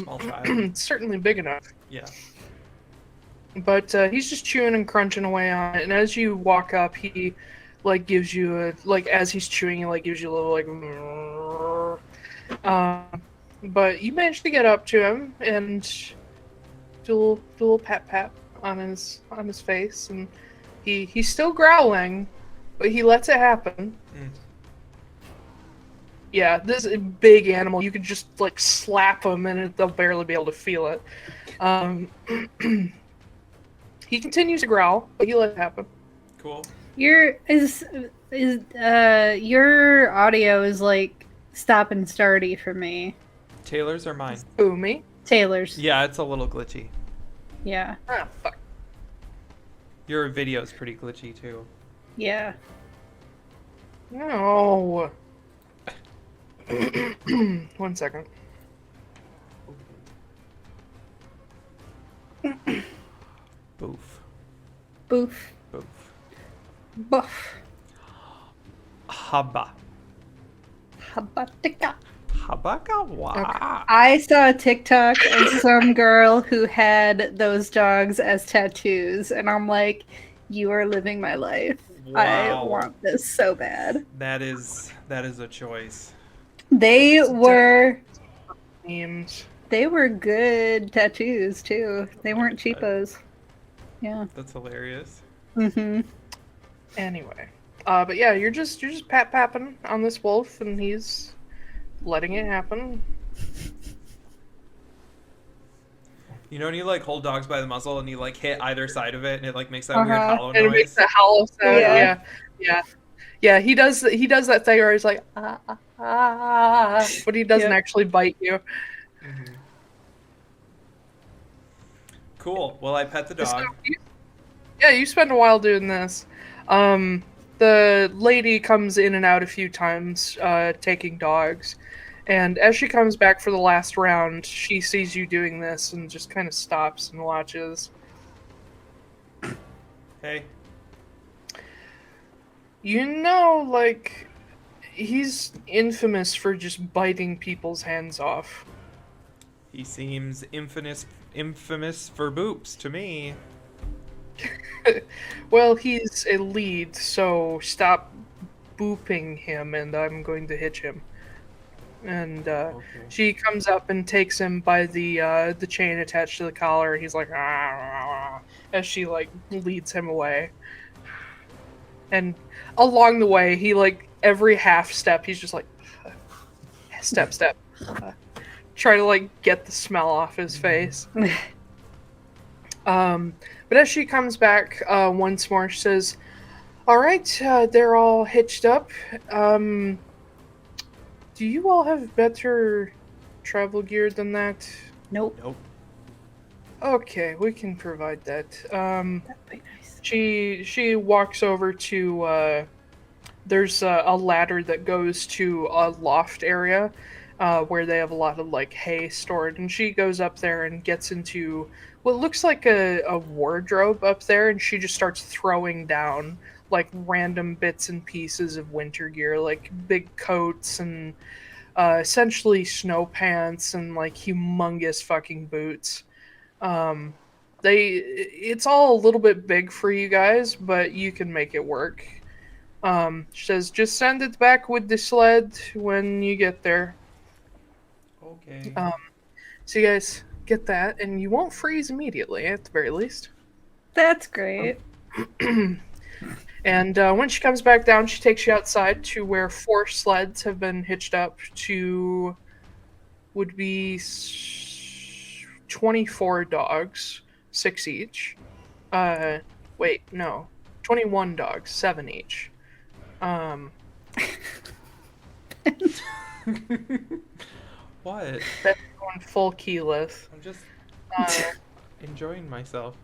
Small child. It's certainly big enough. Yeah. But he's just chewing and crunching away on it. And as you walk up, he gives you a as he's chewing, he gives you a little but you manage to get up to him and do a little pat on his face, and he's still growling, but he lets it happen. Yeah, this is a big animal. You could just slap him and they'll barely be able to feel it. He continues to growl, but he let it happen. Cool. Your audio is like stop and starty for me. Taylor's or mine? Ooh, me? Taylor's. Yeah, it's a little glitchy. Yeah. Ah, fuck. Your video's pretty glitchy too. Yeah. No. 1 second. Boof. Boof. Boof. Buff. Haba. Habatika. Habakawa. I saw a TikTok of some girl who had those dogs as tattoos, and I'm like, you are living my life. I Wow. want this so bad. That is a choice. They were Memes. good tattoos too. They weren't cheapos. Yeah. That's hilarious. Mm-hmm. Anyway. But yeah, you're just papping on this wolf, and he's letting it happen. You know when you like hold dogs by the muzzle and you like hit either side of it and it like makes that weird hollow And it makes noise? that hollow sound. Yeah. Yeah. He does that thing where he's like but he doesn't actually bite you. Mhm. Cool. Well, I pet the So dog. you spend a while doing this. The lady comes in and out a few times, taking dogs. And as she comes back for the last round, she sees you doing this and just kind of stops and watches. Hey. You know, like, he's infamous for just biting people's hands off. He seems infamous for boops to me. Well, he's a lead, so stop booping him and I'm going to hitch him. And Okay. she comes up and takes him by the chain attached to the collar. He's like, "Ah," as she like leads him away. And along the way, he like every half step, he's just like, step, try to like get the smell off his face. But as she comes back once more, she says, "All right, they're all hitched up. Do you all have better travel gear than that?" Nope. Nope. Okay, we can provide that. That'd be nice. She walks over to there's a ladder that goes to a loft area where they have a lot of like hay stored, and she goes up there and gets into what looks like a wardrobe up there, and she just starts throwing down like random bits and pieces of winter gear, like big coats and essentially snow pants and like humongous fucking boots. It's all a little bit big for you guys, but you can make it work. She says, "Just send it back with the sled when you get there." Okay. So you guys get that, and you won't freeze immediately, at the very least. That's great. And when she comes back down, she takes you outside to where 4 sleds have been hitched up to would be 24 dogs, 6 each. Wait, no. 21 dogs, 7 each. What? That's going full keyless. I'm just Uh, enjoying myself.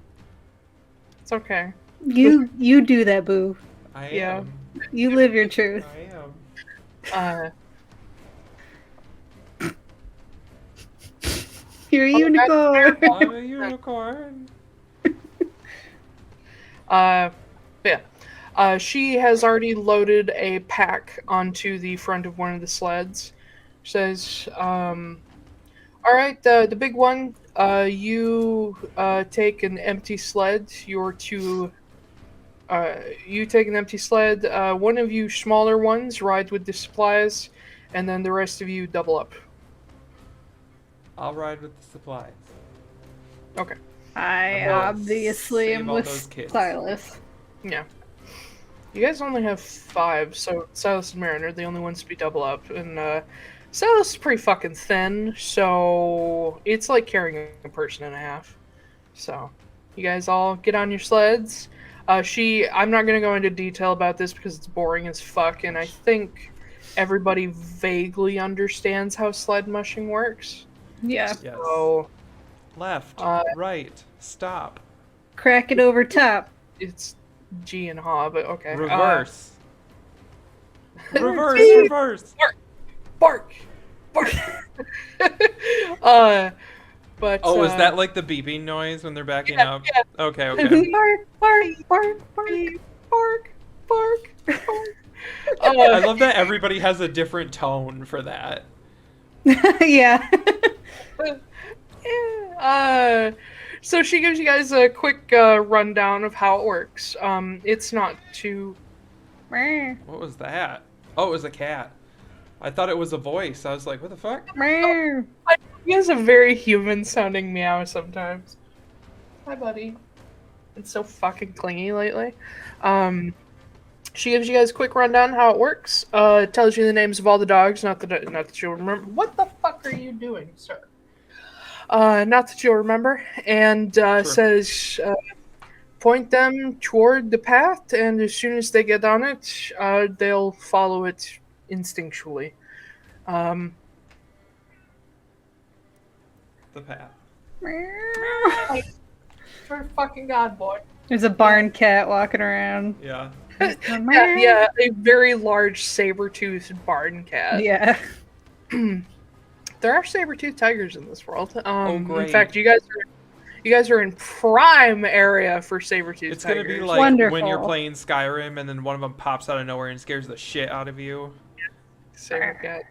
it's okay. You do that, boo. I Yeah. am. You live your truth. I am. You're a unicorn. I'm a unicorn. She has already loaded a pack onto the front of one of the sleds. She says, "All right, the big one. You take an empty sled. You take an empty sled. One of you smaller ones ride with the supplies, and then the rest of you double up." I'll ride with the supplies. Okay. I will obviously save am all with those kids. Silas. Yeah. You guys only have 5, so Silas and Marin are the only ones to be double up, and So this is pretty fucking thin, so it's like carrying a person and a half. So, you guys all get on your sleds. I'm not gonna go into detail about this because it's boring as fuck, and I think everybody vaguely understands how sled mushing works. Yeah. Yes. So, Left, right, stop. Crack it over top. it's G and Ha, but okay. Reverse. Reverse, G. reverse. Bark! Bark! But Oh, is that like the beeping noise when they're backing yeah, up? yeah. Okay, okay. Bark, bark, bark, bark. bark, bark, bark. I love that everybody has a different tone for that. Yeah. So she gives you guys a quick rundown of how it works. It's not too. What was that? Oh, it was a cat. I thought it was a voice. I was like, what the fuck? He has a very human-sounding meow sometimes. Hi, buddy. It's so fucking clingy lately. She gives you guys a quick rundown how it works. Tells you the names of all the dogs. Not that you'll remember. What the fuck are you doing, sir? Not that you'll remember. And says, point them toward the path, and as soon as they get on it, they'll follow it instinctually. The path. For fucking God, boy. There's a barn cat walking around. Yeah. Yeah, a very large saber-toothed barn cat. Yeah. There are saber-toothed tigers in this world. Great. In fact, you guys are in prime area for saber-toothed It's tigers. gonna be like Wonderful. when you're playing Skyrim and then one of them pops out of nowhere and scares the shit out of you. Saber cat.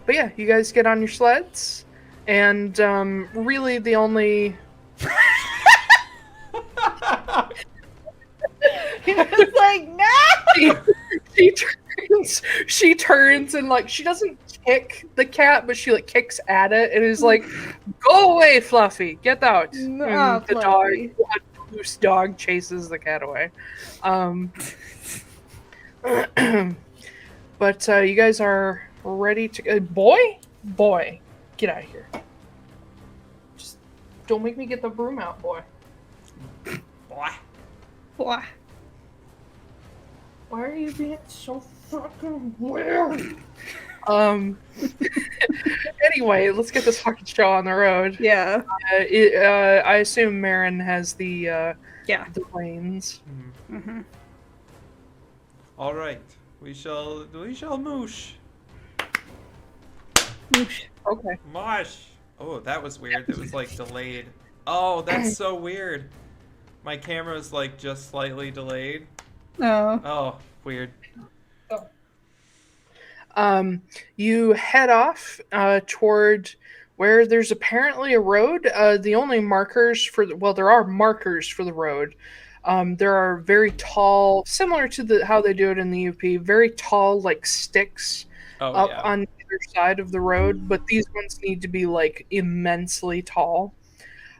But yeah, you guys get on your sleds, and really the only. It's like, no! She turns and like she doesn't kick the cat, but she like kicks at it and is like, "Go away, Fluffy! Get out!" No, And the Fluffy. loose dog chases the cat away. But you guys are ready to. Boy, get out of here! Just don't make me get the broom out, boy. Boy. Why? Why are you being so fucking weird? Anyway, let's get this fucking show on the road. Yeah. I assume Marin has the the reins. Mm-hmm. All right. We shall moosh. Okay. Mosh. Oh, that was weird. It was like delayed. Oh, that's so weird. My camera's like just slightly delayed. Oh. Oh, weird. You head off toward where there's apparently a road. The only markers for there are markers for the road. There are very tall, similar to how they do it in the UP, very tall like sticks up on either side of the road, but these ones need to be like immensely tall.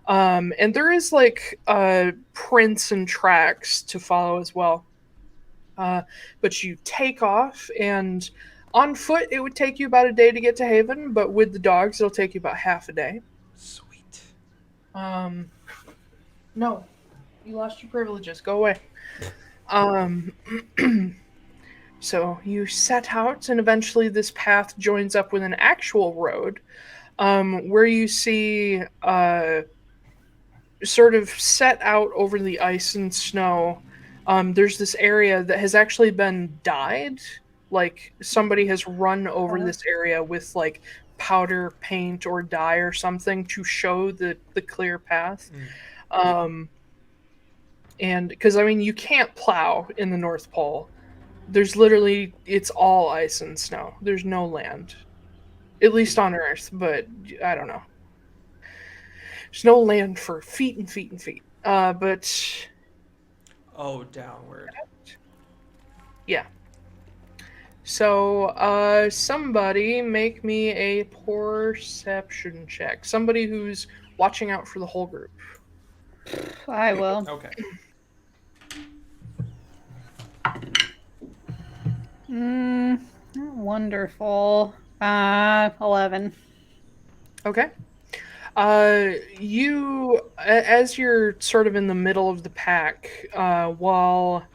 And there is like prints and tracks to follow as well. But you take off, and on foot it would take you about a day to get to Haven, but with the dogs it'll take you about half a day. Sweet. No, you lost your privileges. Go away. So you set out, and eventually this path joins up with an actual road, where you see sort of set out over the ice and snow. There's this area that has actually been dyed. Like somebody has run over this area with like powder paint or dye or something to show the clear path. And because I mean you can't plow in the North Pole. There's literally, it's all ice and snow. There's no land, at least on Earth, but I don't know. There's no land for feet and feet and feet. But downward. Yeah. So, somebody make me a perception check. Somebody who's watching out for the whole group. I will. Okay. Wonderful. 11. Okay. As you're sort of in the middle of the pack, while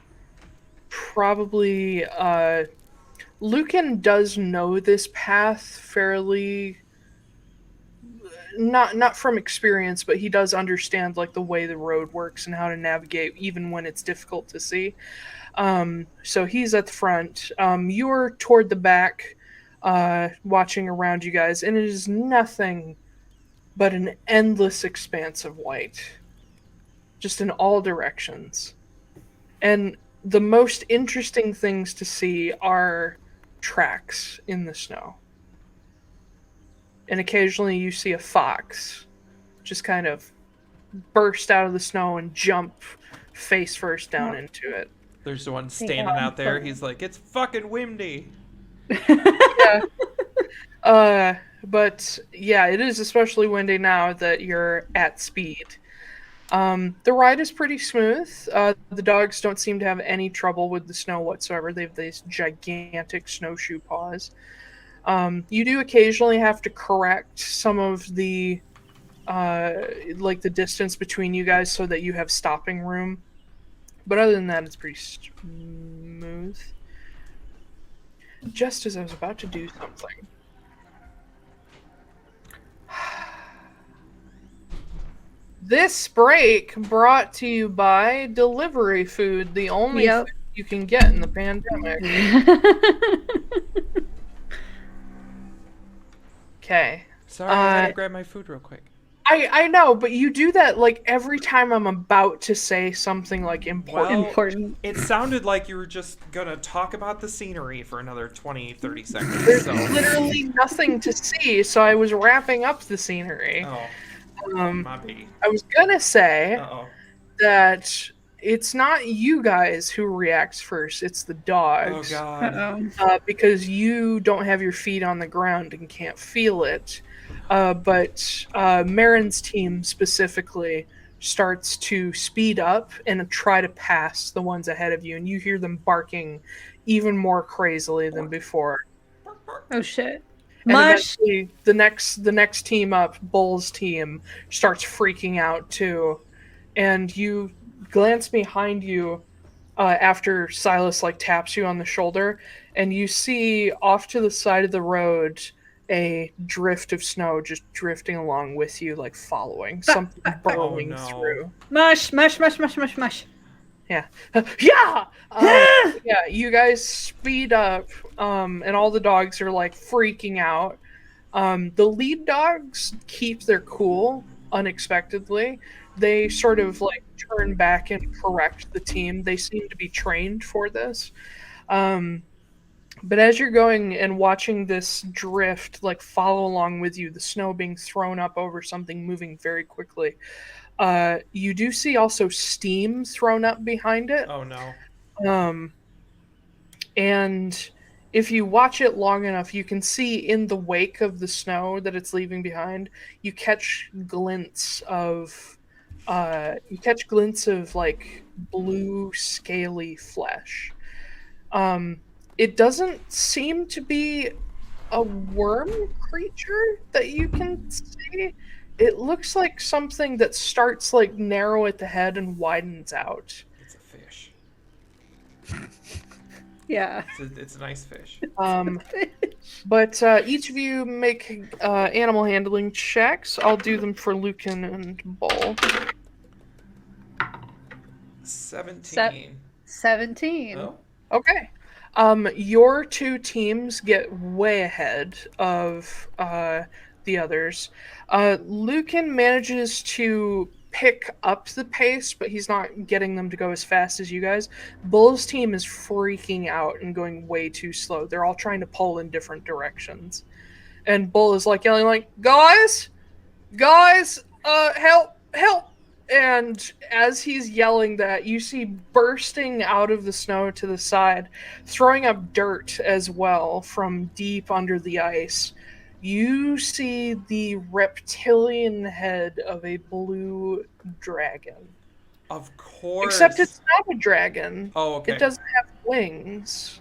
probably, Lucan does know this path fairly, not from experience, but he does understand like the way the road works and how to navigate even when it's difficult to see. So he's at the front. You're toward the back, watching around you guys, and it is nothing but an endless expanse of white, just in all directions. And the most interesting things to see are tracks in the snow. And occasionally you see a fox just kind of burst out of the snow and jump face first down into it. There's the one standing out there. He's like, it's fucking windy. Yeah. But yeah, it is especially windy now that you're at speed. The ride is pretty smooth. The dogs don't seem to have any trouble with the snow whatsoever. They have these gigantic snowshoe paws. You do occasionally have to correct some of the like the distance between you guys so that you have stopping room. But other than that, it's pretty smooth. Just as I was about to do something. This break brought to you by delivery food, the only food you can get in the pandemic. Okay. Sorry, I had to grab my food real quick. I know, but you do that like every time I'm about to say something like important. Well, it sounded like you were just gonna talk about the scenery for another 20-30 seconds. There's literally nothing to see, so I was wrapping up the scenery. I was gonna say that it's not you guys who reacts first, it's the dogs. Oh god. Because you don't have your feet on the ground and can't feel it. But Marin's team specifically starts to speed up and try to pass the ones ahead of you, and you hear them barking even more crazily than before. Oh shit. And Mush! eventually, the next team up, Bull's team, starts freaking out too. And you glance behind you after Silas like taps you on the shoulder, and you see off to the side of the road a drift of snow just drifting along with you, like following something burrowing through. Mush, mush, mush, mush, mush, mush. Yeah. Yeah! Yeah, you guys speed up, and all the dogs are like freaking out. The lead dogs keep their cool unexpectedly. They sort of like turn back and correct the team. They seem to be trained for this. But as you're going and watching this drift like follow along with you, the snow being thrown up over something moving very quickly, you do see also steam thrown up behind it. Oh no. And if you watch it long enough, you can see in the wake of the snow that it's leaving behind, you catch glints of like blue scaly flesh. It doesn't seem to be a worm creature that you can see. It looks like something that starts like narrow at the head and widens out. It's a fish. Yeah. It's a nice fish. But each of you make animal handling checks. I'll do them for Lucan and Bull. 17. 17. Oh. Okay. Your two teams get way ahead of the others. Lucan manages to pick up the pace, but he's not getting them to go as fast as you guys. Bull's team is freaking out and going way too slow. They're all trying to pull in different directions. And Bull is like yelling like, guys, help. And as he's yelling that, you see bursting out of the snow to the side, throwing up dirt as well from deep under the ice, you see the reptilian head of a blue dragon. Of course. Except it's not a dragon. Oh, okay. It doesn't have wings.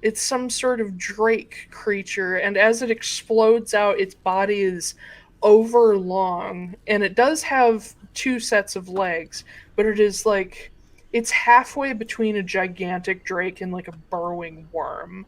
It's some sort of drake creature, and as it explodes out, its body is overlong, and it does have 2 sets of legs, but it is like it's halfway between a gigantic drake and like a burrowing worm.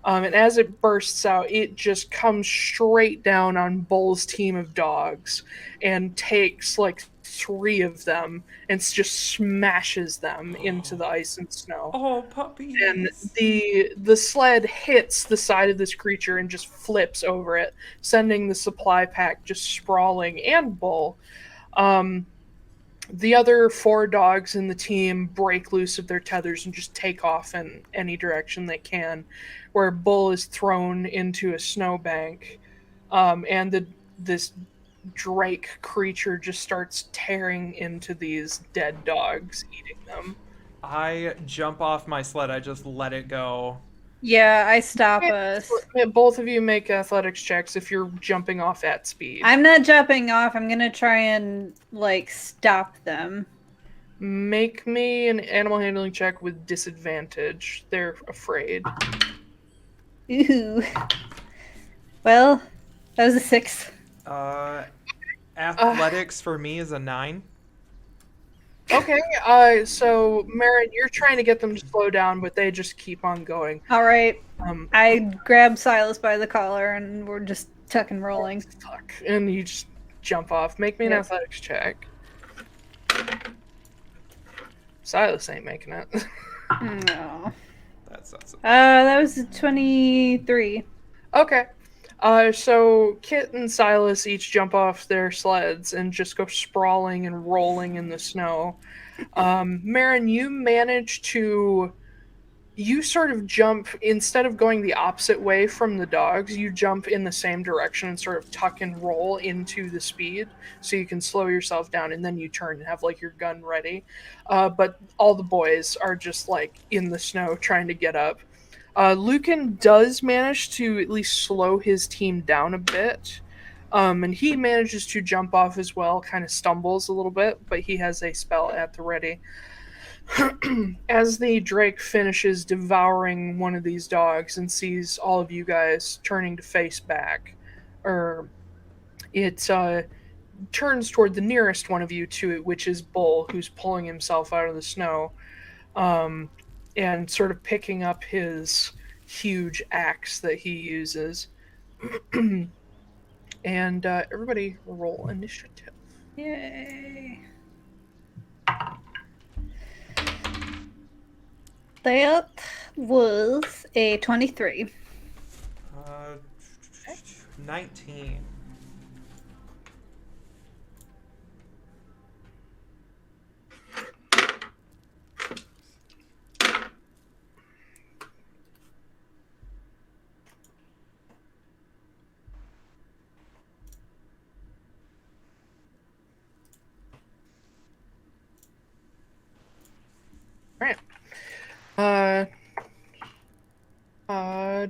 And as it bursts out, it just comes straight down on Bull's team of dogs and takes like 3 of them and just smashes them into the ice and snow. Oh, puppies. And the sled hits the side of this creature and just flips over it, sending the supply pack just sprawling, and Bull. The other 4 dogs in the team break loose of their tethers and just take off in any direction they can, where Bull is thrown into a snowbank, and this drake creature just starts tearing into these dead dogs, eating them. I jump off my sled. I just let it go. Yeah, I stop us. Both of you make athletics checks if you're jumping off at speed. I'm not jumping off. I'm gonna try and like stop them. Make me an animal handling check with disadvantage. They're afraid. Ooh. Well, that was a 6. Athletics for me is a 9. Okay, so Marin, you're trying to get them to slow down, but they just keep on going. All right. I grab Silas by the collar and we're just tuck and rolling. Tuck, and you just jump off. Make me an athletics check. Silas ain't making it. No. That's That was a 23. Okay. So Kit and Silas each jump off their sleds and just go sprawling and rolling in the snow. Marin, you sort of jump, instead of going the opposite way from the dogs, you jump in the same direction and sort of tuck and roll into the speed so you can slow yourself down, and then you turn and have like your gun ready. But all the boys are just like in the snow trying to get up. Lucan does manage to at least slow his team down a bit, and he manages to jump off as well, kind of stumbles a little bit, but he has a spell at the ready. As the drake finishes devouring one of these dogs and sees all of you guys turning to face back, it turns toward the nearest one of you to it, which is Bull, who's pulling himself out of the snow. And sort of picking up his huge axe that he uses. And everybody roll initiative. Yay. That was a 23. 19.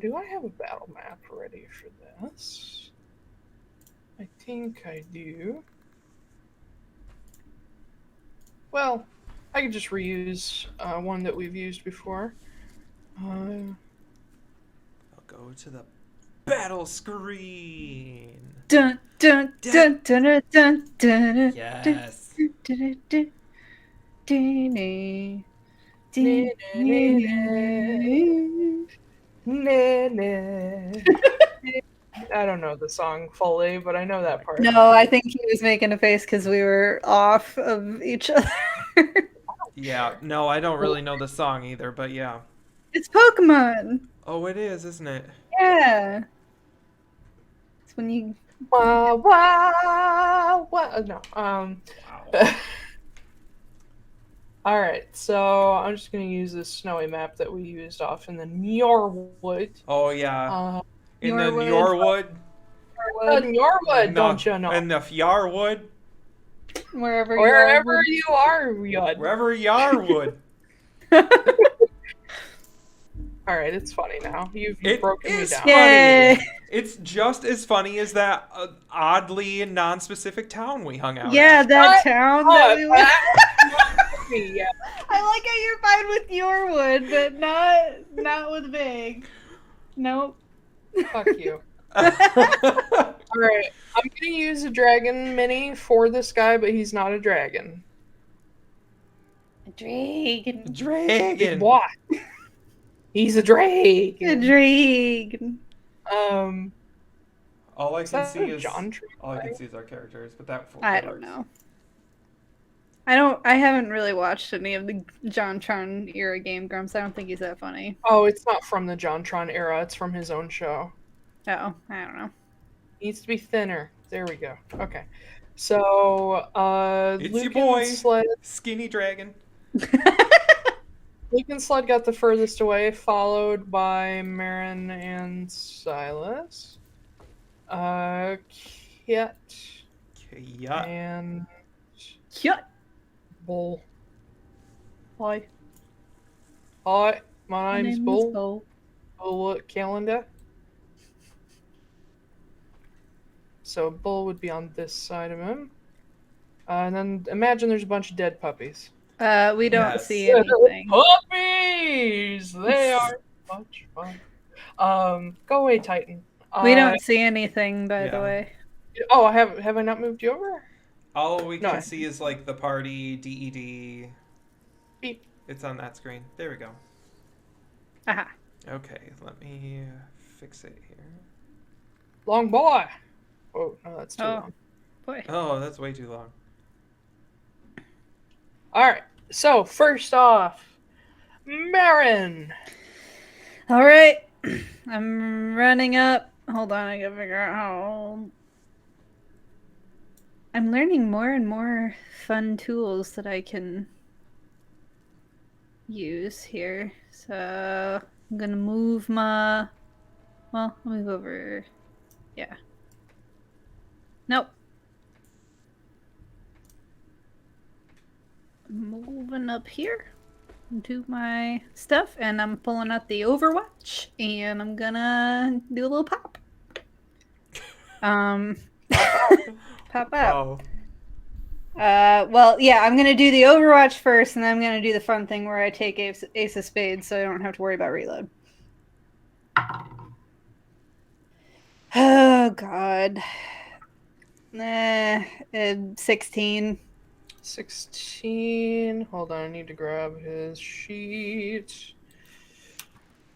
Do I have a battle map ready for this? I think I do. Well, I can just reuse one that we've used before. I'll go to the battle screen. Dun dun dun dun dun dun dun. Yes. Dun, dun, dun, dun, dun. I don't know the song fully, but I know that part. No, I think he was making a face because we were off of each other. Yeah, no, I don't really know the song either, but yeah. It's Pokemon. Oh, it is, isn't it? Yeah. It's when you. Wah, wah, wah. No. Wow. All right, so I'm just gonna use this snowy map that we used off in the Norwood. Oh yeah. In the Norwood. Norwood. Norwood, don't you know? In the Yarwood. Wherever you are, Yud. Wherever Yarwood. All right, it's funny now. You've broken me down. Funny. Yay. It's just as funny as that oddly non-specific town we hung out Yeah, at. that town that we went. me, yeah. I like how you're fine with your wood, but not with Vig. Nope. Fuck you. Alright, I'm gonna use a dragon mini for this guy, but he's not a dragon. Dragon. Dragon. What? He's a dragon. A dragon. All I can see is All I can see is our characters, but that. I don't know. I haven't really watched any of the JonTron era Game Grumps. I don't think he's that funny. Oh, it's not from the JonTron era. It's from his own show. Oh, I don't know. He needs to be thinner. There we go. Okay. So, It's Luke your boy, and Sled. Skinny Dragon. Luke and Sled got the furthest away, followed by Marin and Silas. Kit Yeah. and Yeah. Bull. Hi. Hi, my name's Bull. Bull Calendar. So Bull would be on this side of him. And then imagine there's a bunch of dead puppies. We don't Yes. see anything. Puppies! They are much fun. Go away, Titan. We don't see anything, by the yeah. way. Oh, have I not moved you over? All we can No. see is like the party DED. Beep. It's on that screen. There we go. Aha. Okay, let me fix it here. Long boy. Oh no, that's too Oh. long. Boy. Oh, that's way too long. All right. So first off, Marin. All right. I'm running up. Hold on, I gotta figure out how. I'm learning more and more fun tools that I can use here. So I'm gonna move my. Well, I'll move over. Yeah. Nope. Moving up here to my stuff, and I'm pulling out the Overwatch, and I'm gonna do a little pop. Pop out. Oh. Well, yeah, I'm gonna do the Overwatch first, and then I'm gonna do the fun thing where I take Ace of Spades, so I don't have to worry about reload. Oh God. 16. 16. Hold on, I need to grab his sheet.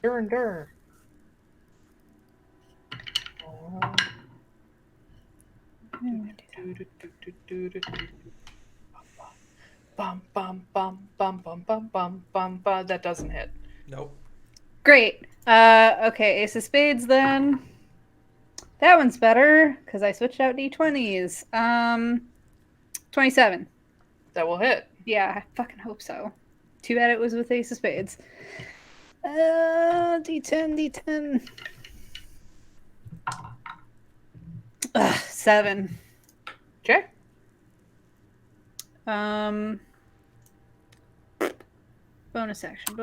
Dur. Bum bum bum bum bum bum bum bum bum. That doesn't hit. Nope. Great. Okay, Ace of Spades then. That one's better because I switched out D20s. 27. That will hit. Yeah, I fucking hope so. Too bad it was with Ace of Spades. D10. 7. Okay. Bonus action.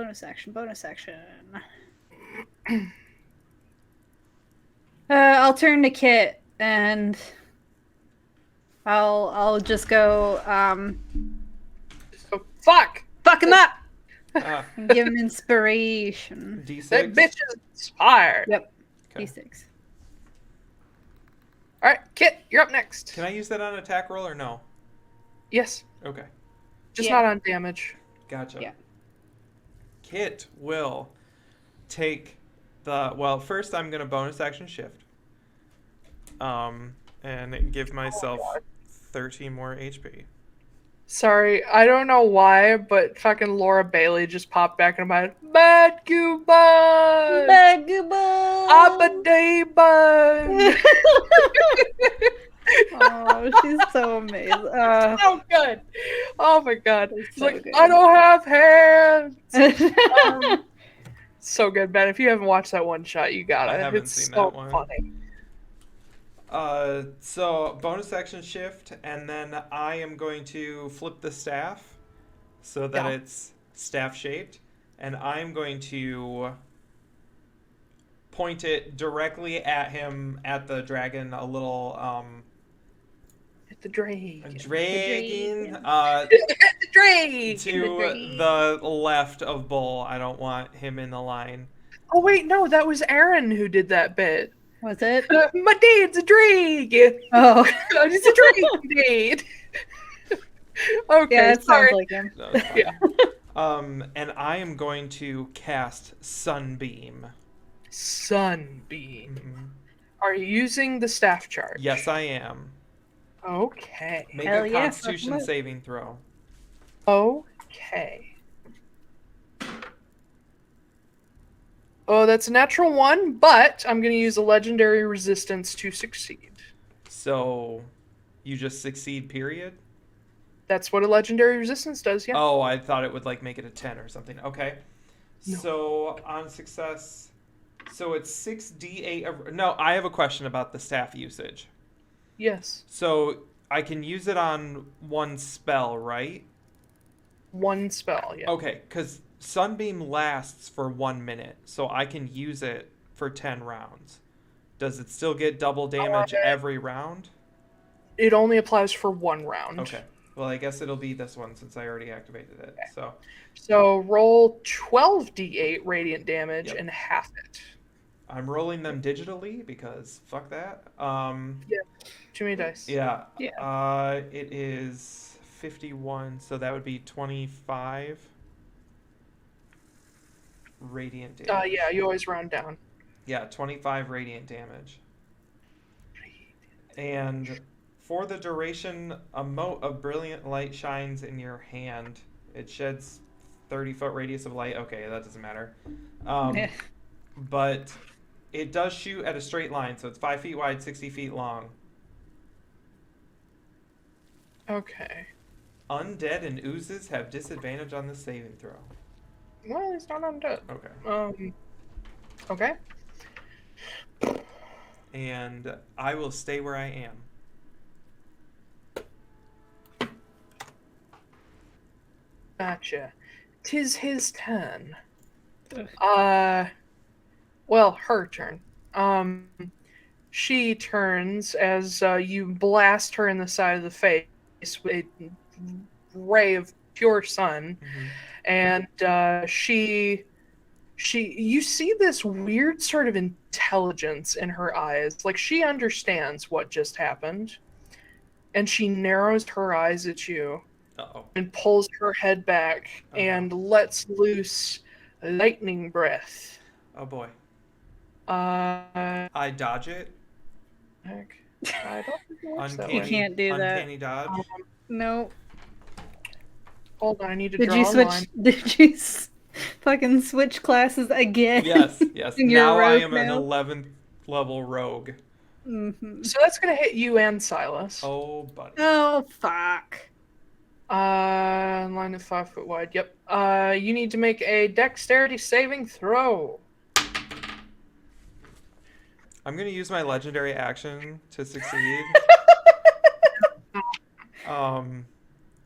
I'll turn to Kit and I'll just go Oh, fuck him up Ah, and give him inspiration. D6. that bitch is inspired. Yep. Okay. D6. All right, Kit, you're up next. Can I use that on attack roll or no? Yes, Okay. just Yeah. not on damage. Gotcha. Yeah. Kit will take the first I'm gonna bonus action shift. And give myself 30 more HP. Sorry, I don't know why, but fucking Laura Bailey just popped back in my head. Bad goodbye. Abba-day-bun. Oh, she's so amazing. So good. Oh my god. It's so like, good. I don't have hands. So good, Ben. If you haven't watched that one shot, you gotta. I haven't It's seen so that one. funny. So bonus action shift, and then I am going to flip the staff so that Yeah. it's staff shaped, and I'm going to point it directly at him, at the dragon, a little Hit the dragon. dragon. Drake! To the left of Bull. I don't want him in the line. Oh wait, no, that was Aaron who did that bit. Was it? My dad's a Drake! Oh. It's a Drake indeed. Okay, Yeah, it sorry. sounds like him. No, it's fine. Yeah. And I am going to cast Sunbeam. Sunbeam. Mhm. Are you using the staff charge? Yes, I am. Okay. Make Hell a yeah, Constitution fuck 'em up. saving throw. Okay. Oh, that's a natural 1, but I'm going to use a legendary resistance to succeed. So, you just succeed, period? That's what a legendary resistance does, yeah. Oh, I thought it would like make it a 10 or something. Okay. No. So, on success, so it's 6d8 of... No, I have a question about the staff usage. Yes. So, I can use it on one spell, right? One spell, yeah. Okay, because Sunbeam lasts for 1 minute, so I can use it for 10 rounds. Does it still get double damage every round? It only applies for 1 round. Okay. Well, I guess it'll be this one since I already activated it. Okay. So So roll 12d8 radiant damage Yep. and half it. I'm rolling them digitally because fuck that. Too many dice. Yeah. Yeah. It is 51, so that would be 25 radiant damage. Yeah, you always round down. Yeah, 25 radiant damage. And for the duration, a mote of brilliant light shines in your hand. It sheds 30-foot radius of light. Okay, that doesn't matter. Yeah. But it does shoot at a straight line, so it's 5 feet wide, 60 feet long. Okay. Undead and oozes have disadvantage on the saving throw. Well, he's not undead. Okay. Okay. And I will stay where I am. Gotcha. 'Tis his turn. Ugh. Well, her turn. She turns as you blast her in the side of the face with a ray of pure sun, and you see this weird sort of intelligence in her eyes, like she understands what just happened, and she narrows her eyes at you. Uh-oh. And pulls her head back and lets loose lightning breath. Oh boy. Heck, I dodge it. I don't think it works that You way. can't do that. Uncanny dodge. No. Hold on, I need to Did draw you a switch? line. Did you fucking switch classes again? Yes, yes. You're a Now I rogue am an now? 11th level rogue. Mm-hmm. So that's gonna hit you and Silas. Oh, buddy. Oh fuck. Line of 5 foot wide. Yep. You need to make a dexterity saving throw. I'm going to use my legendary action to succeed.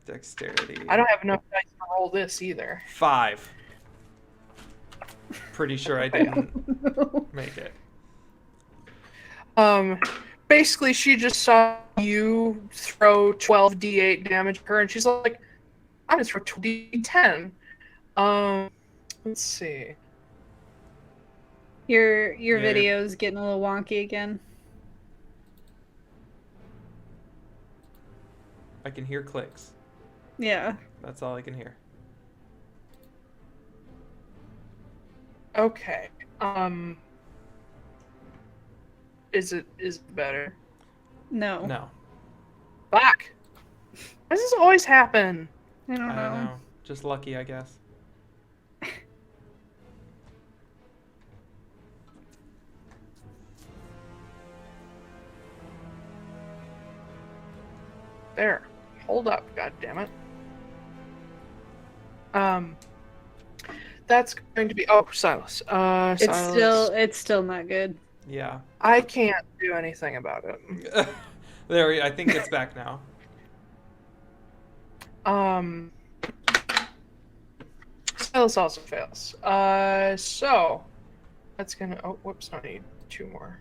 Dexterity. I don't have enough dice to roll this either. 5. Pretty sure I didn't make it. Basically, she just saw you throw 12d8 damage at her, and she's like, I'm gonna throw 12d10. Let's see. Your Yeah. video's getting a little wonky again. I can hear clicks. Yeah. That's all I can hear. Okay. Is it better? No. No. Fuck! Why does this always happen? I don't I know. don't know. Just lucky, I guess. There. Hold up, god damn it. That's going to be Silas. Silas. It's still not good. Yeah. I can't do anything about it. There, I think it's back now. Silas also fails. So that's gonna. Oh, whoops! I need 2 more.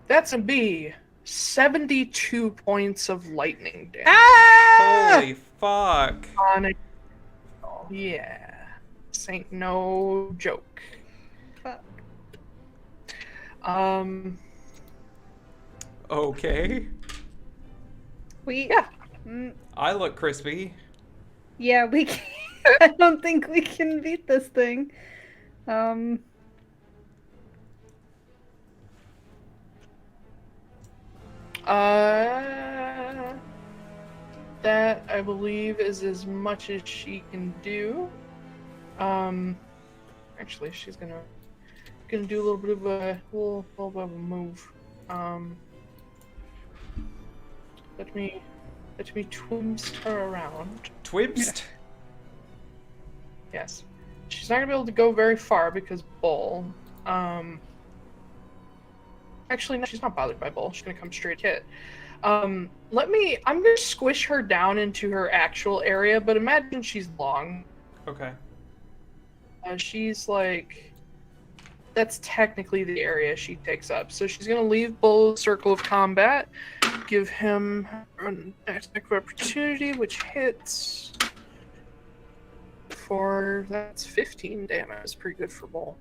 That's a B. 72 points of lightning damage. Holy fuck. On it. Oh, yeah. This ain't no joke. Fuck. Okay. Yeah. I look crispy. Yeah, we can. I don't think we can beat this thing. That I believe is as much as she can do. Actually, she's gonna do a little bit of a little bit of a move. Let me twist her around. Twibst? Yes, she's not gonna be able to go very far because Bull. Actually, no, she's not bothered by Bull. She's gonna come straight hit. I'm gonna squish her down into her actual area, but imagine she's long. Okay. She's like, that's technically the area she takes up. So she's gonna leave Bull's circle of combat, give him an attack of opportunity, which hits for, that's 15 damage. That's pretty good for Bull.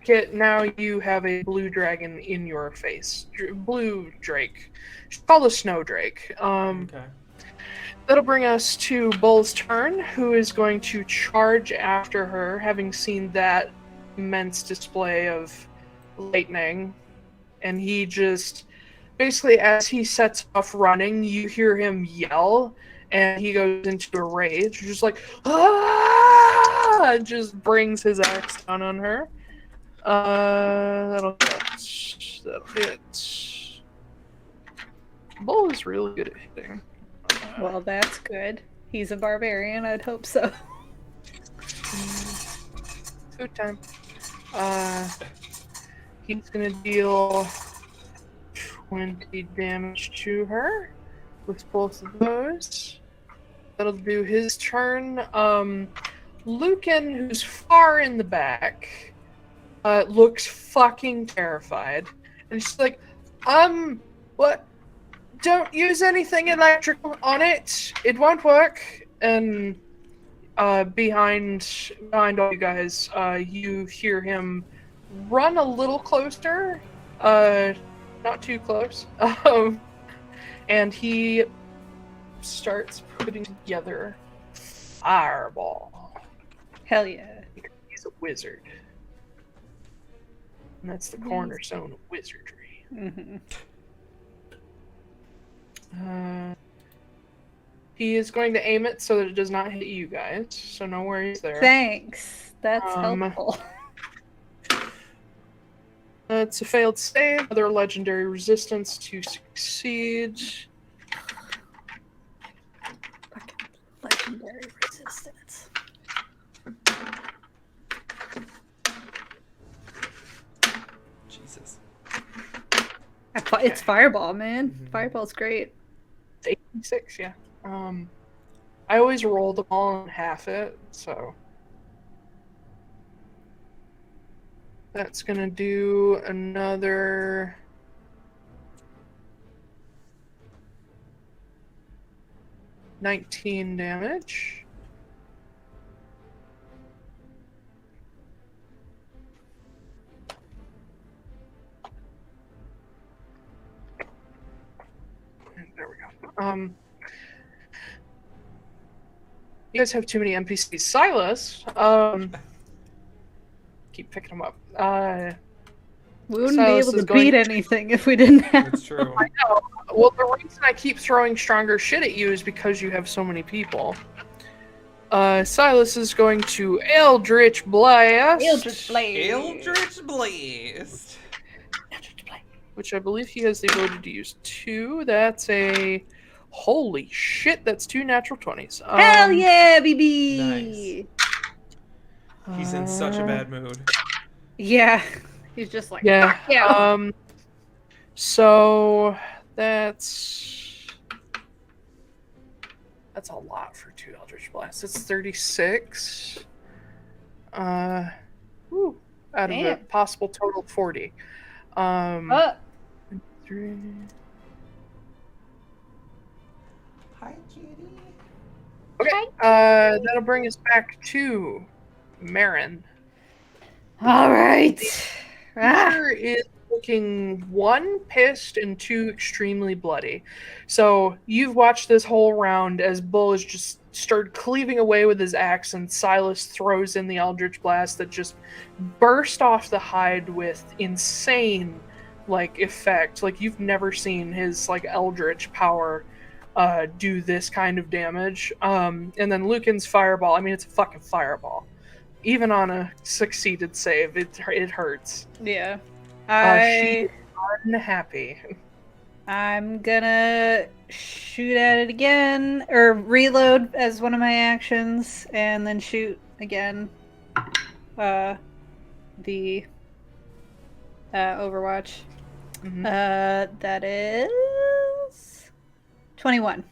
Kit, now you have a blue dragon in your face. Blue drake. She's called a snow drake. Okay. That'll bring us to Bull's turn, who is going to charge after her, having seen that immense display of lightning. And he just, basically as he sets off running, you hear him yell, and he goes into a rage, just like, ah! And just brings his axe down on her. That'll hit. Bull is really good at hitting. Well, that's good. He's a barbarian, I'd hope so. Food time. He's gonna deal 20 damage to her with both of those. That'll do his turn. Lucan, who's far in the back, looks fucking terrified. And she's like, what? Don't use anything electrical on it. It won't work. And behind all you guys, you hear him run a little closer. Not too close. And he starts putting together fireball. Hell yeah. He's a wizard. And that's the cornerstone of wizardry. Mm-hmm. He is going to aim it so that it does not hit you guys, so no worries there. Thanks. That's helpful. It's a failed save. Another legendary resistance to succeed. Fucking legendary resistance. Jesus. It's Fireball, man. Mm-hmm. Fireball's great. 86, yeah. I always roll them all and half it, so that's gonna do another 19 damage. There we go. You guys have too many NPCs. Silas, keep picking them up. We wouldn't Silas be able to beat anything if we didn't have. That's true. I know. Well, the reason I keep throwing stronger shit at you is because you have so many people. Silas is going to Eldritch Blast. Eldritch Blast. Eldritch Blast. Which I believe he has the ability to use 2. That's a... Holy shit, that's 2 natural 20s. Hell yeah, baby! Nice. He's in such a bad mood. Yeah. He's just like, yeah. Yeah. So that's a lot for 2 Eldritch Blasts. It's 36. Ooh, out of a Damn. possible total of 40. Three. Hi, kitty. Okay, that'll bring us back to Marin. All right. Creature is looking 1 pissed and 2 extremely bloody. So you've watched this whole round as Bull has just started cleaving away with his axe, and Silas throws in the Eldritch Blast that just burst off the hide with insane effect. Like you've never seen his Eldritch power do this kind of damage. And then Lucan's fireball. I mean, it's a fucking fireball. Even on a succeeded save, it hurts. Yeah. She is unhappy. I'm gonna shoot at it again, or reload as one of my actions, and then shoot again. The Overwatch. Mhm. That is 21.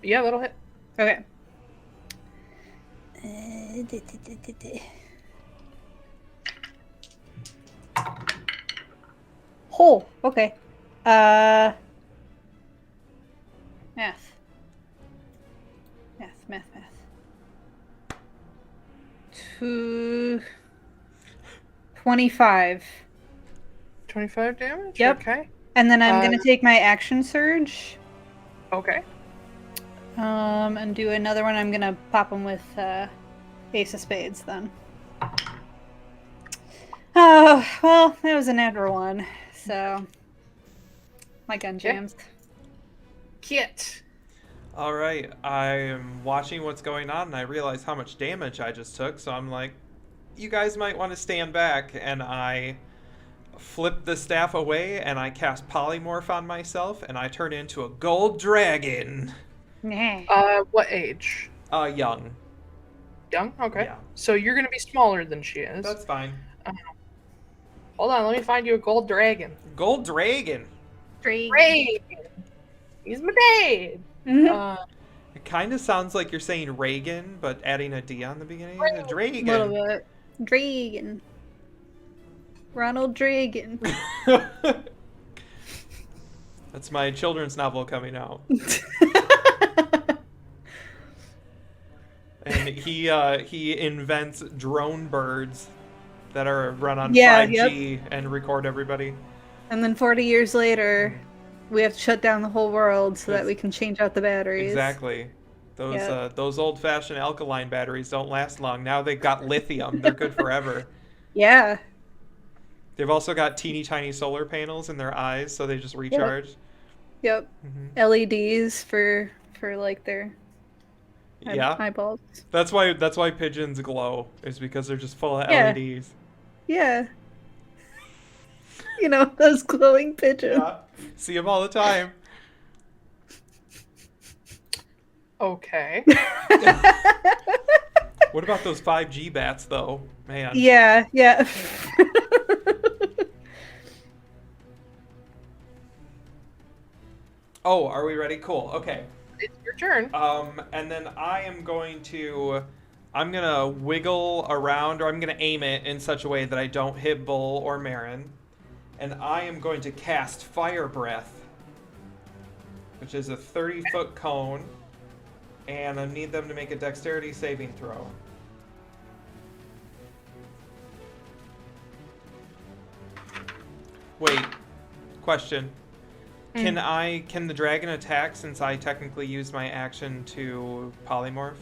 Yeah, that'll hit. Okay. Oh, okay. Math. 25. 25 damage? Yep. Okay. And then I'm gonna take my action surge. Okay. And do another one. I'm gonna pop him with Ace of Spades then. Oh, well, that was a natural one. So my gun jams. Kit. All right, I am watching what's going on, and I realize how much damage I just took, so I'm like, you guys might want to stand back, and I flip the staff away, and I cast Polymorph on myself, and I turn into a gold dragon. What age? Young. Young? Okay. Yeah. So you're gonna be smaller than she is. That's fine. Hold on, let me find you a gold dragon. Gold dragon. Dragon! He's my dad! It kind of sounds like you're saying Reagan, but adding a D on the beginning. A dragon. A little bit. Dragon. Ronald Dragon. That's my children's novel coming out. And he invents drone birds that are run on 5G and record everybody. And then 40 years later, we have to shut down the whole world so that we can change out the batteries. Exactly. Those old-fashioned alkaline batteries don't last long. Now they've got lithium. They're good forever. Yeah. They've also got teeny tiny solar panels in their eyes, so they just recharge. Yep. LEDs for like their eyeballs. That's why pigeons glow, is because they're just full of LEDs. Yeah. You know, those glowing pigeons. Yeah. See them all the time. Okay. What about those 5G bats, though? Man. Yeah. Oh, are we ready? Cool. Okay. It's your turn. And then I'm gonna wiggle around, or I'm gonna aim it in such a way that I don't hit Bull or Marin. And I am going to cast Fire Breath, which is a 30-foot cone, and I need them to make a dexterity saving throw. Wait, question. Can the dragon attack since I technically used my action to polymorph?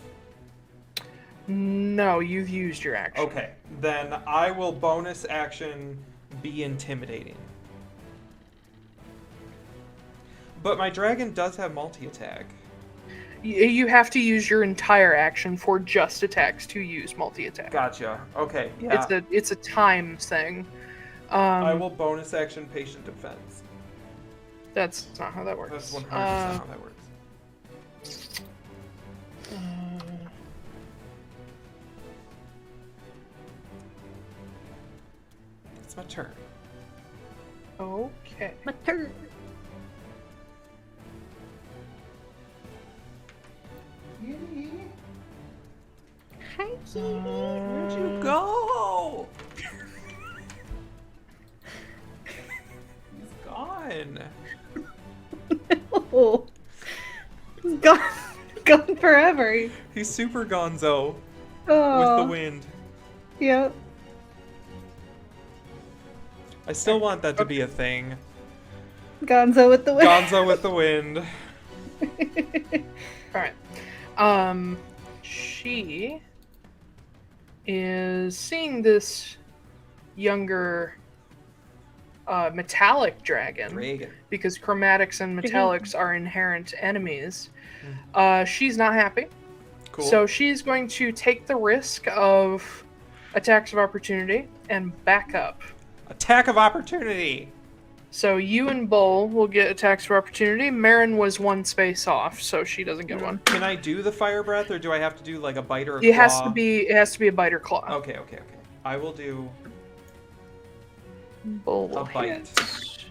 No, you've used your action. Okay, then I will bonus action be intimidating. But my dragon does have multi-attack. You have to use your entire action for just attacks to use multi-attack. Gotcha. Okay. Yeah. It's a time thing. I will bonus action patient defense. That's not how that works. That's 100% how that works. It's my turn. Okay. My turn. Where'd you go? forever. He's super gonzo Oh. with the wind. Yep. I still want that to be a thing. Gonzo with the wind. Gonzo with the wind. Alright. She is seeing this younger metallic dragon, because chromatics and metallics are inherent enemies. She's not happy. Cool. So she's going to take the risk of attacks of opportunity and back up. Attack of opportunity! So you and Bull will get attacks of opportunity. Marin was one space off, so she doesn't get one. Can I do the fire breath, or do I have to do like a bite or a It claw? has to be a bite or claw. Okay. I will do Bull a bite. hits.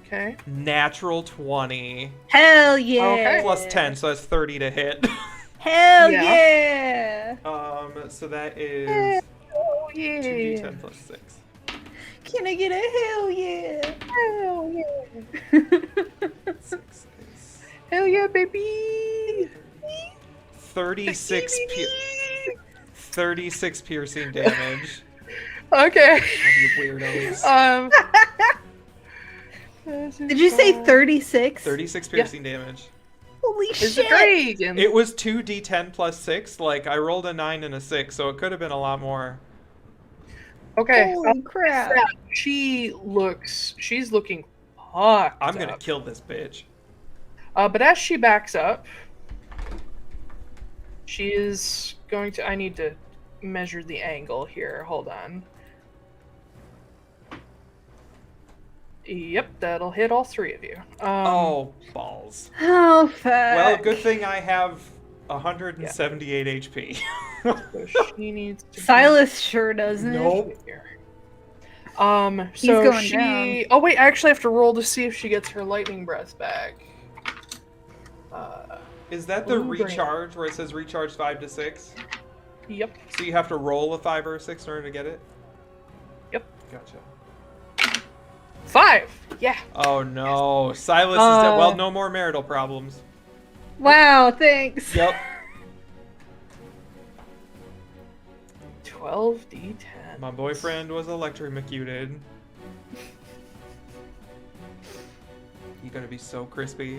Okay. Natural 20. Hell yeah. Okay. Plus 10, so that's 30 to hit. Hell Yeah. yeah. So that is Oh yeah. 2d10 plus 6. Can I get a hell yeah? Hell yeah. 6 is Hell yeah, baby. 36 piercing damage. Okay. You weirdos. Did you say 36? 36 piercing damage. Holy It's shit. a dragon. It was 2d10 plus 6. Like, I rolled a 9 and a 6, so it could have been a lot more. Okay. Holy crap. She's looking fucked I'm gonna up. kill this bitch. But as she backs up, she is going to. I need to measure the angle here. Hold on. Yep, that'll hit all three of you. Oh, balls. Oh, fuck. Well, good thing I have 178 HP. So she needs to. Silas sure doesn't. Nope. So He's going she. down. Oh wait, I actually have to roll to see if she gets her lightning breath back. Is that the Ooh, great. recharge where it says recharge 5 to 6? Yep. So you have to roll a 5 or a 6 in order to get it? Yep. Gotcha. 5. Yeah. Oh no. Silas is dead. Well, no more marital problems. Wow, thanks. Yep. 12d10. My boyfriend was electrocuted. You gonna be so crispy.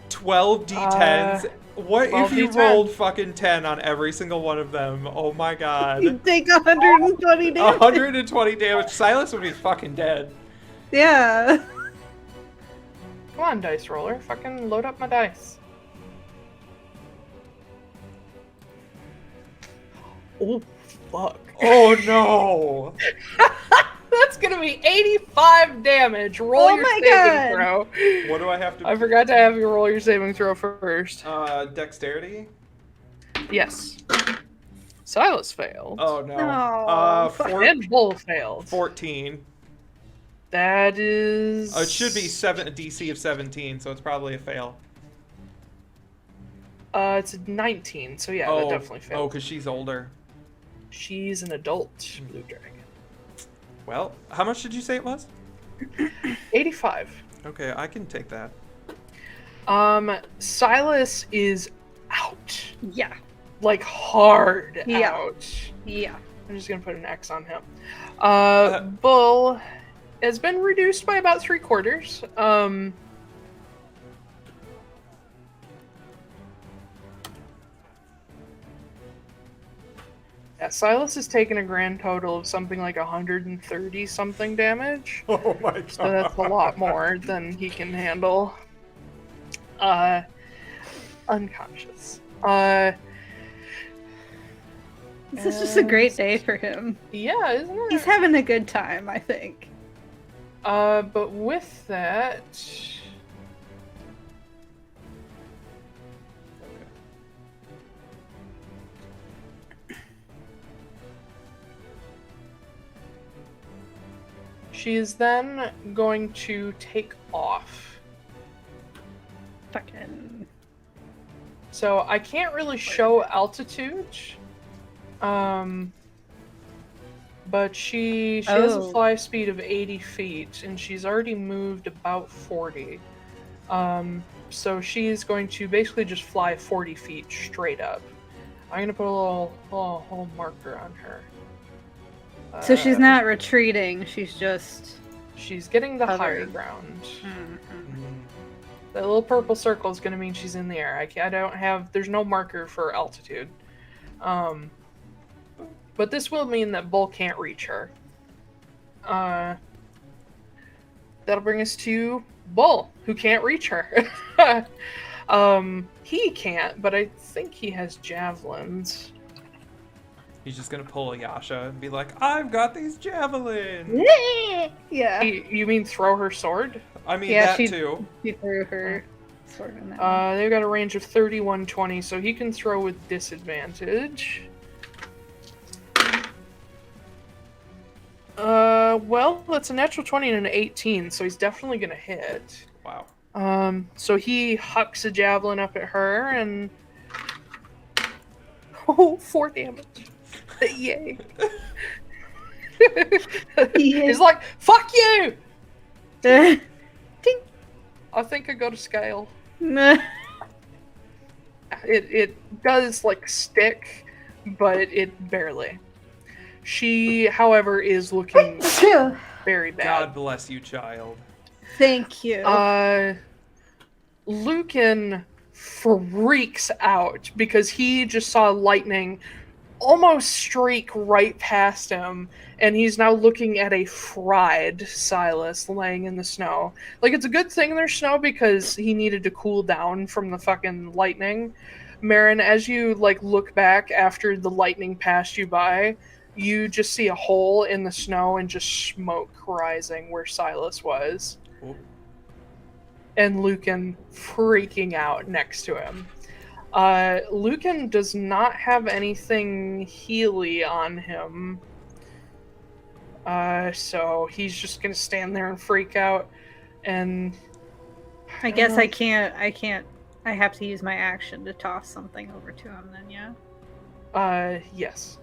12 d10s. What if you 12d10. rolled fucking 10 on every single one of them? Oh my god. You take 120 damage. 120 damage. Silas would be fucking dead. Yeah. Come on, dice roller. Fucking load up my dice. Oh, fuck. Oh no. That's gonna be 85 damage. Roll Oh your my saving God. throw. What do I have to I forgot to have you roll your saving throw first. Dexterity? Yes. Silas failed. Oh no. No. And Bull failed. 14. That is... It should be a DC of 17, so it's probably a fail. It's a 19, so yeah, that definitely failed. Oh, because she's older. She's an adult blue dragon. Well, how much did you say it was? 85. Okay, I can take that. Silas is out. Yeah. Like, hard Yeah. out. Yeah. I'm just gonna put an X on him. Bull has been reduced by about 3/4. Yeah, Silas has taken a grand total of something like 130 something damage. Oh my god. So that's a lot more than he can handle. Unconscious. This is just a great day for him. Yeah, isn't it? He's having a good time, I think. But with that... She is then going to take off. Fucking. So I can't really show altitude. But she has a fly speed of 80 feet, and she's already moved about 40. So she's going to basically just fly 40 feet straight up. I'm going to put a little marker on her. So she's not retreating, she's just... She's getting the higher hovering. ground. Mm-hmm. The little purple circle is going to mean she's in the air. I don't have... There's no marker for altitude. But this will mean that Bull can't reach her. That'll bring us to Bull, who can't reach her. He can't, but I think he has javelins. He's just gonna pull a Yasha and be like, I've got these javelins! Yeah. You mean throw her sword? I mean, Yeah, that she too. threw her sword in that one. They've got a range of 31-20, so he can throw with disadvantage. Well, that's a natural 20 and an 18, so he's definitely gonna hit. Wow. So he hucks a javelin up at her, and... Oh, 4 damage. Yay. He's like, fuck you! Ding. I think I got a scale. Nah. It does, like, stick, but it barely. She, however, is looking very bad. God bless you, child. Thank you. Lucan freaks out because he just saw lightning almost streak right past him, and he's now looking at a fried Silas laying in the snow. Like, it's a good thing there's snow because he needed to cool down from the fucking lightning. Marin, as you, like, look back after the lightning passed you by, you just see a hole in the snow and just smoke rising where Silas was. Oh. And Lucan freaking out next to him. Lucan does not have anything Healy on him. So he's just gonna stand there and freak out. And I guess I can't. I have to use my action to toss something over to him then, yeah? Yes.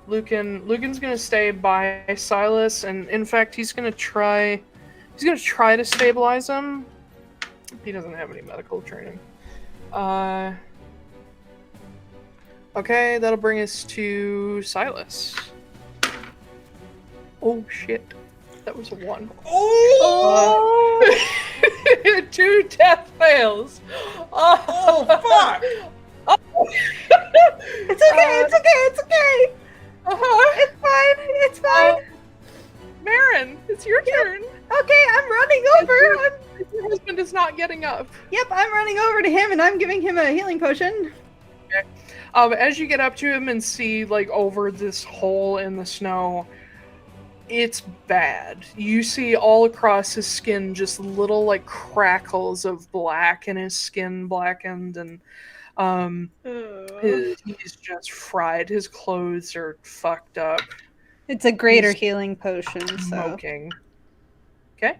Lucan's gonna stay by Silas, and in fact he's gonna try to stabilize him. He doesn't have any medical training. Okay, that'll bring us to Silas. Oh shit. That was a 1. Oh! 2 death fails. Oh, fuck! It's okay! It's fine! Marin, it's your turn. Okay, I'm running over! Your husband is not getting up. Yep, I'm running over to him and I'm giving him a healing potion. As you get up to him and see, like, over this hole in the snow, it's bad. You see all across his skin just little, like, crackles of black, and his skin blackened, and he's just fried. His clothes are fucked up. It's a greater healing potion, so. Smoking. Okay.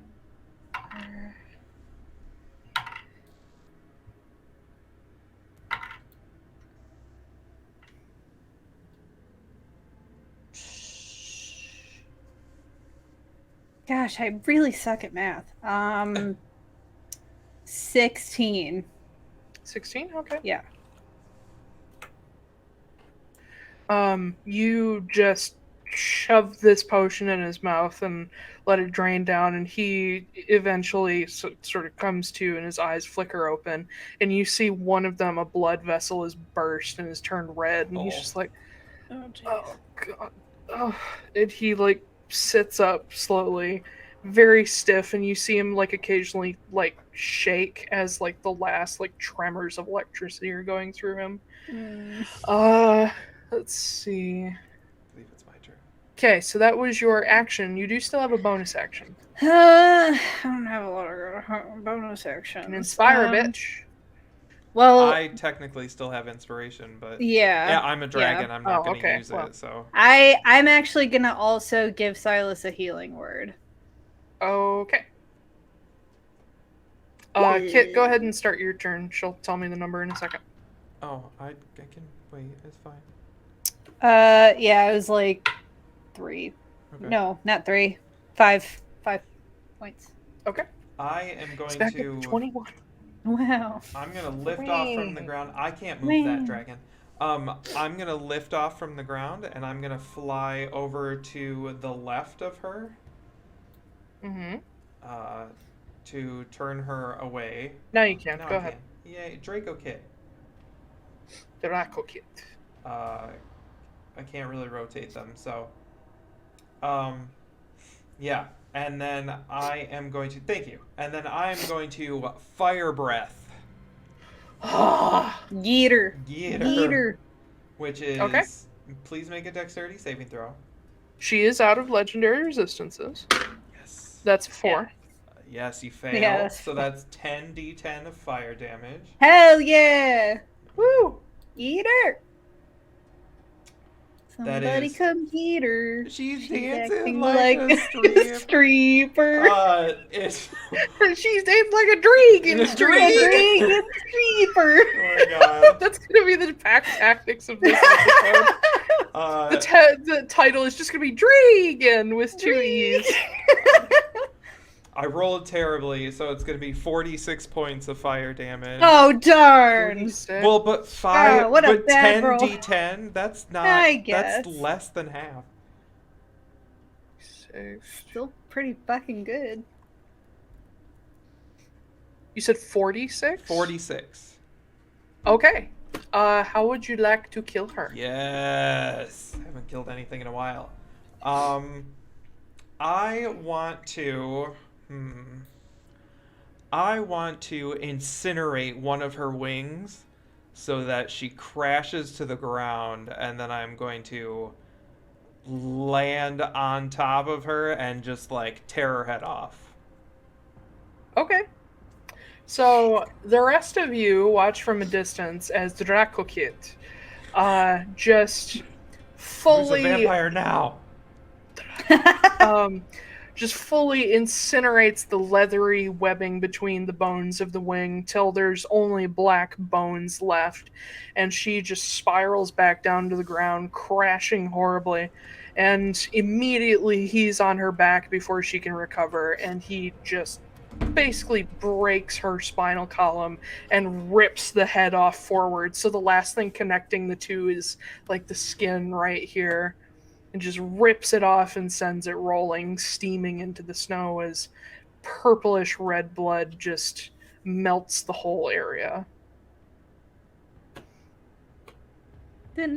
Gosh, I really suck at math. 16. 16? Okay. Yeah. You just shove this potion in his mouth and let it drain down, and he eventually sort of comes to, and his eyes flicker open, and you see one of them, a blood vessel, is burst and is turned red, and he's just like, oh god. Oh. And he, like, sits up slowly, very stiff, and you see him, like, occasionally, like, shake as, like, the last, like, tremors of electricity are going through him. Let's see. I believe it's my turn. Okay, so that was your action. You do still have a bonus action. I don't have a lot of bonus action. Can inspire a bitch. Well, I technically still have inspiration, but yeah, I'm a dragon. yeah. I'm not going to okay, use well. it. So I'm actually gonna also give Silas a healing word. Okay. Kit, go ahead and start your turn. She'll tell me the number in a second. I can wait. It's fine. Yeah, it was like 3. Okay. No, not 3. 5 points. Okay. I am It's going back to. at 21. Wow. I'm gonna lift off from the ground. I can't move that dragon. I'm gonna lift off from the ground and I'm gonna fly over to the left of her. Mm-hmm. To turn her away. Now you can. Now Go I ahead. can. Yay, Draco Kit. Draco Kit. I can't really rotate them, so. Yeah. And then I am going to. Thank you. And then I am going to Fire Breath. Yeeter. Yeeter. Which is. Okay. Please make a dexterity saving throw. She is out of legendary resistances. Yes. That's 4. Yes, you fail. Yeah, that's so that's 10d10 of fire damage. Hell yeah! Woo! Yeeter. That Somebody is- come get her. She's acting dancing like a a streaper. It's. She's named like a dragon. Dragon streaper. Oh my god. That's gonna be the pack tactics of this episode. The title is just gonna be Dragon with 2 E's. I rolled terribly, so it's gonna be 46 points of fire damage. Oh darn! 46. Well, but five, Oh, what a but bad roll. 10d10. That's not. I guess. That's less than half. 6. Still pretty fucking good. You said 46? 46. Okay. How would you like to kill her? Yes. I haven't killed anything in a while. I want to. I want to incinerate one of her wings so that she crashes to the ground, and then I'm going to land on top of her and just like tear her head off. Okay. So the rest of you watch from a distance as the Draco Kit just Who's a fully vampire now? just fully incinerates the leathery webbing between the bones of the wing till there's only black bones left, and she just spirals back down to the ground, crashing horribly. And immediately he's on her back before she can recover, and he just basically breaks her spinal column and rips the head off forward. So the last thing connecting the two is like the skin right here, and just rips it off and sends it rolling, steaming into the snow as purplish red blood just melts the whole area. Yeah.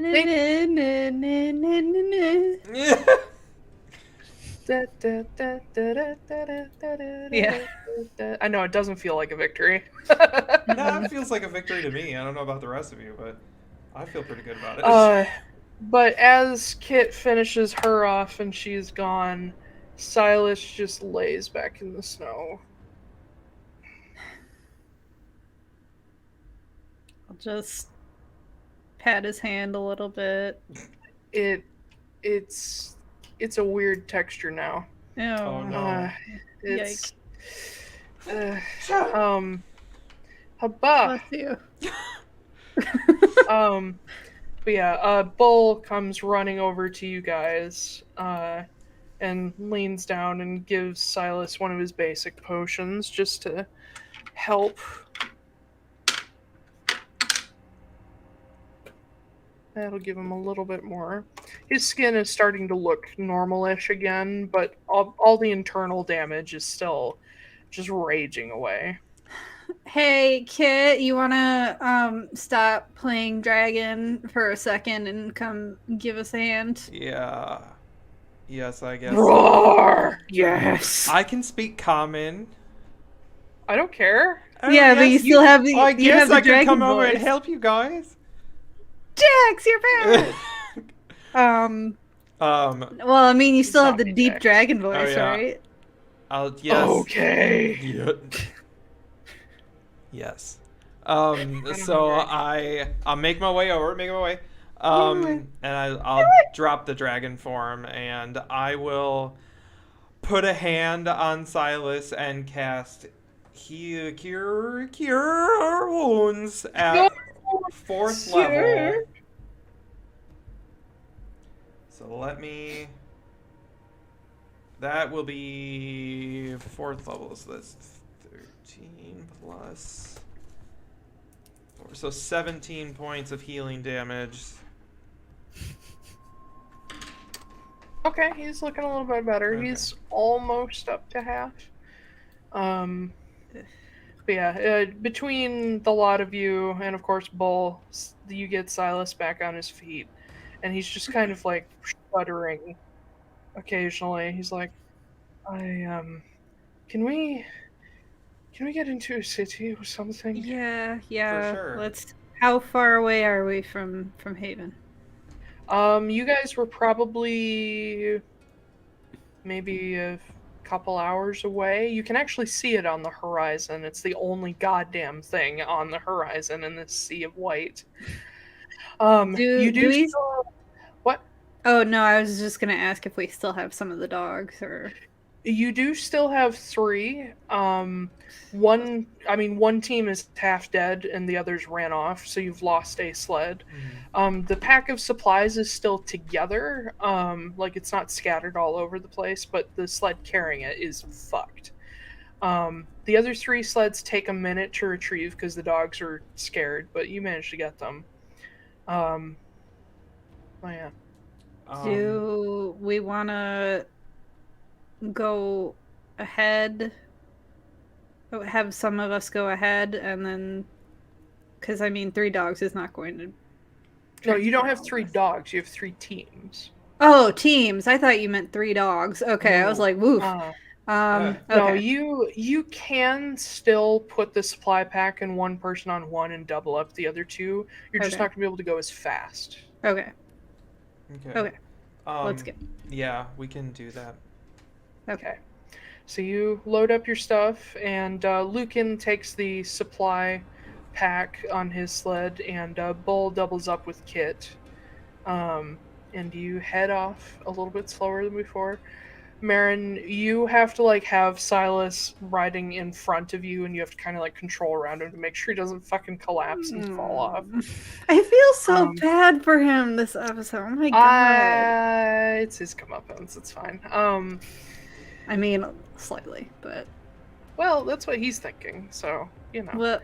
I know it doesn't feel like a victory. No, it feels like a victory to me. I don't know about the rest of you, but I feel pretty good about it. But as Kit finishes her off and she's gone, Silas just lays back in the snow. I'll just pat his hand a little bit. It's a weird texture now. Oh, no. It's Haba. Bless you. But yeah, Bull comes running over to you guys, and leans down and gives Silas one of his basic potions just to help. That'll give him a little bit more. His skin is starting to look normal-ish again, but all the internal damage is still just raging away. Hey, Kit, you wanna stop playing dragon for a second and come give us a hand? Yeah. Yes, I guess. Roar! Yes. I can speak common. I don't care. Yeah, but you still have the. I you guess have the I can dragon come over and voice. help you guys. Jax, your parent. Well, I mean, you still have the Zombie deep Jax. dragon voice, yeah. right? Yes. Okay. Yeah. Yes. So I'll make my way over. Make my way. And I'll drop the dragon form, and I will put a hand on Silas and cast cure wounds at 4th level. So let me. That will be 4th level. So that's 15 plus 4, so 17 points of healing damage. Okay, he's looking a little bit better. Okay. He's almost up to half. But yeah, between the lot of you and of course Bull, you get Silas back on his feet, and he's just kind of like shuddering occasionally. He's like, can we get into a city or something? Yeah. For sure. Let's. How far away are we from Haven? You guys were probably maybe a couple hours away. You can actually see it on the horizon. It's the only goddamn thing on the horizon in this sea of white. You do we... still... What? Oh no, I was just gonna ask if we still have some of the dogs, or You do still have 3. One team is half dead and the others ran off, so you've lost a sled. The pack of supplies is still together. Like it's not scattered all over the place, but the sled carrying it is fucked. The other 3 sleds take a minute to retrieve because the dogs are scared, but you managed to get them. Oh yeah. do we want to go ahead? Have some of us go ahead, and then, because 3 dogs is not going to. No, you don't have 3 dogs. You have 3 teams. Oh, teams! I thought you meant 3 dogs. Okay, No. I was like, woof. No, Okay. you can still put the supply pack in one person on one and double up the other 2. You're just Okay. not gonna be able to go as fast. Okay. Okay. Let's go. Yeah, we can do that. Okay. So you load up your stuff, and Lucan takes the supply pack on his sled, and Bull doubles up with Kit. And you head off a little bit slower than before. Marin, you have to have Silas riding in front of you, and you have to kind of control around him to make sure he doesn't fucking collapse and fall off. I feel so bad for him this episode. Oh my god. It's his comeuppance. It's fine. Slightly, but well, that's what he's thinking. So you know.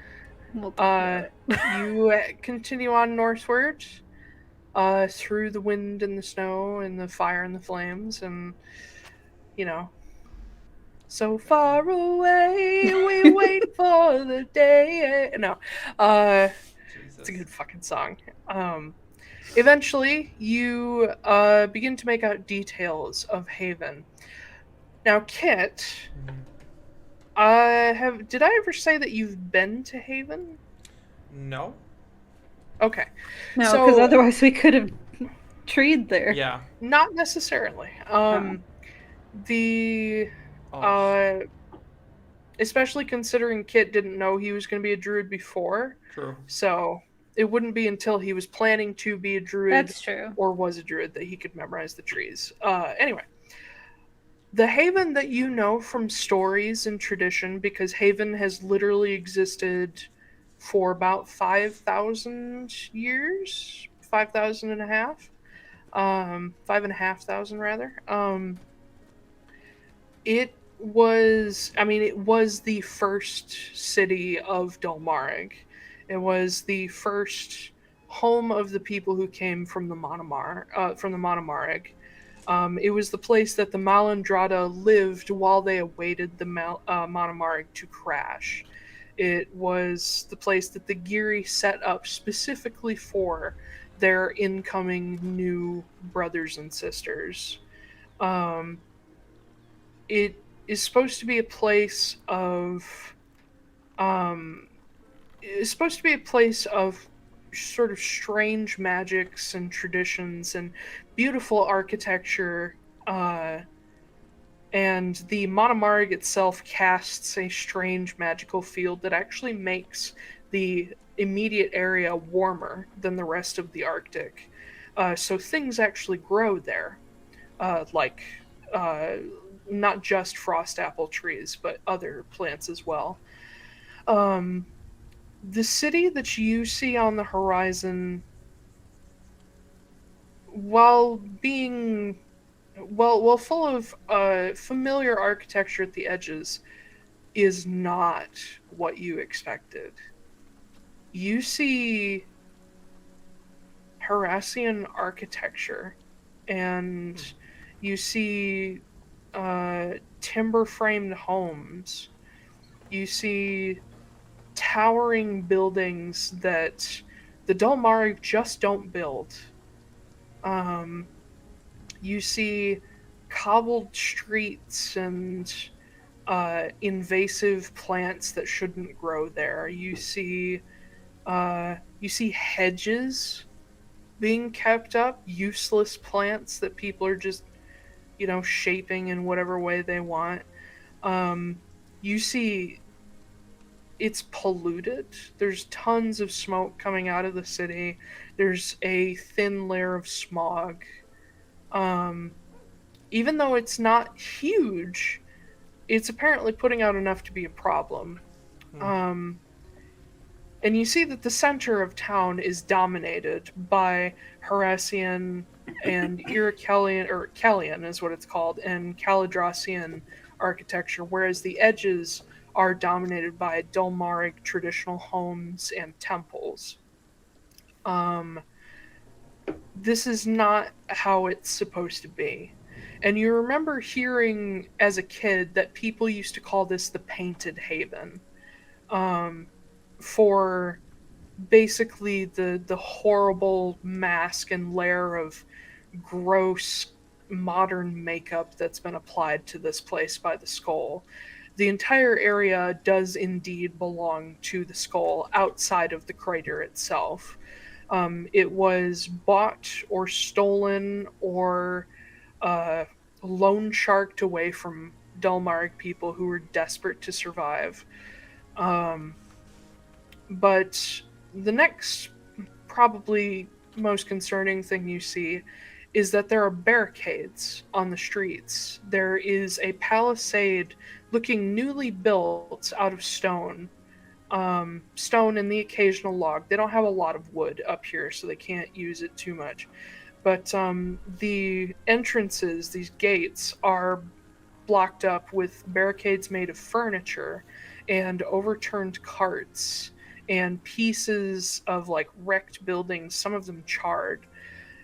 We'll talk about it. You continue on northward, through the wind and the snow and the fire and the flames, and so far away we wait for the day. No, it's a good fucking song. Eventually, you begin to make out details of Haven. Now, Kit, did I ever say that you've been to Haven? No. Okay. No, because otherwise we could have treed there. Yeah. Not necessarily. Especially considering Kit didn't know he was going to be a druid before. True. So it wouldn't be until he was planning to be a druid. That's true. Or was a druid that he could memorize the trees. Anyway. The Haven that you know from stories and tradition, because Haven has literally existed for about 5,000 years, 5,000 and a half, 5,500 rather. It was the first city of Dul'Mareg. It was the first home of the people who came from the Monomareg. It was the place that the Malandrada lived while they awaited the Monomareg to crash. It was the place that the Giri set up specifically for their incoming new brothers and sisters. It is supposed to be a place of sort of strange magics and traditions and beautiful architecture, and the Monomareg itself casts a strange magical field that actually makes the immediate area warmer than the rest of the Arctic. So things actually grow there, not just frost apple trees, but other plants as well. The city that you see on the horizon, while full of familiar architecture at the edges, is not what you expected. You see Harassian architecture, and you see timber-framed homes. You see towering buildings that the Dul'Marg just don't build. You see cobbled streets and invasive plants that shouldn't grow there. You see hedges being kept up, useless plants that people are just, shaping in whatever way they want. You see it's polluted. There's tons of smoke coming out of the city. There's a thin layer of smog. Even though it's not huge, it's apparently putting out enough to be a problem. And you see that the center of town is dominated by Harassian and Irikelian, or Kellyan is what it's called, and Kalidrassian architecture, whereas the edges are dominated by Dul'Marg traditional homes and temples. This is not how it's supposed to be. And you remember hearing as a kid that people used to call this the Painted Haven. For basically the horrible mask and layer of gross modern makeup that's been applied to this place by the skull. The entire area does indeed belong to the skull outside of the crater itself. It was bought or stolen or loan sharked away from Dul'Marg people who were desperate to survive. But the next, probably most concerning thing you see is that there are barricades on the streets. There is a palisade looking newly built out of stone. Stone and the occasional log. They don't have a lot of wood up here, so they can't use it too much. But the entrances, these gates, are blocked up with barricades made of furniture and overturned carts and pieces of wrecked buildings, some of them charred.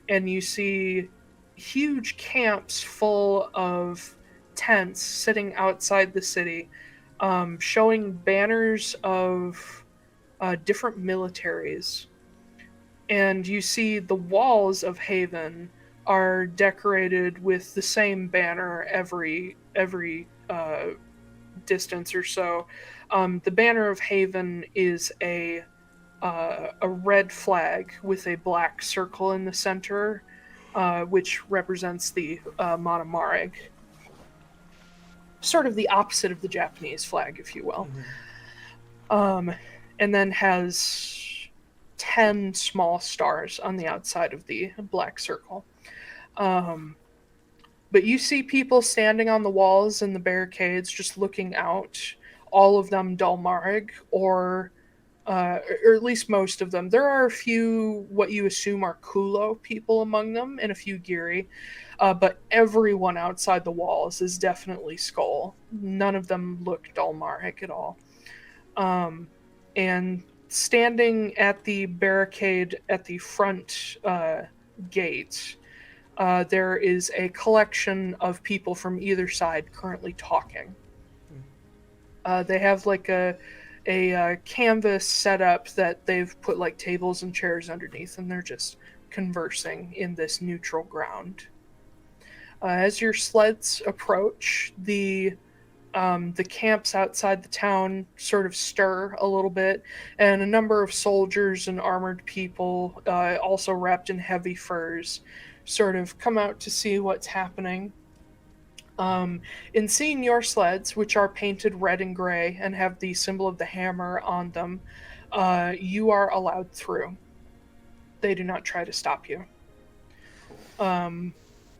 And you see huge camps full of tents sitting outside the city, showing banners of different militaries. And you see the walls of Haven are decorated with the same banner every distance or so. The banner of Haven is a red flag with a black circle in the center, which represents the Monomarg. Sort of the opposite of the Japanese flag, if you will. And then has 10 small stars on the outside of the black circle. But you see people standing on the walls and the barricades just looking out, all of them Dul'Marg, or at least most of them. There are a few what you assume are Kulo people among them, and a few Giri, but everyone outside the walls is definitely Skull. None of them look Dul'Marg at all. And standing at the barricade at the front gate, there is a collection of people from either side currently talking. They have a canvas set up that they've put tables and chairs underneath, and they're just conversing in this neutral ground. As your sleds approach, the camps outside the town sort of stir a little bit, and a number of soldiers and armored people, also wrapped in heavy furs, sort of come out to see what's happening. In seeing your sleds, which are painted red and gray and have the symbol of the hammer on them, you are allowed through. They do not try to stop you.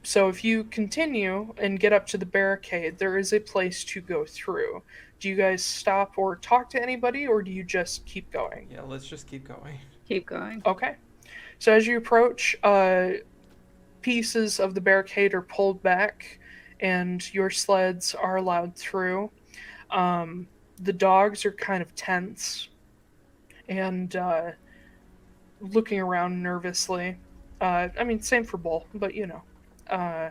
So if you continue and get up to the barricade, there is a place to go through. Do you guys stop or talk to anybody, or do you just keep going? Yeah, let's just keep going. Keep going. Okay. So as you approach, pieces of the barricade are pulled back, and your sleds are allowed through. The dogs are kind of tense and looking around nervously. I mean, same for Bull, but you know. Uh,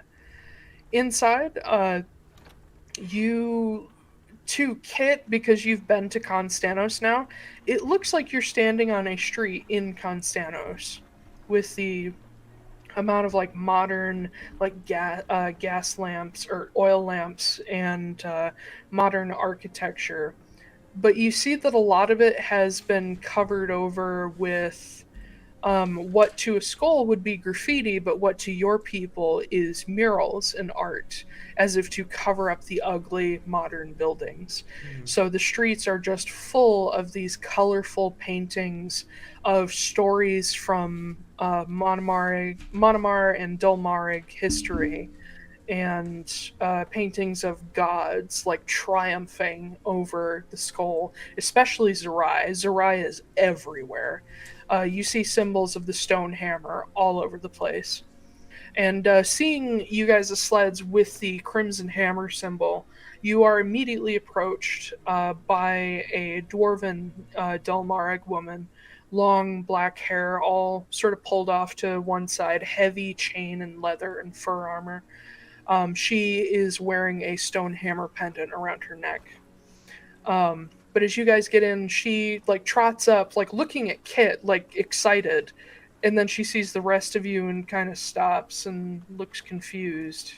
inside, you to Kit, because you've been to Constanos now, it looks like you're standing on a street in Constanos with the amount of like modern like gas lamps or oil lamps and modern architecture, but you see that a lot of it has been covered over with what to a skull would be graffiti, but what to your people is murals and art, as if to cover up the ugly modern buildings. So the streets are just full of these colorful paintings of stories from Monomar and Dulmarig history, and paintings of gods like triumphing over the skull, especially Zerai. Zerai is everywhere. You see symbols of the stone hammer all over the place. And seeing you guys' sleds with the crimson hammer symbol, you are immediately approached by a dwarven Delmaric woman, long black hair, all sort of pulled off to one side, heavy chain and leather and fur armor. She is wearing a stone hammer pendant around her neck. But as you guys get in, she like trots up, like looking at Kit, like excited, and then she sees the rest of you and kind of stops and looks confused.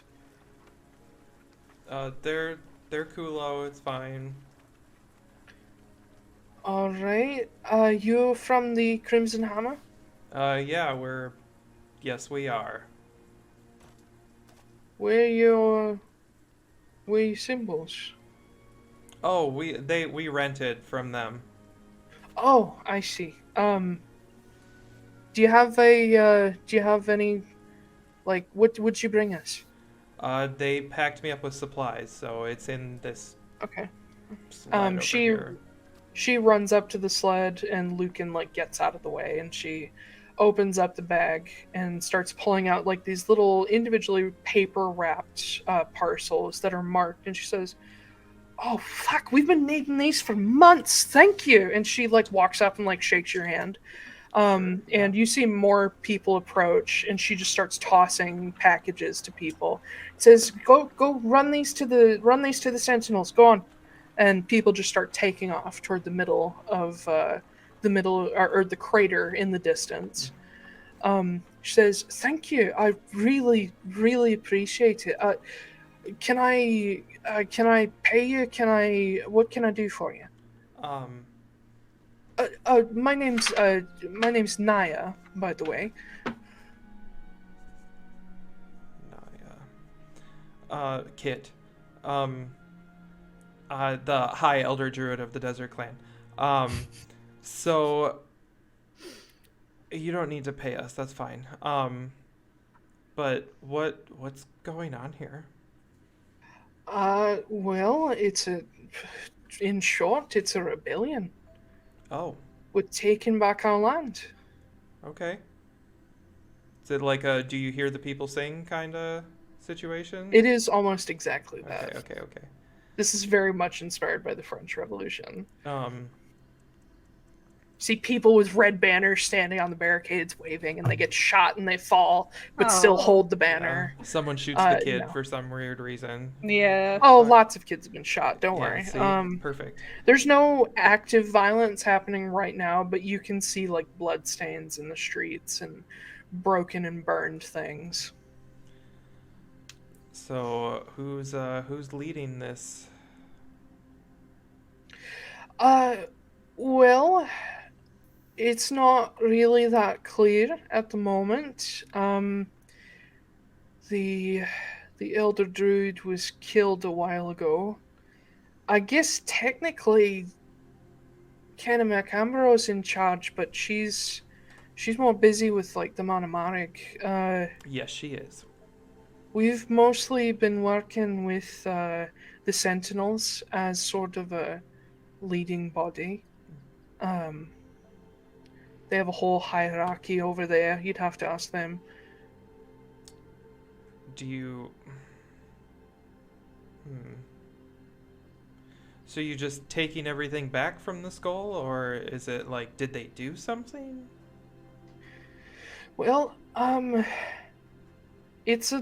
They're coolo. It's fine. All right, you from the Crimson Hammer? Yeah, yes, we are. Where your symbols? Oh, we rented from them. Oh, I see. Do you have any, like, what would you bring us? They packed me up with supplies, so it's in this Okay. sled over She here. she runs up to the sled and Lucan like gets out of the way and she opens up the bag and starts pulling out like these little individually paper wrapped parcels that are marked, and she says, "Oh fuck, we've been needing these for months. Thank you." And she like walks up and like shakes your hand. Sure, yeah. And you see more people approach, and she just starts tossing packages to people. Says, "Go run these to the sentinels. Go on." And people just start taking off toward the middle of or the crater in the distance. She says, "Thank you. I really, really appreciate it. Can I pay you? What can I do for you?" Um, My name's Naya, by the way. no, yeah. Kit. Um, the High Elder Druid of the Desert Clan. So you don't need to pay us. That's fine. But what's going on here? Well, in short, it's a rebellion. Oh, We're taking back our land. okay. Is it like a "do you hear the people sing" kind of situation? It is almost exactly Okay, that. okay. This is very much inspired by the French Revolution. Um, See people with red banners standing on the barricades waving, and they get shot and they fall, but still Oh. hold the banner. someone shoots the kid no. for some weird reason. Yeah. Oh, Fine. lots of kids have been shot. Don't Yeah, worry. see? Perfect. There's no active violence happening right now, but you can see like bloodstains in the streets and broken and burned things. So who's leading this? Well, it's not really that clear at the moment. The elder druid was killed a while ago. I guess technically Kenna McAmbero's in charge, but she's more busy with like the Monomaric. Yes, she is. We've mostly been working with the Sentinels as sort of a leading body. They have a whole hierarchy over there. You'd have to ask them. Do you? So you just taking everything back from the skull, or is it like, did they do something? Well, it's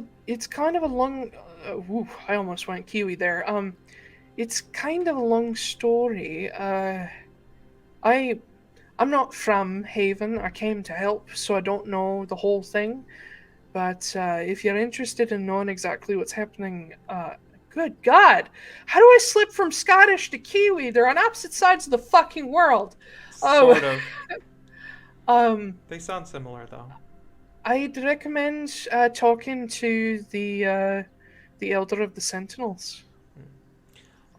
kind of a long. I almost went Kiwi there. It's kind of a long story. I'm not from Haven. I came to help, so I don't know the whole thing. But if you're interested in knowing exactly what's happening, good God, how do I slip from Scottish to Kiwi? They're on opposite sides of the fucking world. Sort of. Um, They sound similar, though. I'd recommend talking to the Elder of the Sentinels.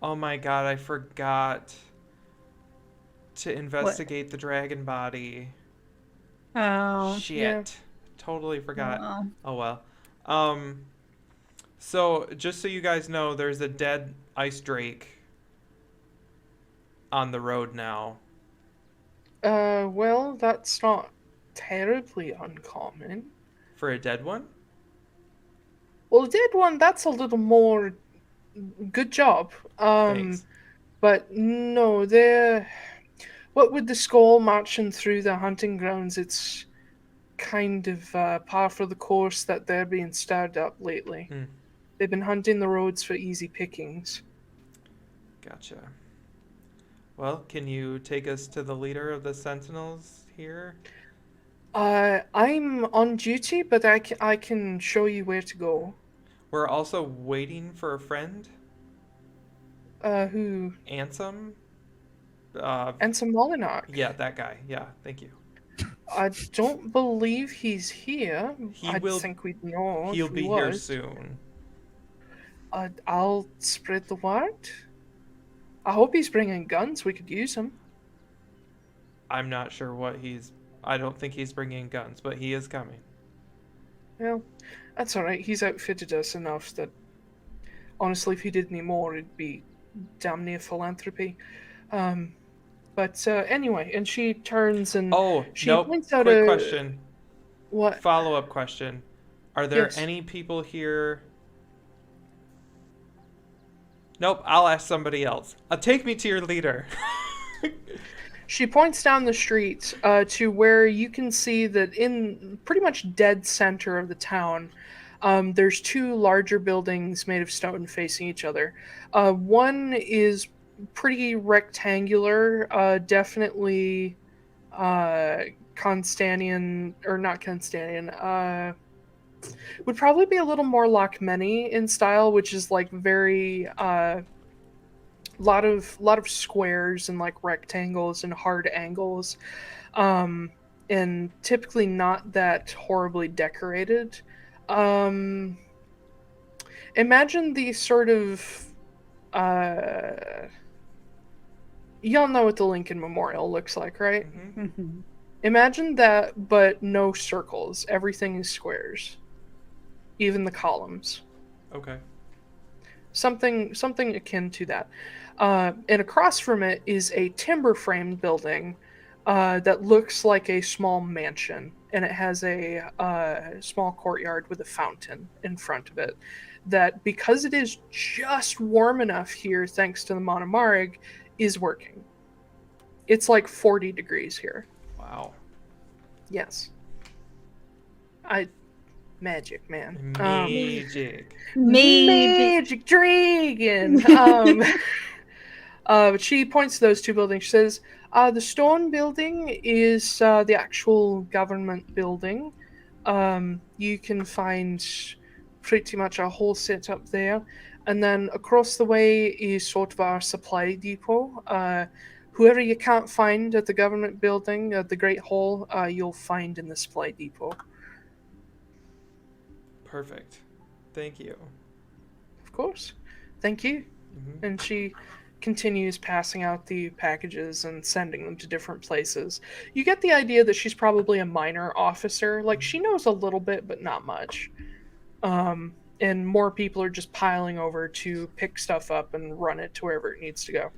Oh my god, I forgot to investigate the dragon body. Oh. Shit. Yeah. Totally forgot. Well. Oh well. So just so you guys know, there's a dead ice drake on the road now. Well, that's not terribly uncommon. For a dead one? Well, the dead one, that's a little more. Good job. Thanks. But no, they're. What with the skull marching through the hunting grounds, it's kind of par for the course that they're being stirred up lately. Hmm. They've been hunting the roads for easy pickings. Gotcha. Well, can you take us to the leader of the Sentinels here? I'm on duty, but I can show you where to go. We're also waiting for a friend, Who? Ansem. Ensign Molinar. Yeah, that guy. Yeah, thank you. I don't believe he's here. I will- think we'd know He'll if he be here was. soon. I'll spread the word. I hope he's bringing guns. We could use them. I'm not sure what I don't think he's bringing guns, but he is coming. Well, that's all right. He's outfitted us enough that, honestly, if he did any more, it'd be damn near philanthropy. But anyway, and she turns and she nope. points out Quick question. What? Follow-up question. Are there Yes. any people here? Nope, I'll ask somebody else. Take me to your leader. She points down the street to where you can see that in pretty much dead center of the town, there's two larger buildings made of stone facing each other. One is pretty rectangular, definitely Constantinian, or not Constantinian, would probably be a little more Lochmeny in style, which is like very lot of squares and like rectangles and hard angles, and typically not that horribly decorated. Imagine the sort of y'all know what the Lincoln Memorial looks like, right? Mm-hmm. Imagine that, but no circles. Everything is squares, even the columns. Okay. Something akin to that. And across from it is a timber framed building that looks like a small mansion, and it has a small courtyard with a fountain in front of it. That, because it is just warm enough here, thanks to the Monomarig, is working. It's like 40 degrees here. Wow. Yes. Magic, man. Magic. Magic dragon. But she points to those two buildings. She says, the stone building is the actual government building. You can find pretty much a whole setup there. And then across the way is sort of our supply depot. Whoever you can't find at the government building, the Great Hall, you'll find in the supply depot. Perfect. Thank you. Of course. Thank you. Mm-hmm. And she continues passing out the packages and sending them to different places. You get the idea that she's probably a minor officer. Like, she knows a little bit, but not much. And more people are just piling over to pick stuff up and run it to wherever it needs to go.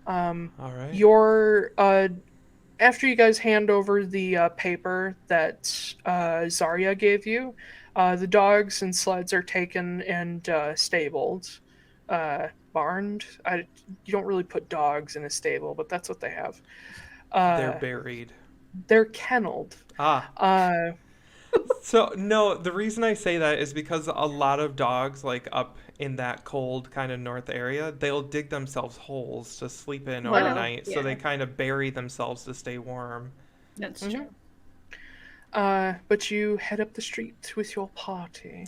All right. After you guys hand over the paper that Zarya gave you, the dogs and sleds are taken and stabled. barned. You don't really put dogs in a stable, but that's what they have. They're buried. They're kenneled. Ah. So, no, the reason I say that is because a lot of dogs, like up in that cold kind of north area, they'll dig themselves holes to sleep in Well, overnight. So yeah. they kind of bury themselves to stay warm. That's true. But you head up the street with your party.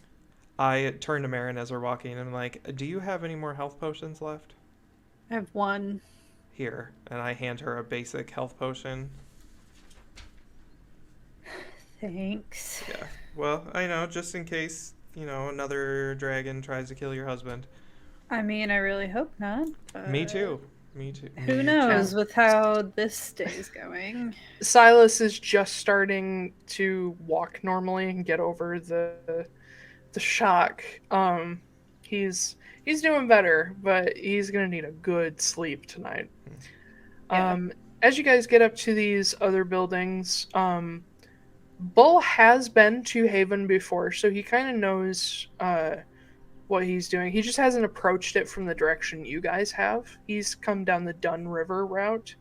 I turn to Marin as we're walking and I'm like, do you have any more health potions left? I have one. Here. And I hand her a basic health potion. Thanks. Yeah. Well, I know, just in case, another dragon tries to kill your husband. I mean, I really hope not. Me too. Who knows with how this day is going? Silas is just starting to walk normally and get over the shock. He's doing better, but he's gonna need a good sleep tonight. Yeah. As you guys get up to these other buildings, Bull has been to Haven before, so he kind of knows what he's doing. He just hasn't approached it from the direction you guys have. He's come down the Dun River route.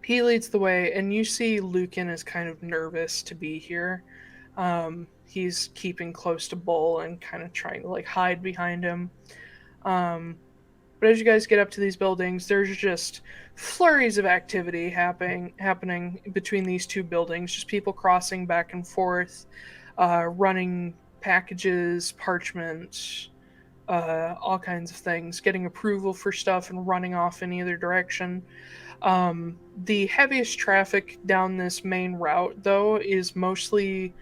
He leads the way, and you see Lucan is kind of nervous to be here. He's keeping close to Bull and kind of trying to hide behind him. But as you guys get up to these buildings, there's just flurries of activity happening between these two buildings. Just people crossing back and forth, running packages, parchments, all kinds of things, getting approval for stuff and running off in either direction. The heaviest traffic down this main route, though, is mostly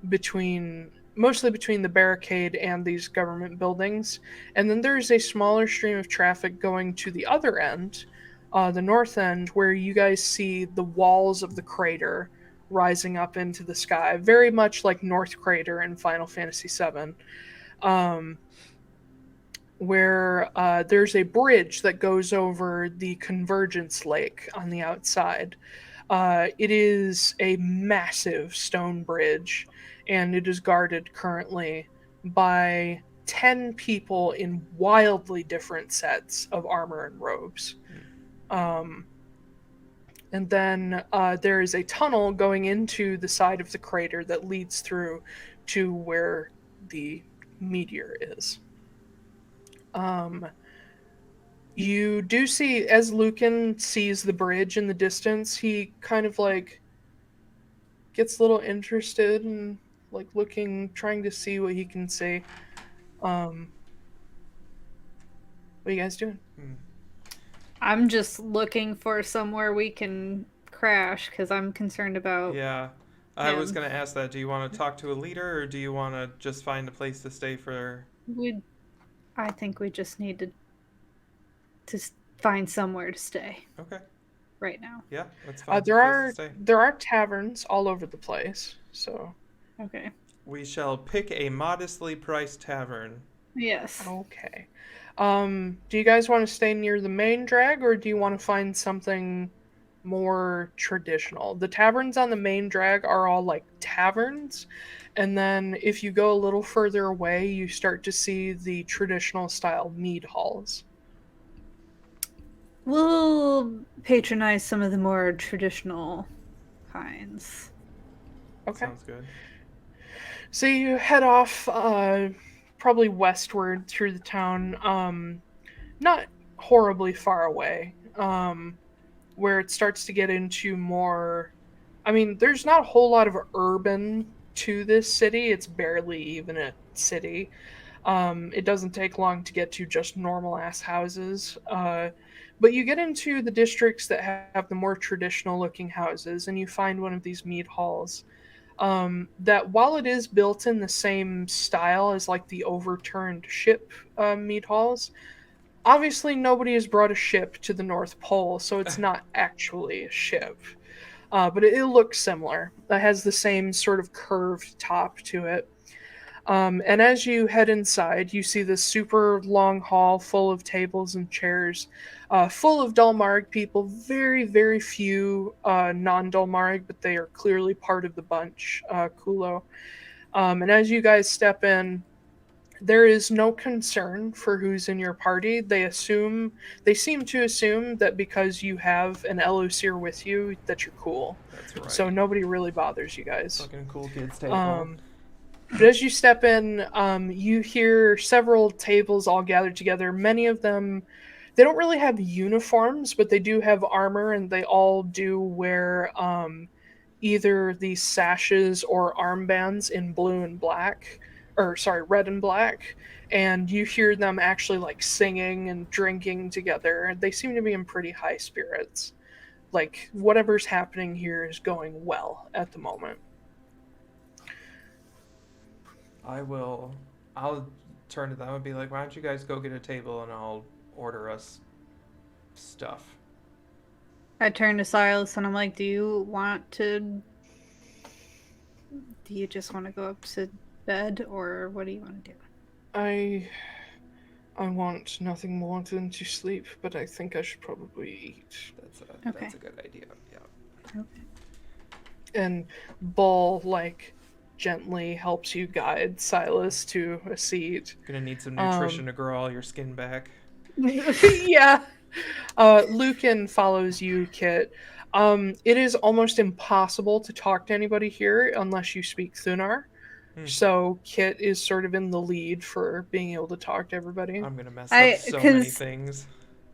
between the barricade and these government buildings. And then there's a smaller stream of traffic going to the other end, the north end, where you guys see the walls of the crater rising up into the sky, very much like North Crater in Final Fantasy VII, where there's a bridge that goes over the Convergence Lake on the outside. It is a massive stone bridge, and it is guarded currently by 10 people in wildly different sets of armor and robes. And then there is a tunnel going into the side of the crater that leads through to where the meteor is. You do see, as Lucan sees the bridge in the distance, he kind of gets a little interested and looking, trying to see what he can see. What are you guys doing? I'm just looking for somewhere we can crash because I'm concerned about. Yeah. I was going to ask that. Do you want to talk to a leader or do you want to just find a place to stay for... I think we just need to find somewhere to stay. Okay. Right now. Yeah, that's fine. There are taverns all over the place, so... Okay. We shall pick a modestly priced tavern. Yes. Okay. Do you guys want to stay near the main drag, or do you want to find something more traditional? The taverns on the main drag are all taverns, and then if you go a little further away, you start to see the traditional style mead halls. We'll patronize some of the more traditional kinds. Okay. Sounds good. So you head off, probably westward through the town, not horribly far away, where it starts to get into more... I mean, there's not a whole lot of urban to this city. It's barely even a city. It doesn't take long to get to just normal-ass houses. But you get into the districts that have the more traditional-looking houses, and you find one of these mead halls. That while it is built in the same style as the overturned ship mead halls, obviously nobody has brought a ship to the North Pole, so it's not actually a ship. But it looks similar. It has the same sort of curved top to it. And as you head inside, you see this super long hall full of tables and chairs, full of Dulmarg people. Very, very few non-Dulmarg, but they are clearly part of the bunch, Kulo. And as you guys step in, There is no concern for who's in your party. They seem to assume that because you have an Elusir with you, that you're cool. That's right. So nobody really bothers you guys. Fucking cool kids table. But as you step in, you hear several tables all gathered together. Many of them, they don't really have uniforms, but they do have armor, and they all do wear either these sashes or armbands in blue and black, red and black. And you hear them actually like singing and drinking together. They seem to be in pretty high spirits. Like whatever's happening here is going well at the moment. I'll turn to them and be like, why don't you guys go get a table and I'll order us stuff. I turn to Silas and I'm like, do you just want to go up to bed, or what do you want to do? I want nothing more than to sleep, but I think I should probably eat. That's a good idea. Yeah. Okay. And Bull gently helps you guide Silas to a seat. Gonna need some nutrition to grow all your skin back. Yeah. Lucan follows you, Kit. It is almost impossible to talk to anybody here unless you speak Thunar. So Kit is sort of in the lead for being able to talk to everybody. I'm gonna mess up so many things.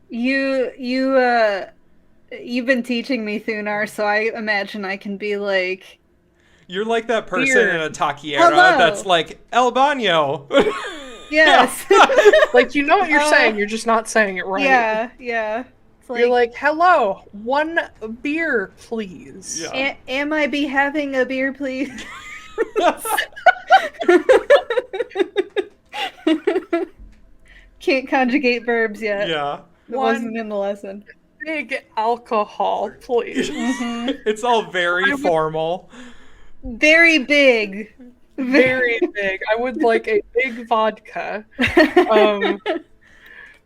You've been teaching me Thunar, so I imagine I can be like, you're like that person Here. in a taquiera Hello. that's like, El Baño. yes. Like, you know what you're saying, you're just not saying it right. Yeah. It's You're like, hello, one beer, please. Yeah. Am I be having a beer, please? Can't conjugate verbs yet. Yeah. It wasn't in the lesson. Big alcohol, please. It's all very formal. Very big. Very big. I would like a big vodka.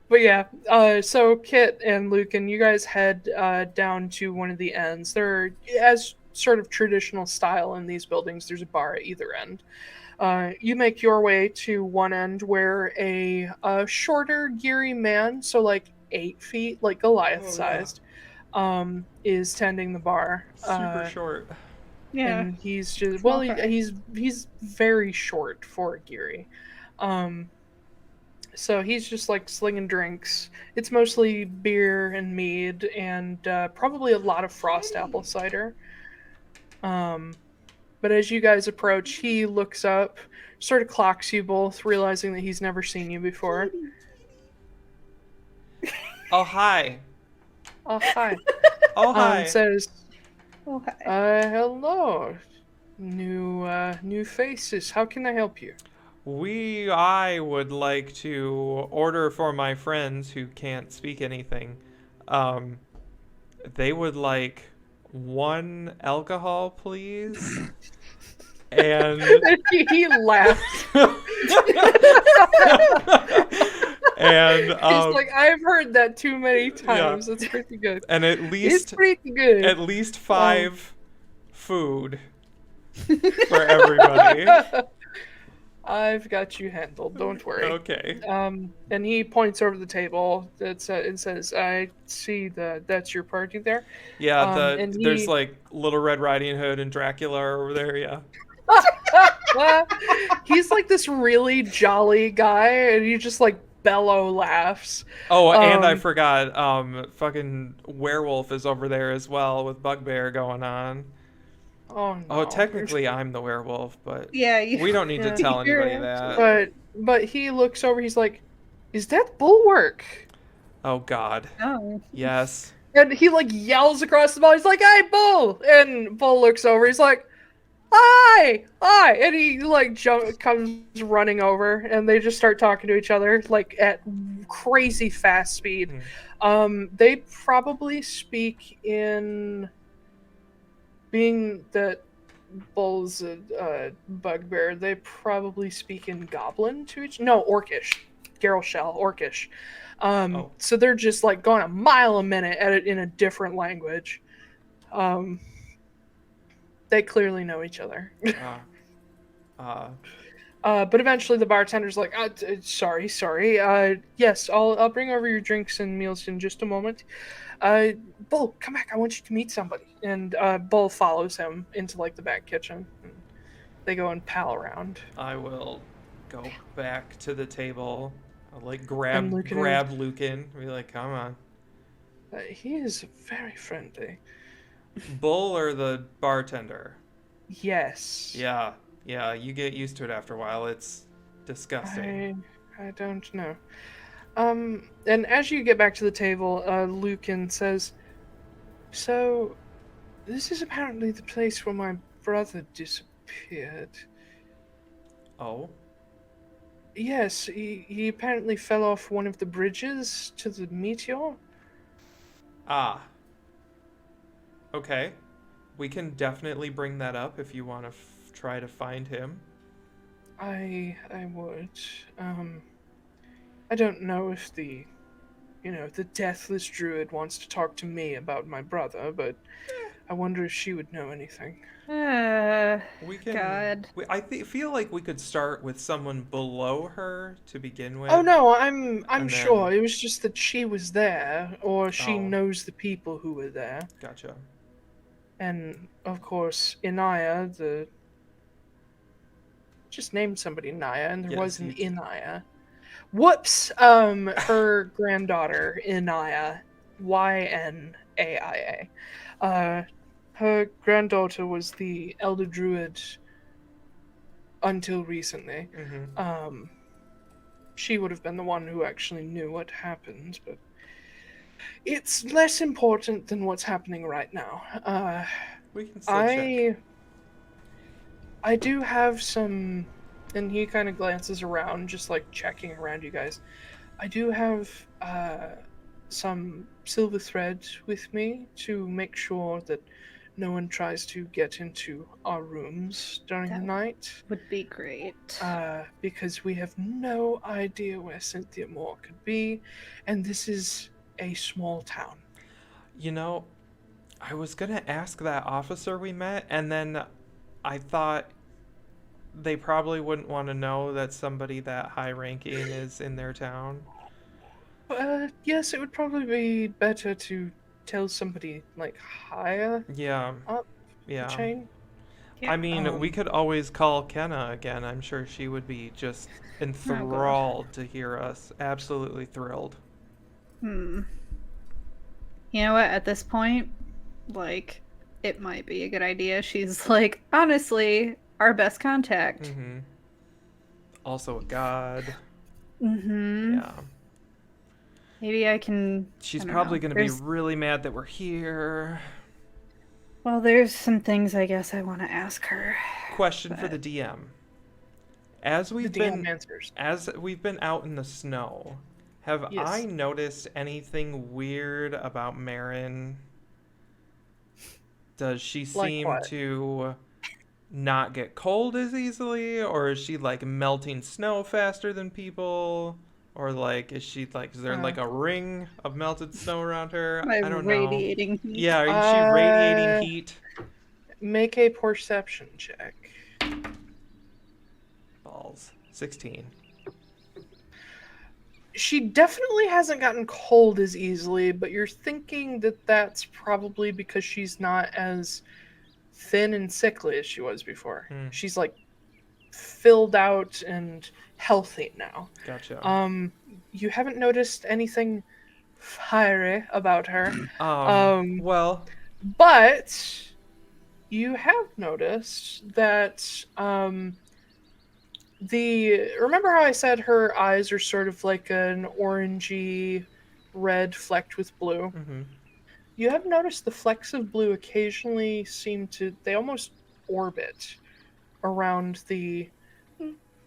But yeah, so Kit and Lucan, you guys head down to one of the ends. There, as sort of traditional style in these buildings, there's a bar at either end. You make your way to one end where a shorter, geary man, so like 8 feet, like Goliath-sized, is tending the bar. Super short. Yeah. And he's just Small he's very short for Geary. So he's just like slinging drinks. It's mostly beer and mead and probably a lot of frost apple cider. But as you guys approach, he looks up, sort of clocks you both, realizing that he's never seen you before. Oh, hi. Oh, hi. Oh, hi. Says, Oh, hi. hello. New faces. How can I help you? I would like to order for my friends who can't speak anything. They would like 1 alcohol, please. And he laughed. And he's like, I've heard that too many times. It's pretty good. And at least it's pretty good. At least 5 food for everybody. I've got you handled. Don't worry. Okay. And he points over the table. It says, "I see that's your party there." Yeah. And there's like Little Red Riding Hood and Dracula are over there. Yeah. He's like this really jolly guy, and he just like bellow laughs. Oh, and I forgot. Fucking Werewolf is over there as well with Bugbear going on. Oh no. Oh, technically I'm the werewolf, but Yeah, we don't need to tell anybody that. But he looks over. He's like, "Is that Bulwark?" Oh God. Oh. Yes. And he like yells across the bar. He's like, "Hey, Bull!" And Bull looks over. He's like, "Hi, hi!" And he like comes running over, and they just start talking to each other like at crazy fast speed. They probably speak in. Being that Bull's a bugbear, they probably speak in Goblin to each. No, Orcish, Garroshell, Orcish. So they're just like going a mile a minute at it in a different language. They clearly know each other. But eventually the bartender's like, sorry. Yes, I'll bring over your drinks and meals in just a moment. Bull, come back. I want you to meet somebody. And Bull follows him into like the back kitchen. And they go and pal around. I will go back to the table. I'll like And grab Lucan Lucan. Be like, come on. He is very friendly. Bull or the bartender? Yes. Yeah, you get used to it after a while. It's disgusting. I don't know. And as you get back to the table, Lucan says, "So, this is apparently the place where my brother disappeared." Oh? Yes, he apparently fell off one of the bridges to the meteor. Ah. Okay. We can definitely bring that up if you want to try to find him. I would. I don't know if the deathless druid wants to talk to me about my brother, but I wonder if she would know anything. We can. God. Feel like we could start with someone below her to begin with. Oh no, I'm And sure. then- It was just that she was there, or she Oh. knows the people who were there. Gotcha. And of course, Inaya, just named somebody Inaya, and there Yes, was an you- Inaya. Whoops! Her granddaughter Inaya, Ynaia. Her granddaughter was the elder druid until recently. Mm-hmm. She would have been the one who actually knew what happened, but it's less important than what's happening right now. We can still check. I do have some, and he kind of glances around, just like checking around you guys. I do have some silver thread with me to make sure that no one tries to get into our rooms during the That night. would be great. Because we have no idea where Cynthia Moore could be, and this is a small town. You know, I was gonna ask that officer we met, and then I thought they probably wouldn't want to know that somebody that high ranking is in their town. Yes, it would probably be better to tell somebody like higher Yeah. up the Yeah. chain. Yeah. I mean, we could always call Kenna again. I'm sure she would be just enthralled to hear us. Absolutely thrilled. You know what? At this point, like, it might be a good idea. She's like, honestly, our best contact. Mm-hmm. Also a god. Yeah. Maybe I can. She's I don't probably know. going to be really mad that we're here. Well, there's some things I guess I want to ask her. Question for the DM. As The we've DM been answers. out in the snow, have Yes. I noticed anything weird about Marin? Does she Like seem what? to not get cold as easily, or is she like melting snow faster than people? Or like is there like a ring of melted snow around her? My I don't know. radiating heat. Yeah, is she radiating Uh, heat? Make a perception check. Balls. 16. She definitely hasn't gotten cold as easily, but you're thinking that that's probably because she's not as thin and sickly as she was before. She's like filled out and healthy now. Gotcha. You haven't noticed anything fiery about her. Well, But you have noticed that remember how I said her eyes are sort of like an orangey red flecked with blue? mm-hmm. You have noticed the flecks of blue occasionally they almost orbit around the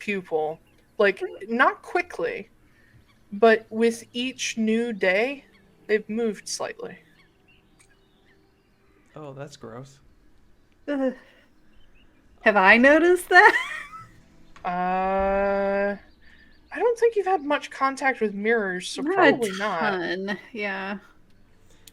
pupil. Like, not quickly, but with each new day, they've moved slightly. Oh, that's gross. Ugh. Have I noticed that? I don't think you've had much contact with mirrors, so probably not. Ton. Yeah.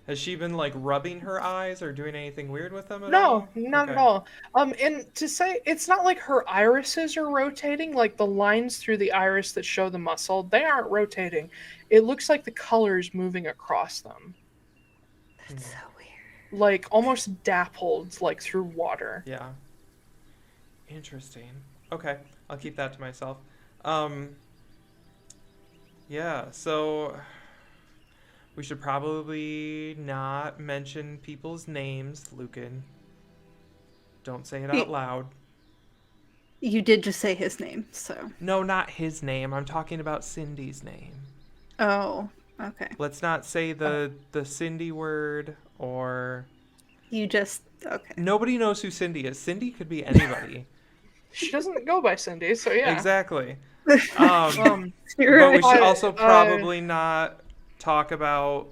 Has she been like rubbing her eyes or doing anything weird with them at No, all? not at Okay. all. And to say it's not like her irises are rotating, like the lines through the iris that show the muscle, they aren't rotating. It looks like the colors moving across them. That's so weird. Like almost dappled, like through water. Yeah. Interesting. Okay, I'll keep that to myself. Yeah, so we should probably not mention people's names, Lucan. Don't say it out loud. You did just say his name, so. No, not his name. I'm talking about Cindy's name. Oh, okay. Let's not say the Cindy word or... You just, okay. Nobody knows who Cindy is. Cindy could be anybody. She doesn't go by Cindy, so yeah. Exactly. You're But we right. should also probably not talk about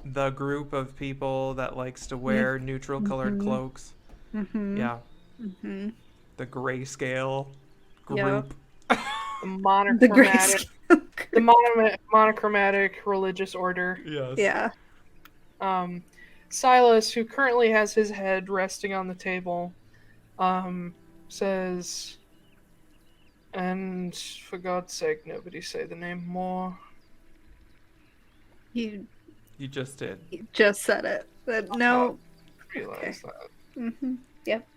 the group of people that likes to wear neutral colored cloaks. Mm-hmm. Yeah. Mm-hmm. The grayscale Yep. group. The monochromatic, The grayscale. the monochromatic religious order. Yes. Yeah. Silas, who currently has his head resting on the table, says, and for God's sake, nobody say the name more. You just did. just said it. But no. I realize that. Mm-hmm. Yep.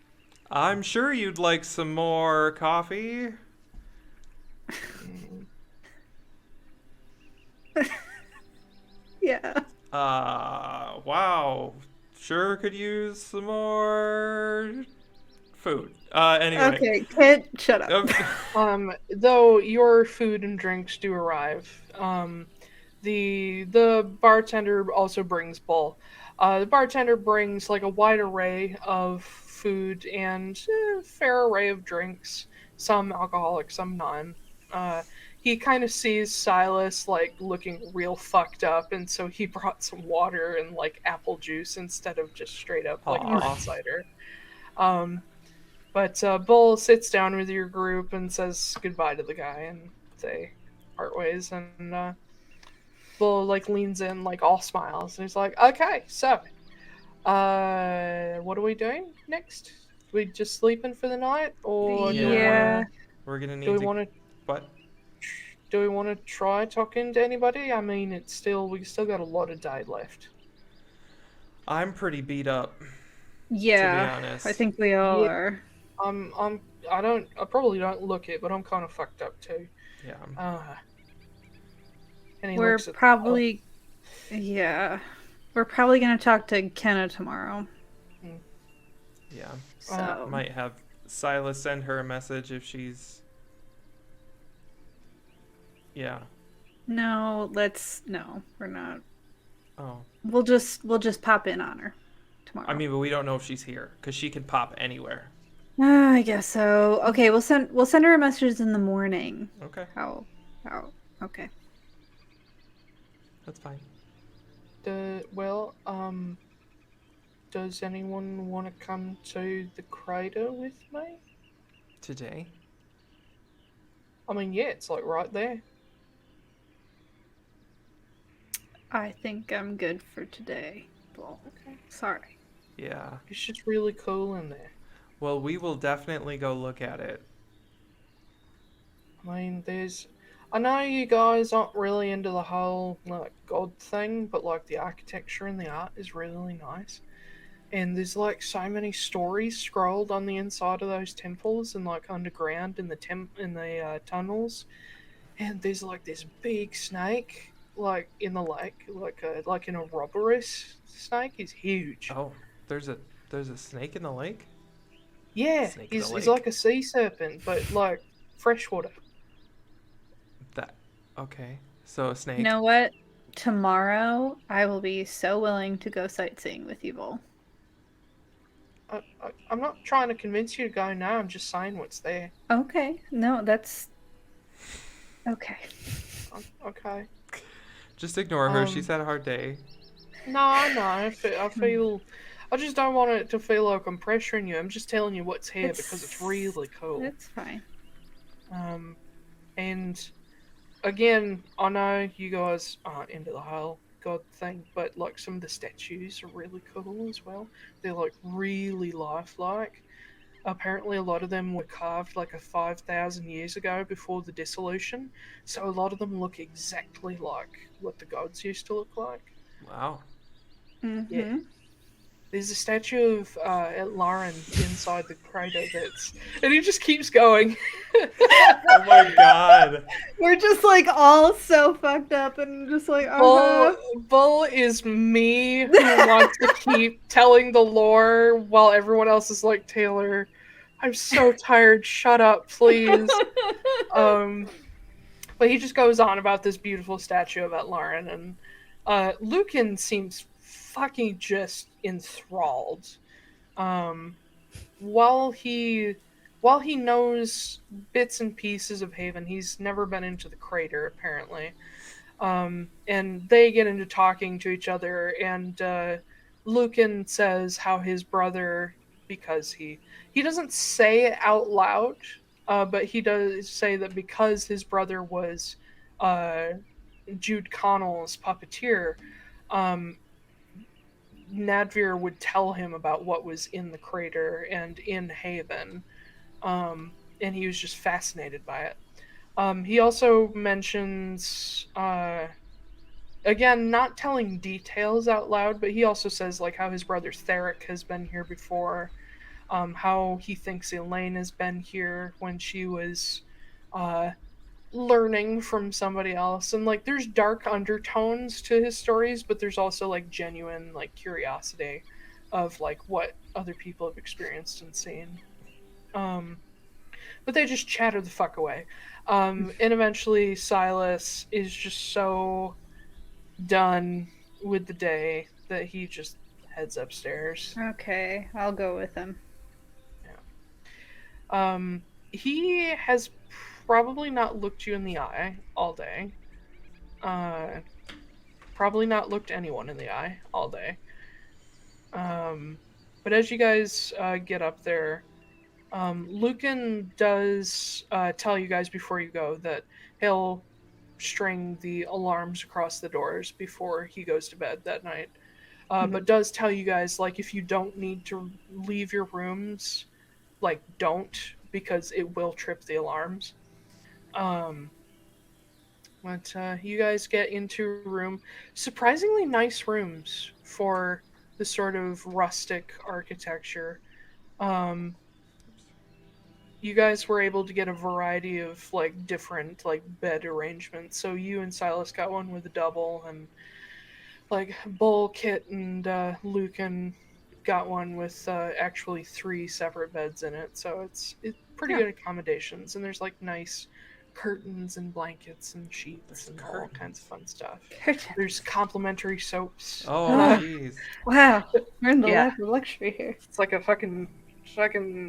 I'm sure you'd like some more coffee. Yeah. Wow. Sure could use some more food. Anyway. Okay, kid, shut up. Okay. Though your food and drinks do arrive, the bartender also brings bowl. The bartender brings like a wide array of food and a fair array of drinks, some alcoholic, some non. He kind of sees Silas like looking real fucked up, and so he brought some water and like apple juice instead of just straight up like hard cider. But Bull sits down with your group and says goodbye to the guy, and they part ways. And Bull like leans in, like all smiles, and he's like, "Okay, so, what are we doing next? We just sleeping for the night, or Yeah. We're gonna need do we to... want to? What? Do we want to try talking to anybody? I mean, we still got a lot of day left." I'm pretty beat up, Yeah. to be honest. I think we all Yeah. are. I probably don't look it, but I'm kind of fucked up too. Yeah. And he We're looks at probably, yeah. We're probably gonna talk to Kenna tomorrow. Yeah. So Might have Silas send her a message if she's... Yeah. no, we're not. Oh. We'll just pop in on her tomorrow. I mean, but we don't know if she's here, because she can pop anywhere. I guess so. Okay, we'll send her a message in the morning. Okay. How? Okay. That's fine. Does anyone want to come to the crater with me? Today? I mean, yeah, it's like right there. I think I'm good for today. Well, Okay. sorry. Yeah. It's just really cool in there. Well, we will definitely go look at it. I mean, I know you guys aren't really into the whole, like, God thing, but, like, the architecture and the art is really nice. And there's, like, so many stories scrolled on the inside of those temples and, like, underground in the tunnels. And there's, like, this big snake, like, in the lake, like an Ouroboros snake. He's huge. Oh, there's a snake in the lake? Yeah, Snake in the he's lake. like a sea serpent, but, like, freshwater. Okay. So a snake. You know what? Tomorrow, I will be so willing to go sightseeing with you, Bull. I'm not trying to convince you to go now. I'm just saying what's there. Okay. No, that's okay. Okay. Just ignore her. She's had a hard day. No. I feel. I just don't want it to feel like I'm pressuring you. I'm just telling you what's here because it's really cool. That's fine. And again, I know you guys aren't into the whole god thing, but like some of the statues are really cool as well. They're like really lifelike. Apparently, a lot of them were carved like 5,000 years ago before the dissolution, so a lot of them look exactly like what the gods used to look like. Wow. Yeah. Mm-hmm. There's a statue of Atlaran inside the crater and he just keeps going. Oh my god. We're just like all so fucked up and just like, Bull is me who wants to keep telling the lore while everyone else is like, Taiylor, I'm so tired, shut up, please. But he just goes on about this beautiful statue of Atlaran, and Lucan seems fucking just enthralled. While he knows bits and pieces of Haven, he's never been into the crater apparently. And they get into talking to each other, and Lucan says how his brother, because he doesn't say it out loud, but he does say that because his brother was Jude Connell's puppeteer, um, Nadvir would tell him about what was in the crater and in Haven, and he was just fascinated by it. He also mentions, again, not telling details out loud, but he also says like how his brother Theric has been here before, how he thinks Elaine has been here when she was learning from somebody else, and like there's dark undertones to his stories, but there's also like genuine like curiosity of like what other people have experienced and seen. But they just chatter the fuck away. And eventually Silas is just so done with the day that he just heads upstairs. Okay, I'll go with him. He has probably not looked you in the eye all day. Probably not looked anyone in the eye all day. But as you guys get up there, Lucan does tell you guys before you go that he'll string the alarms across the doors before he goes to bed that night. But does tell you guys, like, if you don't need to leave your rooms, like, don't, because it will trip the alarms. But you guys get into a room. Surprisingly nice rooms for the sort of rustic architecture. You guys were able to get a variety of like different like bed arrangements. So you and Silas got one with a double, and like Bull, Kit, and Lucan got one with actually 3 separate beds in it. So it's pretty good accommodations, and there's like nice curtains and blankets and sheets and all kinds of fun stuff. There's complimentary soaps. Oh, jeez. Wow, we're in the Yeah. life of luxury here. It's like a fucking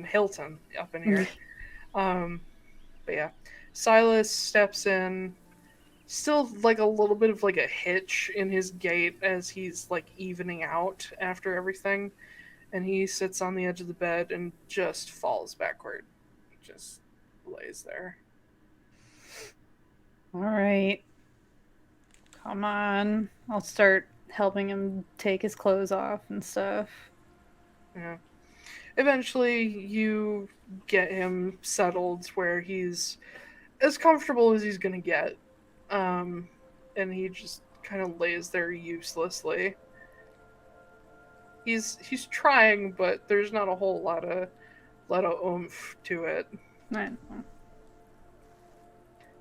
Hilton up in here. But yeah, Silas steps in, still like a little bit of like a hitch in his gait as he's like evening out after everything, and he sits on the edge of the bed and just falls backward, just lays there. All right, come on. I'll start helping him take his clothes off and stuff. Yeah. Eventually, you get him settled where he's as comfortable as he's gonna get, and he just kind of lays there uselessly. He's trying, but there's not a whole lot of oomph to it. I know.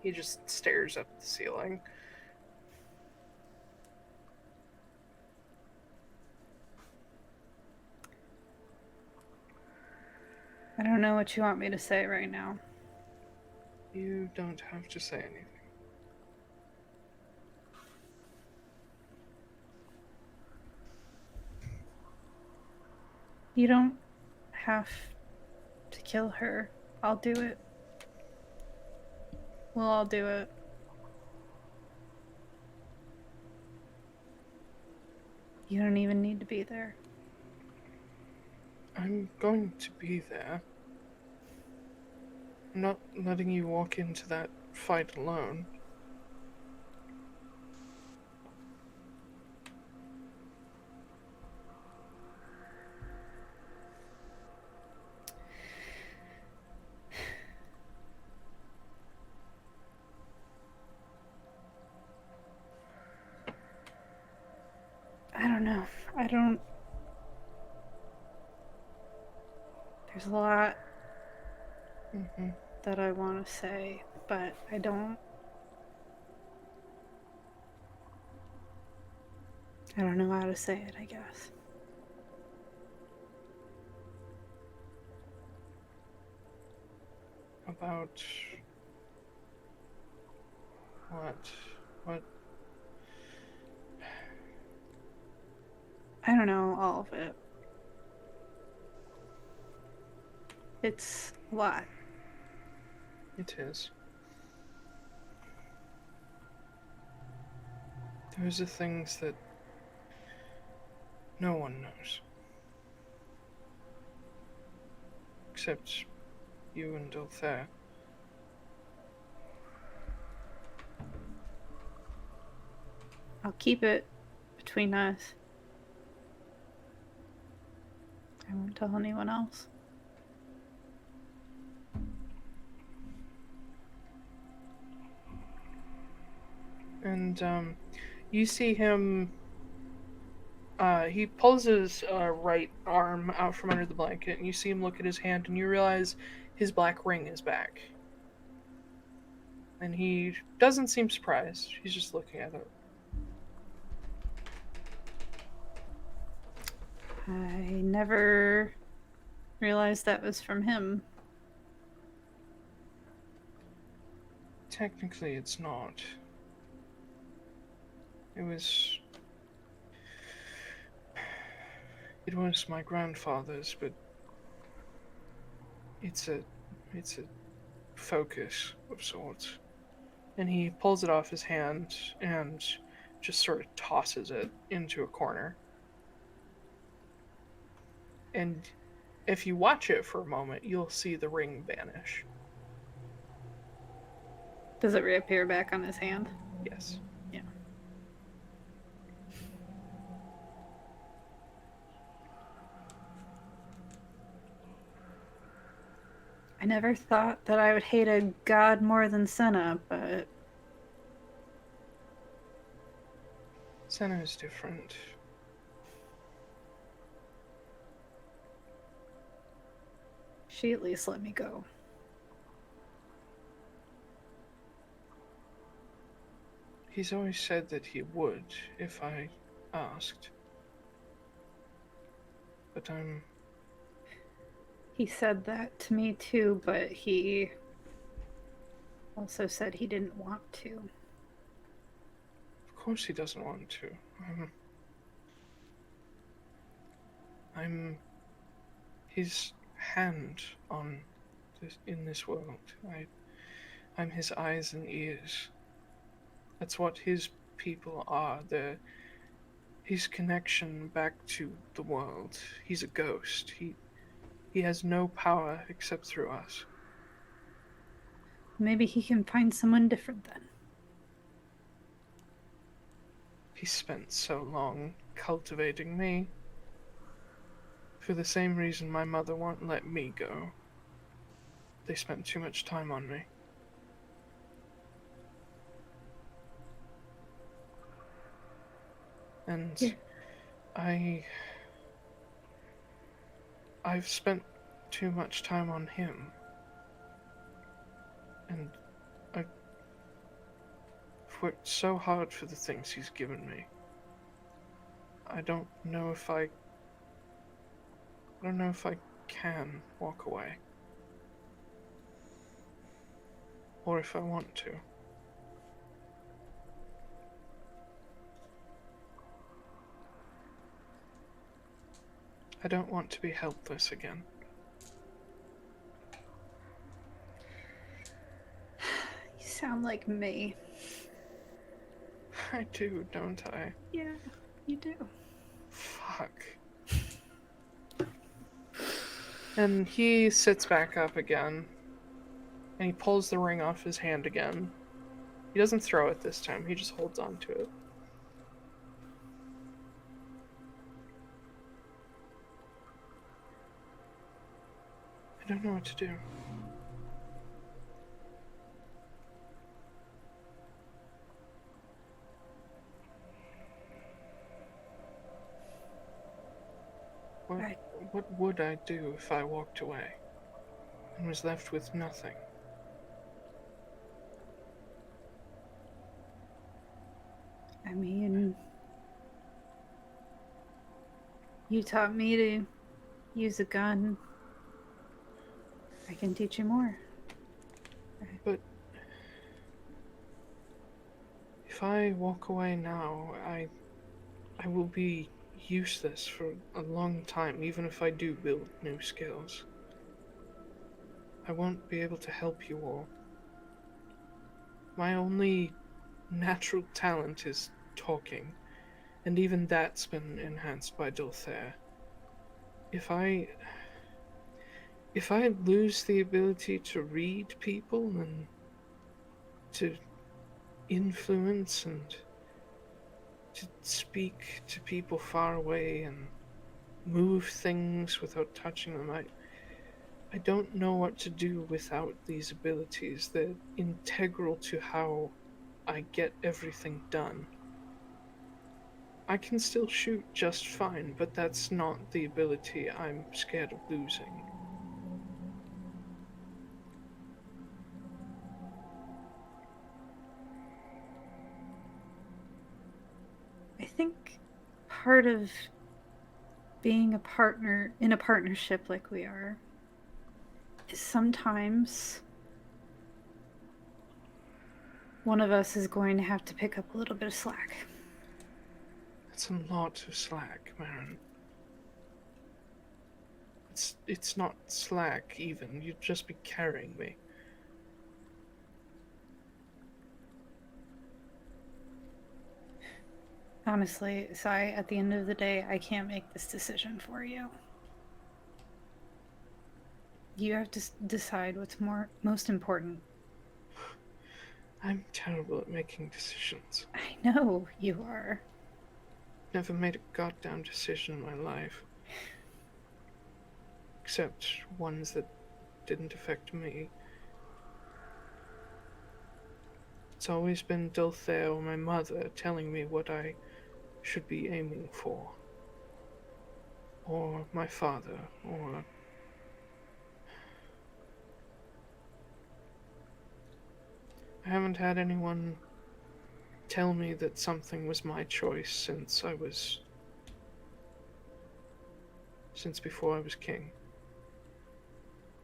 He just stares up at the ceiling. I don't know what you want me to say right now. You don't have to say anything. You don't have to kill her. I'll do it. We'll all do it. You don't even need to be there. I'm going to be there. I'm not letting you walk into that fight alone. I don't... There's a lot that I want to say, but I don't know how to say it, I guess. About what? What? I don't know all of it. It's a lot. It is. Those are things that no one knows. Except you and Dhul'thair. I'll keep it between us. I won't tell anyone else. And, you see him, he pulls his right arm out from under the blanket, and you see him look at his hand, and you realize his black ring is back. And he doesn't seem surprised. He's just looking at it. I never realized that was from him. Technically, it's not. It was my grandfather's, but it's a focus of sorts. And he pulls it off his hand and just sort of tosses it into a corner. And if you watch it for a moment, you'll see the ring vanish. Does it reappear back on his hand? Yes. Yeah. I never thought that I would hate a god more than Senna, but Senna is different. she at least let me go. He's always said that he would if I asked. But He said that to me too, but he also said he didn't want to. Of course he doesn't want to. I'm his hand on in this world. I'm his eyes and ears. That's what his people are. They're his connection back to the world. He's a ghost. He has no power except through us. Maybe he can find someone different then. He spent so long cultivating me. For the same reason my mother won't let me go. They spent too much time on me. And Yeah. I've spent too much time on him. And I've worked so hard for the things he's given me. I don't know if I can walk away. Or if I want to. I don't want to be helpless again. You sound like me. I do, don't I? Yeah, you do. Fuck. And he sits back up again. And he pulls the ring off his hand again. He doesn't throw it this time, he just holds on to it. I don't know what to do. What would I do if I walked away and was left with nothing? I mean, you taught me to use a gun. I can teach you more. But if I walk away now, I will be useless for a long time, even if I do build new skills. I won't be able to help you all. My only natural talent is talking, and even that's been enhanced by Dhul'thair. If I lose the ability to read people and to influence and to speak to people far away and move things without touching them, I don't know what to do without these abilities. They're integral to how I get everything done. I can still shoot just fine, but that's not the ability I'm scared of losing. I think part of being a partner in a partnership like we are is sometimes one of us is going to have to pick up a little bit of slack. It's a lot of slack, Marin. It's not slack, even. You'd just be carrying me. Honestly, Sai, at the end of the day, I can't make this decision for you. You have to decide what's most important. I'm terrible at making decisions. I know you are. Never made a goddamn decision in my life. Except ones that didn't affect me. It's always been Dhul'thair or my mother telling me what I should be aiming for. Or my father, or... I haven't had anyone tell me that something was my choice since before I was king.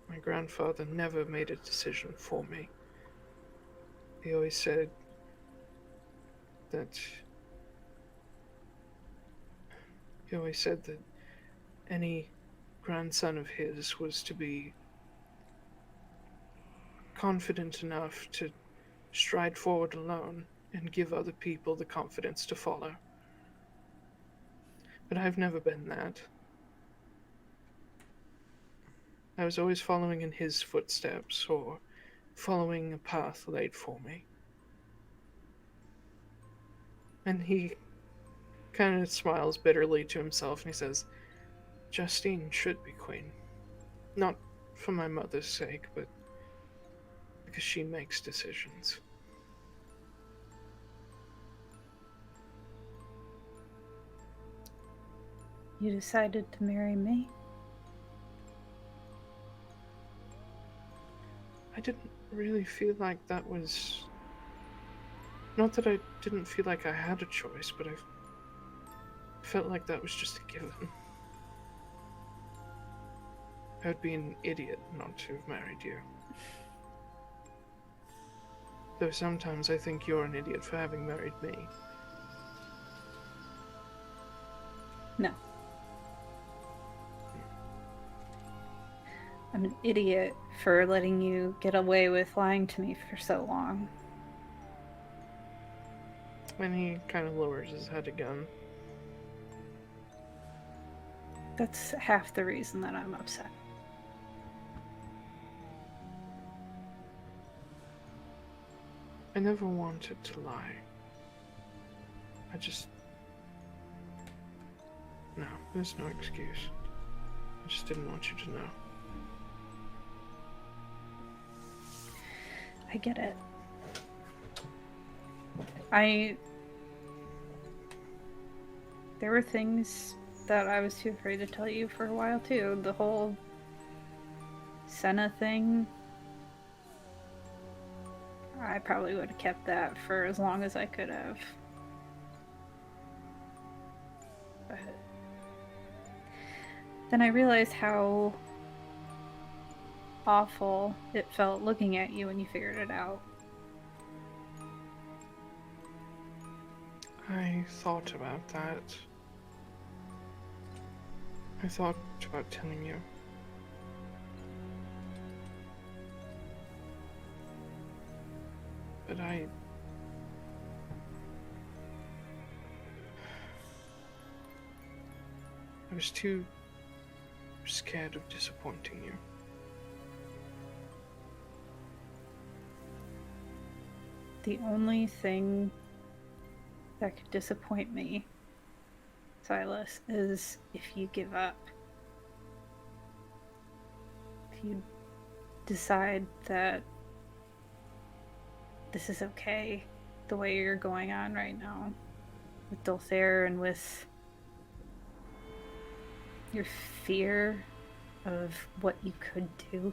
My grandfather never made a decision for me. He always said that any grandson of his was to be confident enough to stride forward alone and give other people the confidence to follow. But I've never been that. I was always following in his footsteps or following a path laid for me. And he kind of smiles bitterly to himself and he says, Justine should be queen. Not for my mother's sake, but because she makes decisions. You decided to marry me? I didn't really feel like that was... Not that I didn't feel like I had a choice, but I felt like that was just a given. I would be an idiot not to have married you. Though sometimes I think you're an idiot for having married me. No. I'm an idiot for letting you get away with lying to me for so long. And he kind of lowers his head again. That's half the reason that I'm upset. I never wanted to lie. I just... No, there's no excuse. I just didn't want you to know. I get it. There were things that I was too afraid to tell you for a while too. The whole Senna thing. I probably would have kept that for as long as I could have. But then I realized how awful it felt looking at you when you figured it out. I thought about that. I thought about telling you. But I was too scared of disappointing you. The only thing that could disappoint me, Silas, is if you give up. If you decide that this is okay, the way you're going on right now, with Dhul'thair and with your fear of what you could do.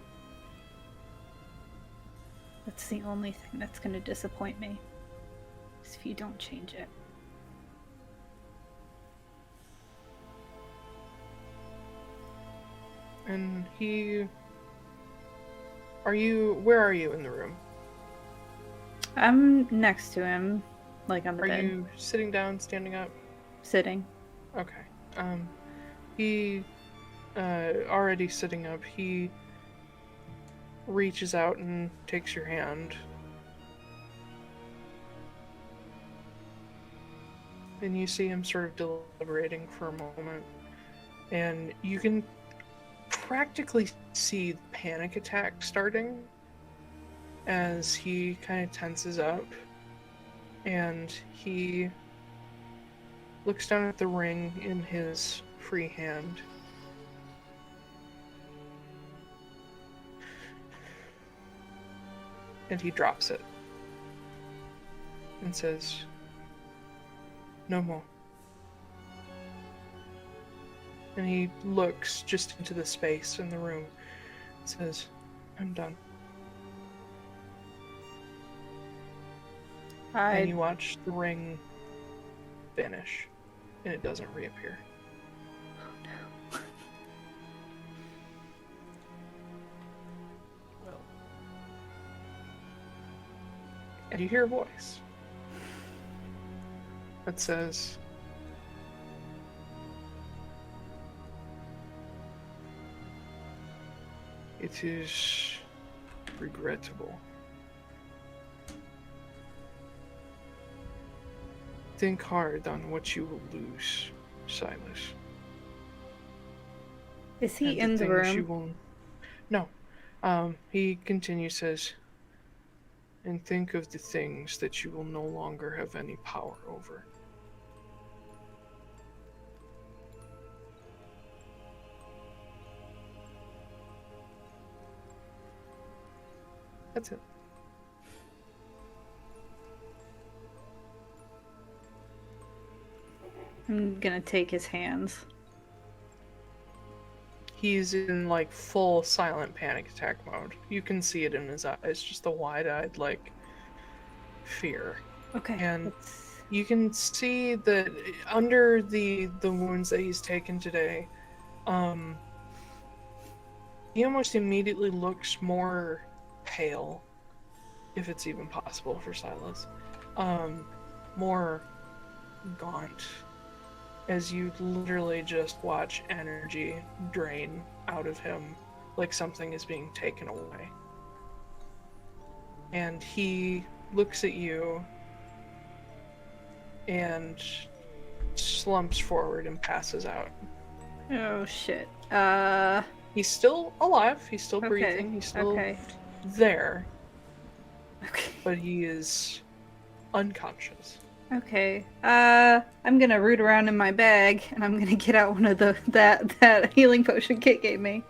That's the only thing that's going to disappoint me, is if you don't change it. And where are you in the room? I'm next to him, like on the bed. Are you sitting down, standing up? Sitting. Okay. He, already sitting up, he reaches out and takes your hand. And you see him sort of deliberating for a moment. And you can practically see the panic attack starting as he kind of tenses up. And he looks down at the ring in his free hand. And he drops it. And says, "No more." And he looks just into the space in the room and says, "I'm done." And you watch the ring vanish, and it doesn't reappear. Oh no. And you hear a voice that says, "It is regrettable. Think hard on what you will lose, Silas. Is he And in the things room? you will... No. He continues, says, and think of the things that you will no longer have any power over." That's it. I'm gonna take his hands. He's in like full silent panic attack mode. You can see it in his eyes, just a wide-eyed like fear. Okay. And let's- you can see that under the wounds that he's taken today, he almost immediately looks more pale, if it's even possible for Silas. More gaunt, as you literally just watch energy drain out of him like something is being taken away. And he looks at you and slumps forward and passes out. Oh shit. He's still alive, he's still Okay. breathing, he's still Okay. there, Okay. but he is unconscious. Okay. I'm gonna root around in my bag and I'm gonna get out one of that healing potion Kit gave me.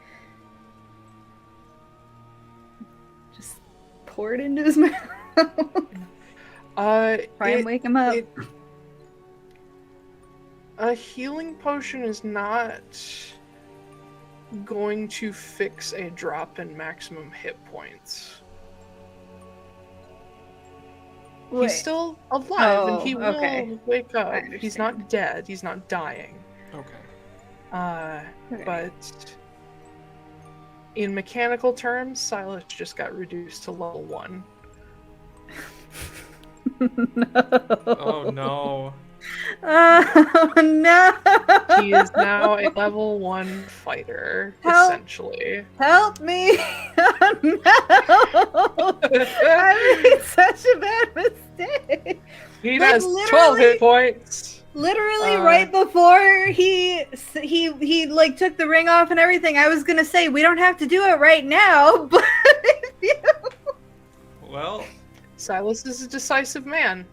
Just pour it into his mouth. Try and wake him up. A healing potion is not going to fix a drop in maximum hit points. Wait. He's still alive, and he will okay. wake up. I He's understand. not dead. He's not dying. Okay. Okay. But in mechanical terms, Silas just got reduced to level 1. No. Oh no. Oh no! He is now a level 1 fighter, Help. essentially. Help me! Oh no! I made such a bad mistake. He Like, has 12 literally- hit points. Literally, right before he like took the ring off and everything, I was gonna say we don't have to do it right now, but if you... Well, Silas is a decisive man.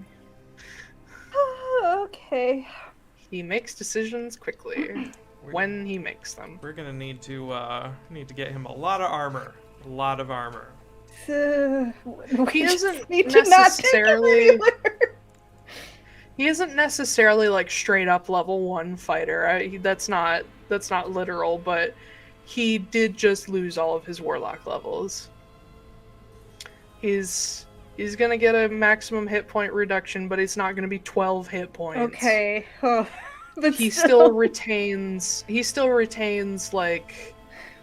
Okay. He makes decisions quickly when he makes them. we're gonna need to get him a lot of armor. A lot of armor. He just doesn't need to not take him necessarily. anywhere. He isn't necessarily like straight up level 1 fighter. That's not literal, but he did just lose all of his warlock levels. He's gonna get a maximum hit point reduction, but it's not gonna be 12 hit points. Okay. Oh, but He still retains like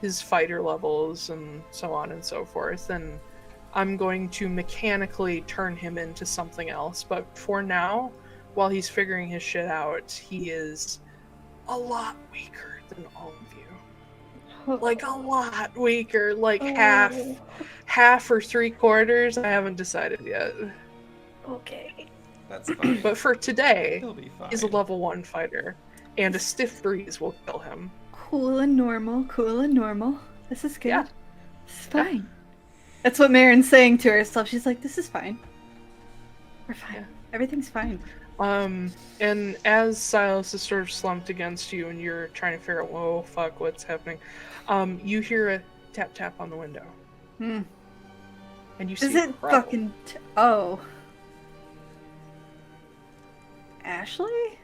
his fighter levels and so on and so forth, and I'm going to mechanically turn him into something else, but for now, while he's figuring his shit out, he is a lot weaker than all of you. Like a lot weaker, like half or 3/4. I haven't decided yet. Okay. That's fine. But for today, He'll be fine. he's a level 1 fighter, and a stiff breeze will kill him. Cool and normal. Cool and normal. This is good. Yeah. This is fine. That's what Marin's saying to herself. She's like, "This is fine. We're fine. Yeah. Everything's fine." And as Silas is sort of slumped against you and you're trying to figure out, whoa, fuck, what's happening, you hear a tap tap on the window. Hmm. And you see Is a it crow. fucking... Oh. Ashley?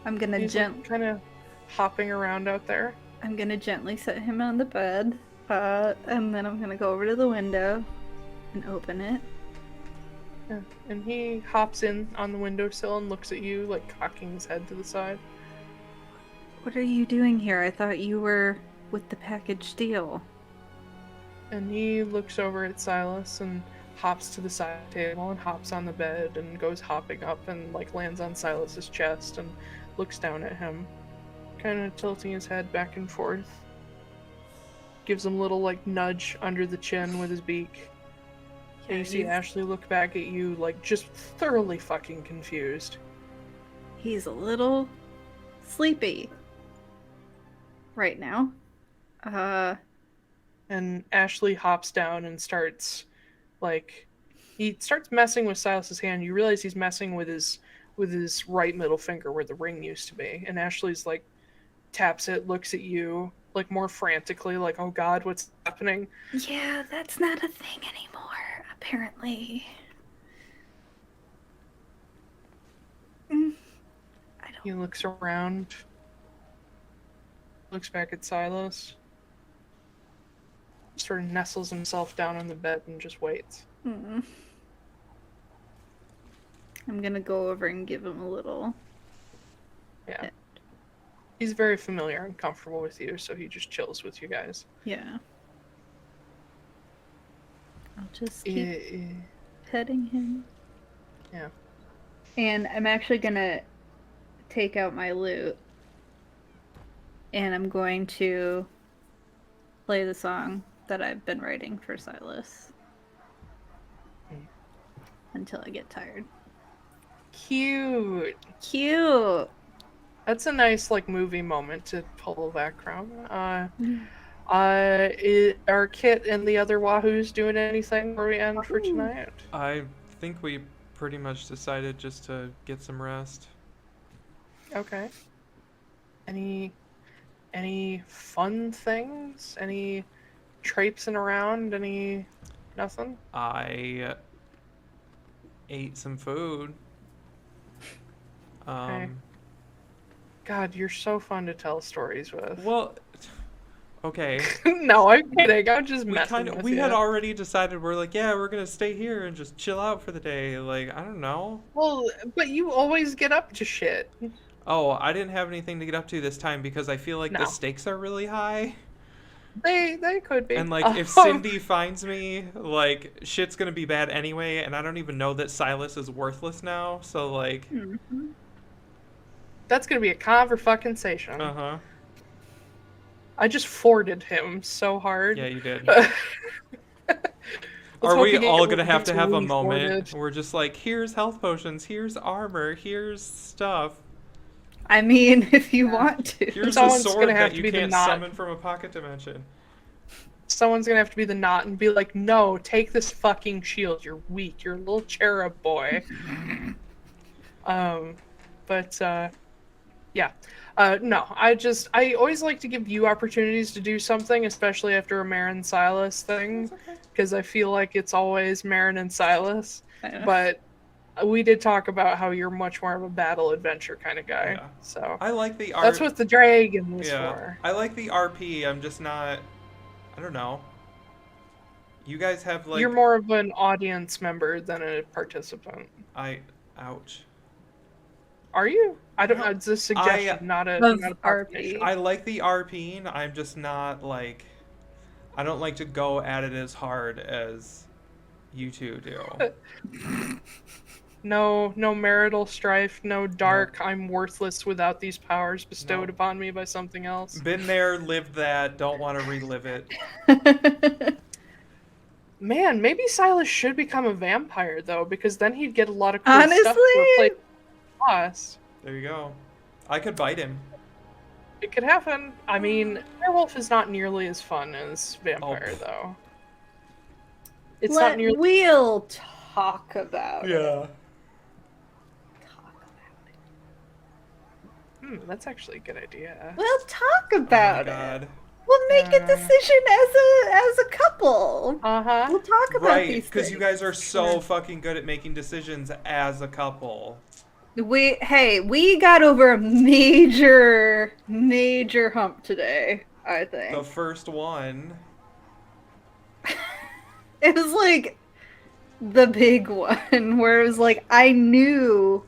I'm gonna He's kind of hopping around out there. I'm gonna gently set him on the bed, and then I'm gonna go over to the window and open it. Yeah. And he hops in on the windowsill and looks at you, like cocking his head to the side. What are you doing here? I thought you were with the package deal. And he looks over at Silas and hops to the side table and hops on the bed and goes hopping up and like lands on Silas's chest and looks down at him, kind of tilting his head back and forth. Gives him a little like nudge under the chin with his beak. And you see Ashley look back at you like just thoroughly fucking confused. He's a little sleepy right now. And Ashley hops down and starts messing with Silas's hand. You realize he's messing with his right middle finger where the ring used to be. And Ashley's like taps it, looks at you like more frantically, like, oh god, what's happening? Yeah, that's not a thing anymore, apparently. He looks around, looks back at Silas, sort of nestles himself down on the bed and just waits. I'm gonna go over and give him a little. Yeah. He's very familiar and comfortable with you, so he just chills with you guys. Yeah. I'll just keep petting him. Yeah. And I'm actually gonna take out my lute. And I'm going to play the song that I've been writing for Silas. Until I get tired. Cute. Cute! That's a nice like movie moment to pull background. Are Kit and the other Wahoos doing anything before we end for tonight? I think we pretty much decided just to get some rest. Okay. Any fun things? Any traipsing around? Any nothing? I ate some food. Okay. God, you're so fun to tell stories with. Well, okay. No, I'm kidding. I'm just messing with We you. had already decided we're like, yeah, we're gonna stay here and just chill out for the day. Like, I don't know. Well, but you always get up to shit. Oh, I didn't have anything to get up to this time because I feel like the No. stakes are really high. They could be. And like, if Cindy finds me, like, shit's gonna be bad anyway. And I don't even know that Silas is worthless now. So like, That's gonna be a conversation. uh-huh. I just forded him so hard. Yeah, you did. Let's Are hope we he all gets gonna have to have a really moment? forded. We're just like, here's health potions, here's armor, here's stuff. I mean, if you want to. Here's a Someone's sword gonna have that to you be the can't knot. summon from a pocket dimension. Someone's gonna have to be the knot and be like, no, take this fucking shield. You're weak. You're a little cherub boy. Yeah. No, I always like to give you opportunities to do something, especially after a Marin Silas thing, because I feel like it's always Marin and Silas. But we did talk about how you're much more of a battle adventure kind of guy. Yeah. So I like the that's what the dragon was yeah. for. I like the RP. I'm just not. I don't know. You guys have like. You're more of an audience member than a participant. Ouch. Are you? I don't know. It's a suggestion, not a RP. I like the RPing. I'm just not like. I don't like to go at it as hard as you two do. No marital strife, no dark, I'm worthless without these powers bestowed upon me by something else. Been there, lived that, don't want to relive it. Man, maybe Silas should become a vampire, though, because then he'd get a lot of cool stuff to Honestly? replace the boss. There you go. I could bite him. It could happen. I mean, Werewolf is not nearly as fun as Vampire, though. It's not nearly... We'll talk about it. Yeah. That's actually a good idea. We'll talk about God. it. We'll make a decision as a couple. Uh-huh. We'll talk about Right, these because things. you guys are so fucking good at making decisions as a couple. We got over a major hump today, I think. The first one. It was like the big one where it was like I knew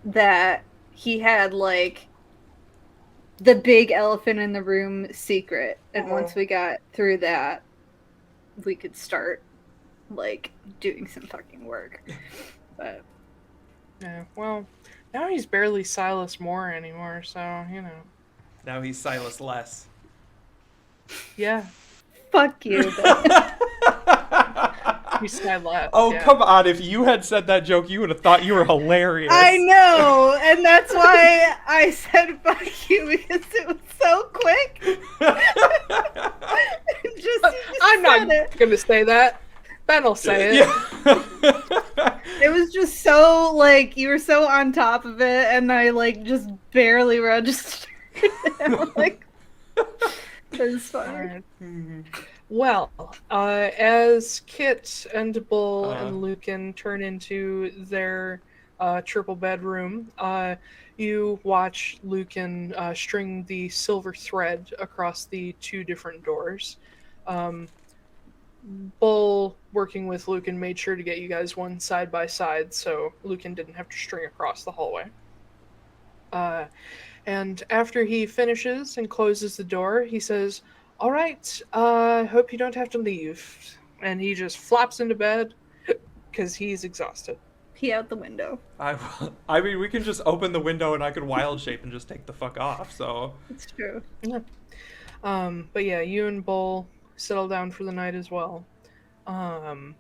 that he had like the big elephant in the room secret, and once we got through that, we could start like doing some fucking work. But Yeah, well, now he's barely Silas Moore anymore, so, you know. Now he's Silas less. Yeah. fuck you. He's Silas. Oh, yeah. come on. If you had said that joke, you would have thought you were hilarious. I know, and that's why I said fuck you, because it was so quick. I'm not gonna say that. Ben will say it. Yeah. It was just so, like, you were so on top of it, and I, like, just barely registered. I'm like, it was fun. Alright. Well, as Kit and Bull and Lucan turn into their triple bedroom, you watch Lucan string the silver thread across the two different doors. Bull, working with Lucan, made sure to get you guys one side by side so Lucan didn't have to string across the hallway. And after he finishes and closes the door, he says, "All right, hope you don't have to leave." And he just flops into bed because he's exhausted. Pee out the window. I mean, we can just open the window and I could wild shape and just take the fuck off, so... It's true. Yeah. But yeah, you and Bull settle down for the night as well. And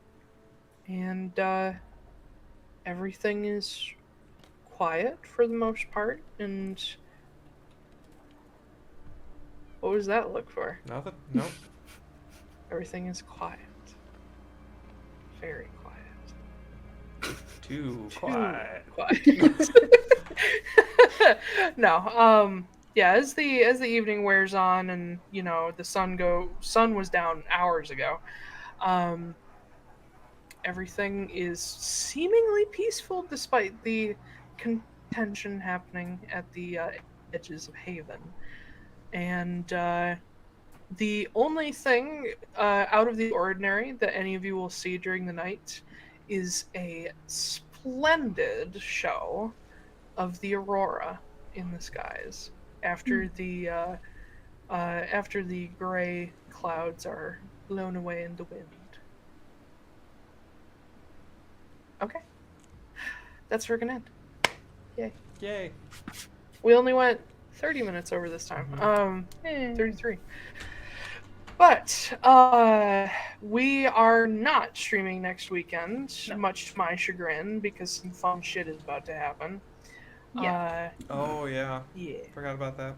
everything is quiet for the most part, and... What was that look for? Nothing? Nope. Everything is quiet. Very quiet. Too quiet. No, yeah, as the evening wears on and, you know, the sun was down hours ago, everything is seemingly peaceful despite the tension happening at the edges of Haven. And the only thing out of the ordinary that any of you will see during the night is a splendid show of the aurora in the skies after the gray clouds are blown away in the wind. Okay. That's where we're gonna end. Yay. Yay. We only went 30 minutes over this time. 33. But we are not streaming next weekend, much to my chagrin, because some fun shit is about to happen. Yeah. Oh, yeah. Yeah. Forgot about that.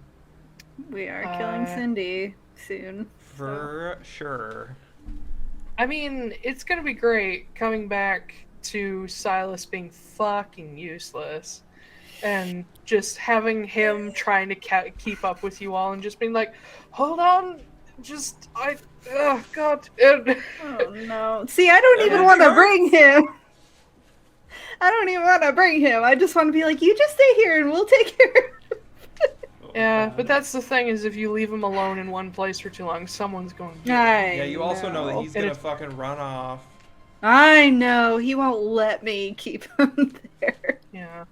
We are killing Cindy soon. For sure. I mean, it's gonna be great coming back to Silas being fucking useless and just having him trying to keep up with you all and just being like, hold on, oh god. Oh no. See, I don't even want to bring him. I don't even want to bring him. I just want to be like, you just stay here and we'll take care of him. Yeah, but that's the thing, is if you leave him alone in one place for too long, someone's going to Yeah, you also know that he's gonna fucking run off. I know, he won't let me keep him there. Yeah.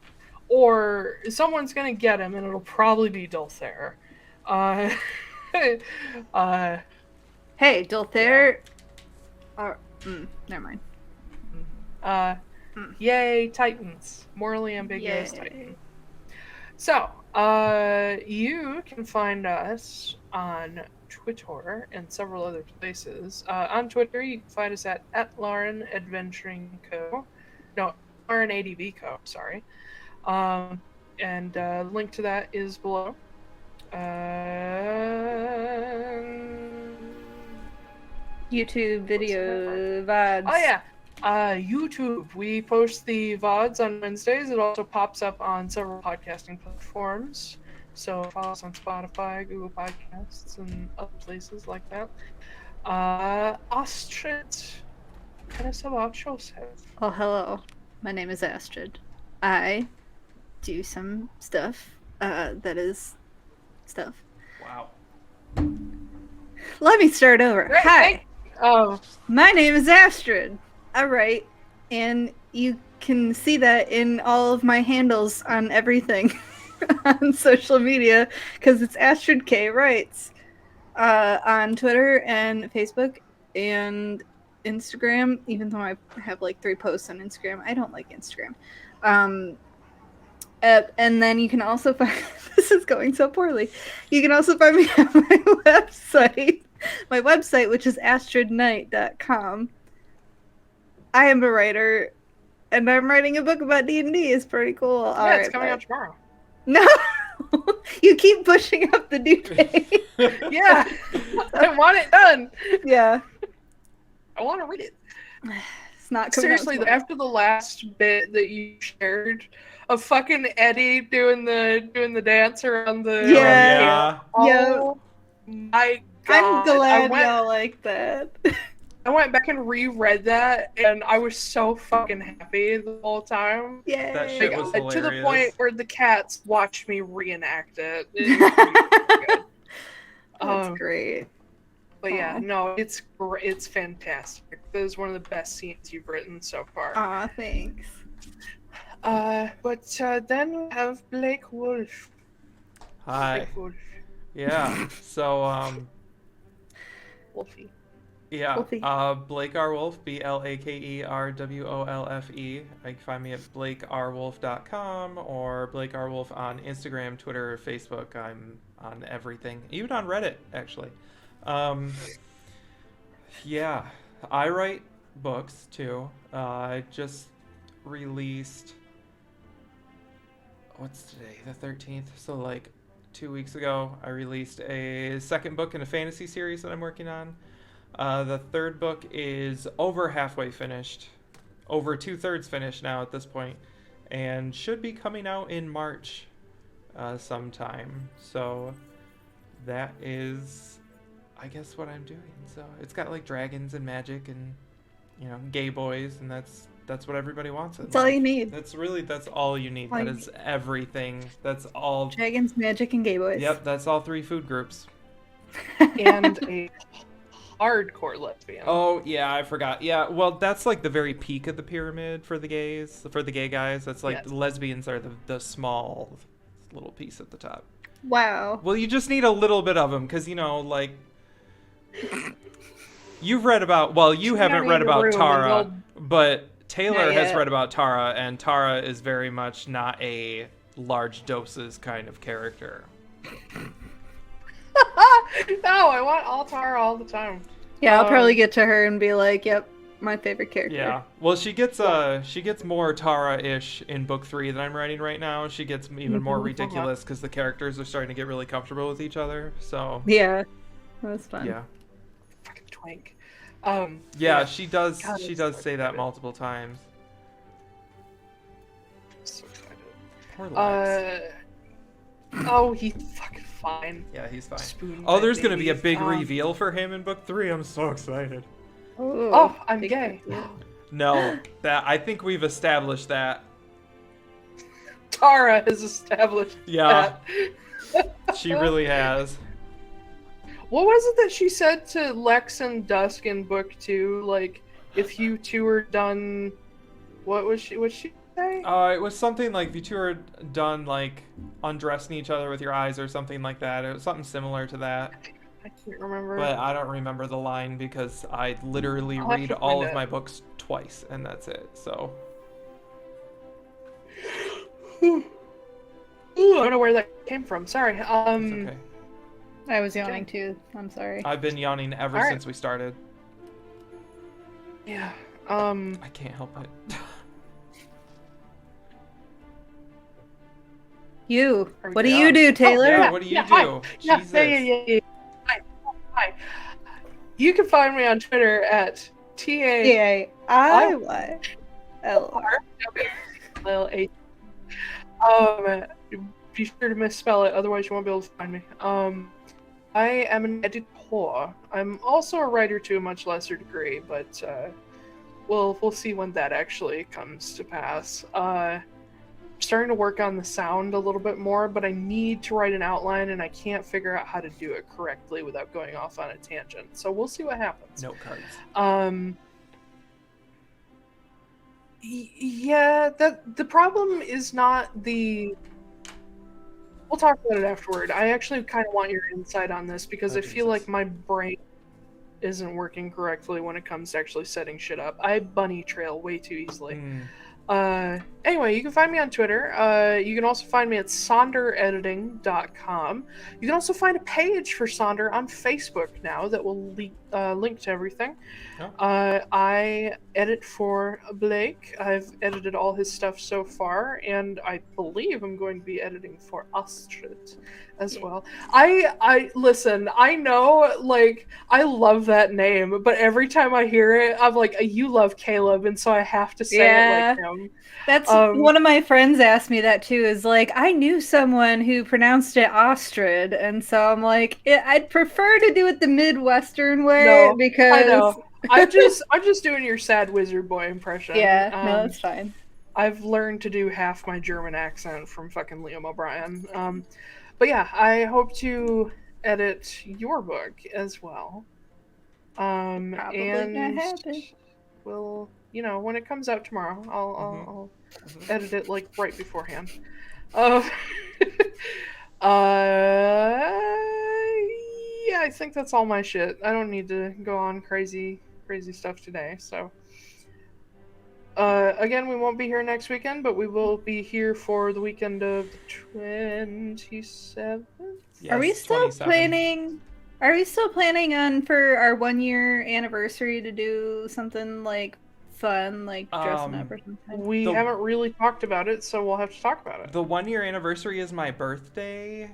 Or someone's gonna get him and it'll probably be Dhul'thair. Hey, Dhul'thair. Never mind. Yay, Titans. Morally ambiguous Titan. So, you can find us on Twitter and several other places. On Twitter, you can find us at Atlaran Adventuring Co. No, Atlaran ADV Co. Sorry. And link to that is below. YouTube video VODs. Oh yeah, YouTube. We post the VODs on Wednesdays. It also pops up on several podcasting platforms. So follow us on Spotify, Google Podcasts, and other places like that. Astrid, tell us about yourself. Oh, hello. My name is Astrid. I do some stuff. That is stuff. Wow. Let me start over. Great, Hi. Oh, My name is Astrid. I write, and you can see that in all of my handles on everything on social media, because it's Astrid K Writes on Twitter and Facebook and Instagram, even though I have like 3 posts on Instagram. I don't like Instagram. And then you can also find, this is going so poorly, you can also find me on my website, which is astridknight.com. I am a writer, and I'm writing a book about D&D. It's pretty cool. yeah, it's coming out tomorrow. No! You keep pushing up the due date. Yeah, I want it done. Yeah. I want to read it. It's not coming Seriously, out tomorrow. after the last bit that you shared of fucking Eddie doing the dance around the Yeah. Oh my god! I'm glad y'all like that. I went back and reread that, and I was so fucking happy the whole time. Yay. That shit was hilarious. To the point where the cats watched me reenact it. It was really good. That's great. But yeah, no, it's great. It's fantastic. That is one of the best scenes you've written so far. Aw, thanks. But then we have Blake Wolfe. Hi. Blake Wolfe. Yeah. So Wolfie. yeah. Wolfie. Blake R. Wolfe, BlakeRWolfe. You can find me at BlakeRWolfe.com or Blake R. Wolfe on Instagram, Twitter, Facebook. I'm on everything, even on Reddit, actually. Yeah, I write books too. I just released, what's today, the 13th, so like 2 weeks ago I released a second book in a fantasy series that I'm working on. The third book is over halfway finished, over 2/3 finished now at this point, and should be coming out in March sometime. So that is, I guess, what I'm doing. So it's got like dragons and magic and, you know, gay boys, and that's That's what everybody wants. That's all you need. That's all you need. All That you is everything. That's all. Dragons, magic, and gay boys. Yep, that's all 3 food groups. And a hardcore lesbian. Oh, yeah, I forgot. Yeah, well, that's like the very peak of the pyramid for the gays, for the gay guys. That's like the lesbians are the small little piece at the top. Wow. Well, you just need a little bit of them because, like, you've read about, well, you haven't read about Tara, but Taiylor has read about Tara, and Tara is very much not a large doses kind of character. No, I want all Tara all the time. Yeah, I'll probably get to her and be like, yep, my favorite character. Yeah. Well, she gets more Tara-ish in book 3 that I'm writing right now. She gets even more ridiculous because the characters are starting to get really comfortable with each other. So yeah, that's fun. Yeah. Fucking twink. Yeah, she does. God, She I'm does so say that excited. multiple times. So excited. Poor Lex. Oh, he's fucking fine. Yeah, he's fine. Spoon Oh, my there's gonna be a baby. big reveal for him in book 3. I'm so excited. Ooh, Oh, I'm big gay. reveal. No, that I think we've established that. Tara has established Yeah, that. she really has. What was it that she said to Lex and Dusk in book 2? Like, if you two are done, what'd she say? It was something like if you two are done like undressing each other with your eyes or something like that. It was something similar to that. I can't remember. But I don't remember the line because I literally I'll have read to all find of it. my books twice and that's it. So Ooh, I don't know where that came from. Sorry. it's okay. I was yawning too. I'm sorry. I've been yawning ever All right. since we started. Yeah. I can't help it. You. Are What we do you on? do, Taiylor? Yeah, what do you hi. do? Yeah, Jesus. yeah. Hi. You can find me on Twitter at TAIYL. TAYLH. Be sure to misspell it, otherwise you won't be able to find me. I am an editor. I'm also a writer to a much lesser degree, but we'll see when that actually comes to pass. Starting to work on the sound a little bit more, but I need to write an outline and I can't figure out how to do it correctly without going off on a tangent. So we'll see what happens. Note cards. Yeah, the problem is not the. We'll talk about it afterward. I actually kind of want your insight on this because Oh, I feel Jesus. like my brain isn't working correctly when it comes to actually setting shit up. I bunny trail way too easily. Anyway, you can find me on Twitter. You can also find me at sonderediting.com. You can also find a page for Sonder on Facebook now that will link to everything. Oh. I edit for Blake. I've edited all his stuff so far, and I believe I'm going to be editing for Astrid as well. I listen, I know, like, I love that name, but every time I hear it, I'm like, you love Caleb, and so I have to say it like him. That's one of my friends asked me that too. Is like, I knew someone who pronounced it Ostrid, and so I'm like, I'd prefer to do it the Midwestern way No, because I know. I'm just doing your sad wizard boy impression. yeah, no, that's fine. I've learned to do half my German accent from fucking Liam O'Brien. But yeah, I hope to edit your book as well. Probably and gonna happen. we'll, when it comes out tomorrow, I'll edit it like right beforehand. Yeah, I think that's all my shit. I don't need to go on crazy stuff today. So, again, we won't be here next weekend, but we will be here for the weekend of the 27th. Are we still 27. planning? Are we still planning on for our 1-year anniversary to do something like fun, like dressing up or something? We haven't really talked about it, so we'll have to talk about it. The 1-year anniversary is my birthday.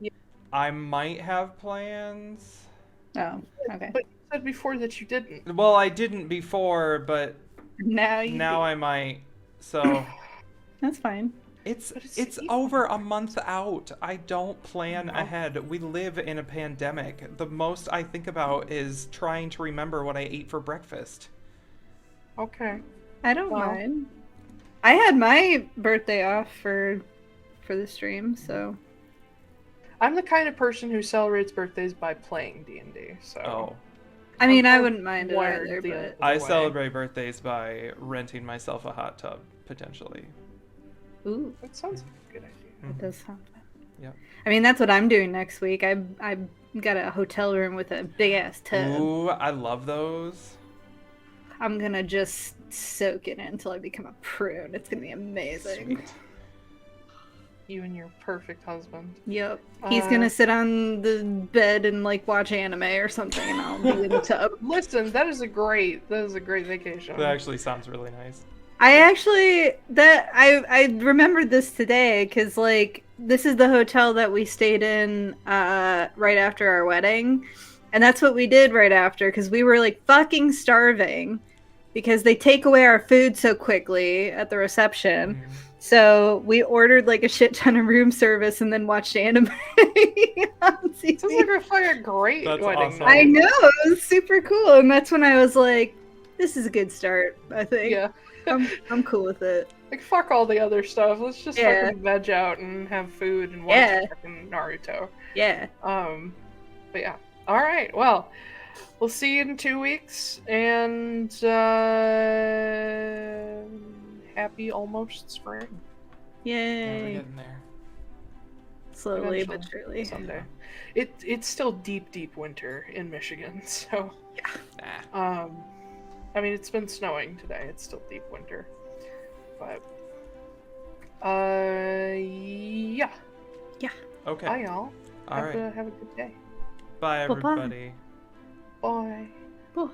Yeah. I might have plans. Oh, okay. But you said before that you didn't. Well, I didn't before, but Now I might. So that's fine. it's But it's it's easy. over a month out. I don't plan No. ahead. We live in a pandemic. The most I think about is trying to remember what I ate for breakfast. Okay. I don't Well. mind. I had my birthday off for the stream, so I'm the kind of person who celebrates birthdays by playing D&D, so... Oh. I mean, I I'm wouldn't mind it wired either, the but other I way. celebrate birthdays by renting myself a hot tub, potentially. ooh, That sounds like a good idea. that does sound fun. Yep. I mean, that's what I'm doing next week. I got a hotel room with a big ass tub. Ooh, I love those. I'm gonna just soak it in until I become a prune. It's gonna be amazing. Sweet. You and your perfect husband. Yep. He's gonna Uh, sit on the bed and like watch anime or something, and I'll be in the tub. Listen, that is a great vacation. That actually sounds really nice. I remembered this today because like this is the hotel that we stayed in right after our wedding, and that's what we did right after because we were like fucking starving because they take away our food so quickly at the reception. Mhm. So we ordered like a shit ton of room service and then watched anime on TV. Sounds like a fucking great That's wedding awesome. night. I know, it was super cool, and that's when I was like, "This is a good start." I think. Yeah. I'm cool with it. Like, fuck all the other stuff. Let's just Yeah. fucking veg out and have food and watch Yeah. fucking Naruto. Yeah. But yeah. Alright, well, we'll see you in 2 weeks, and, happy almost spring. Yeah, we're Yay. getting there. Slowly Eventually. but surely. Someday. It's still deep winter in Michigan, so, Nah. I mean, it's been snowing today. It's still deep winter. But, yeah. Okay. Bye, y'all. All right. Have a good day. Bye, Bye-bye. everybody. Bye. Bye.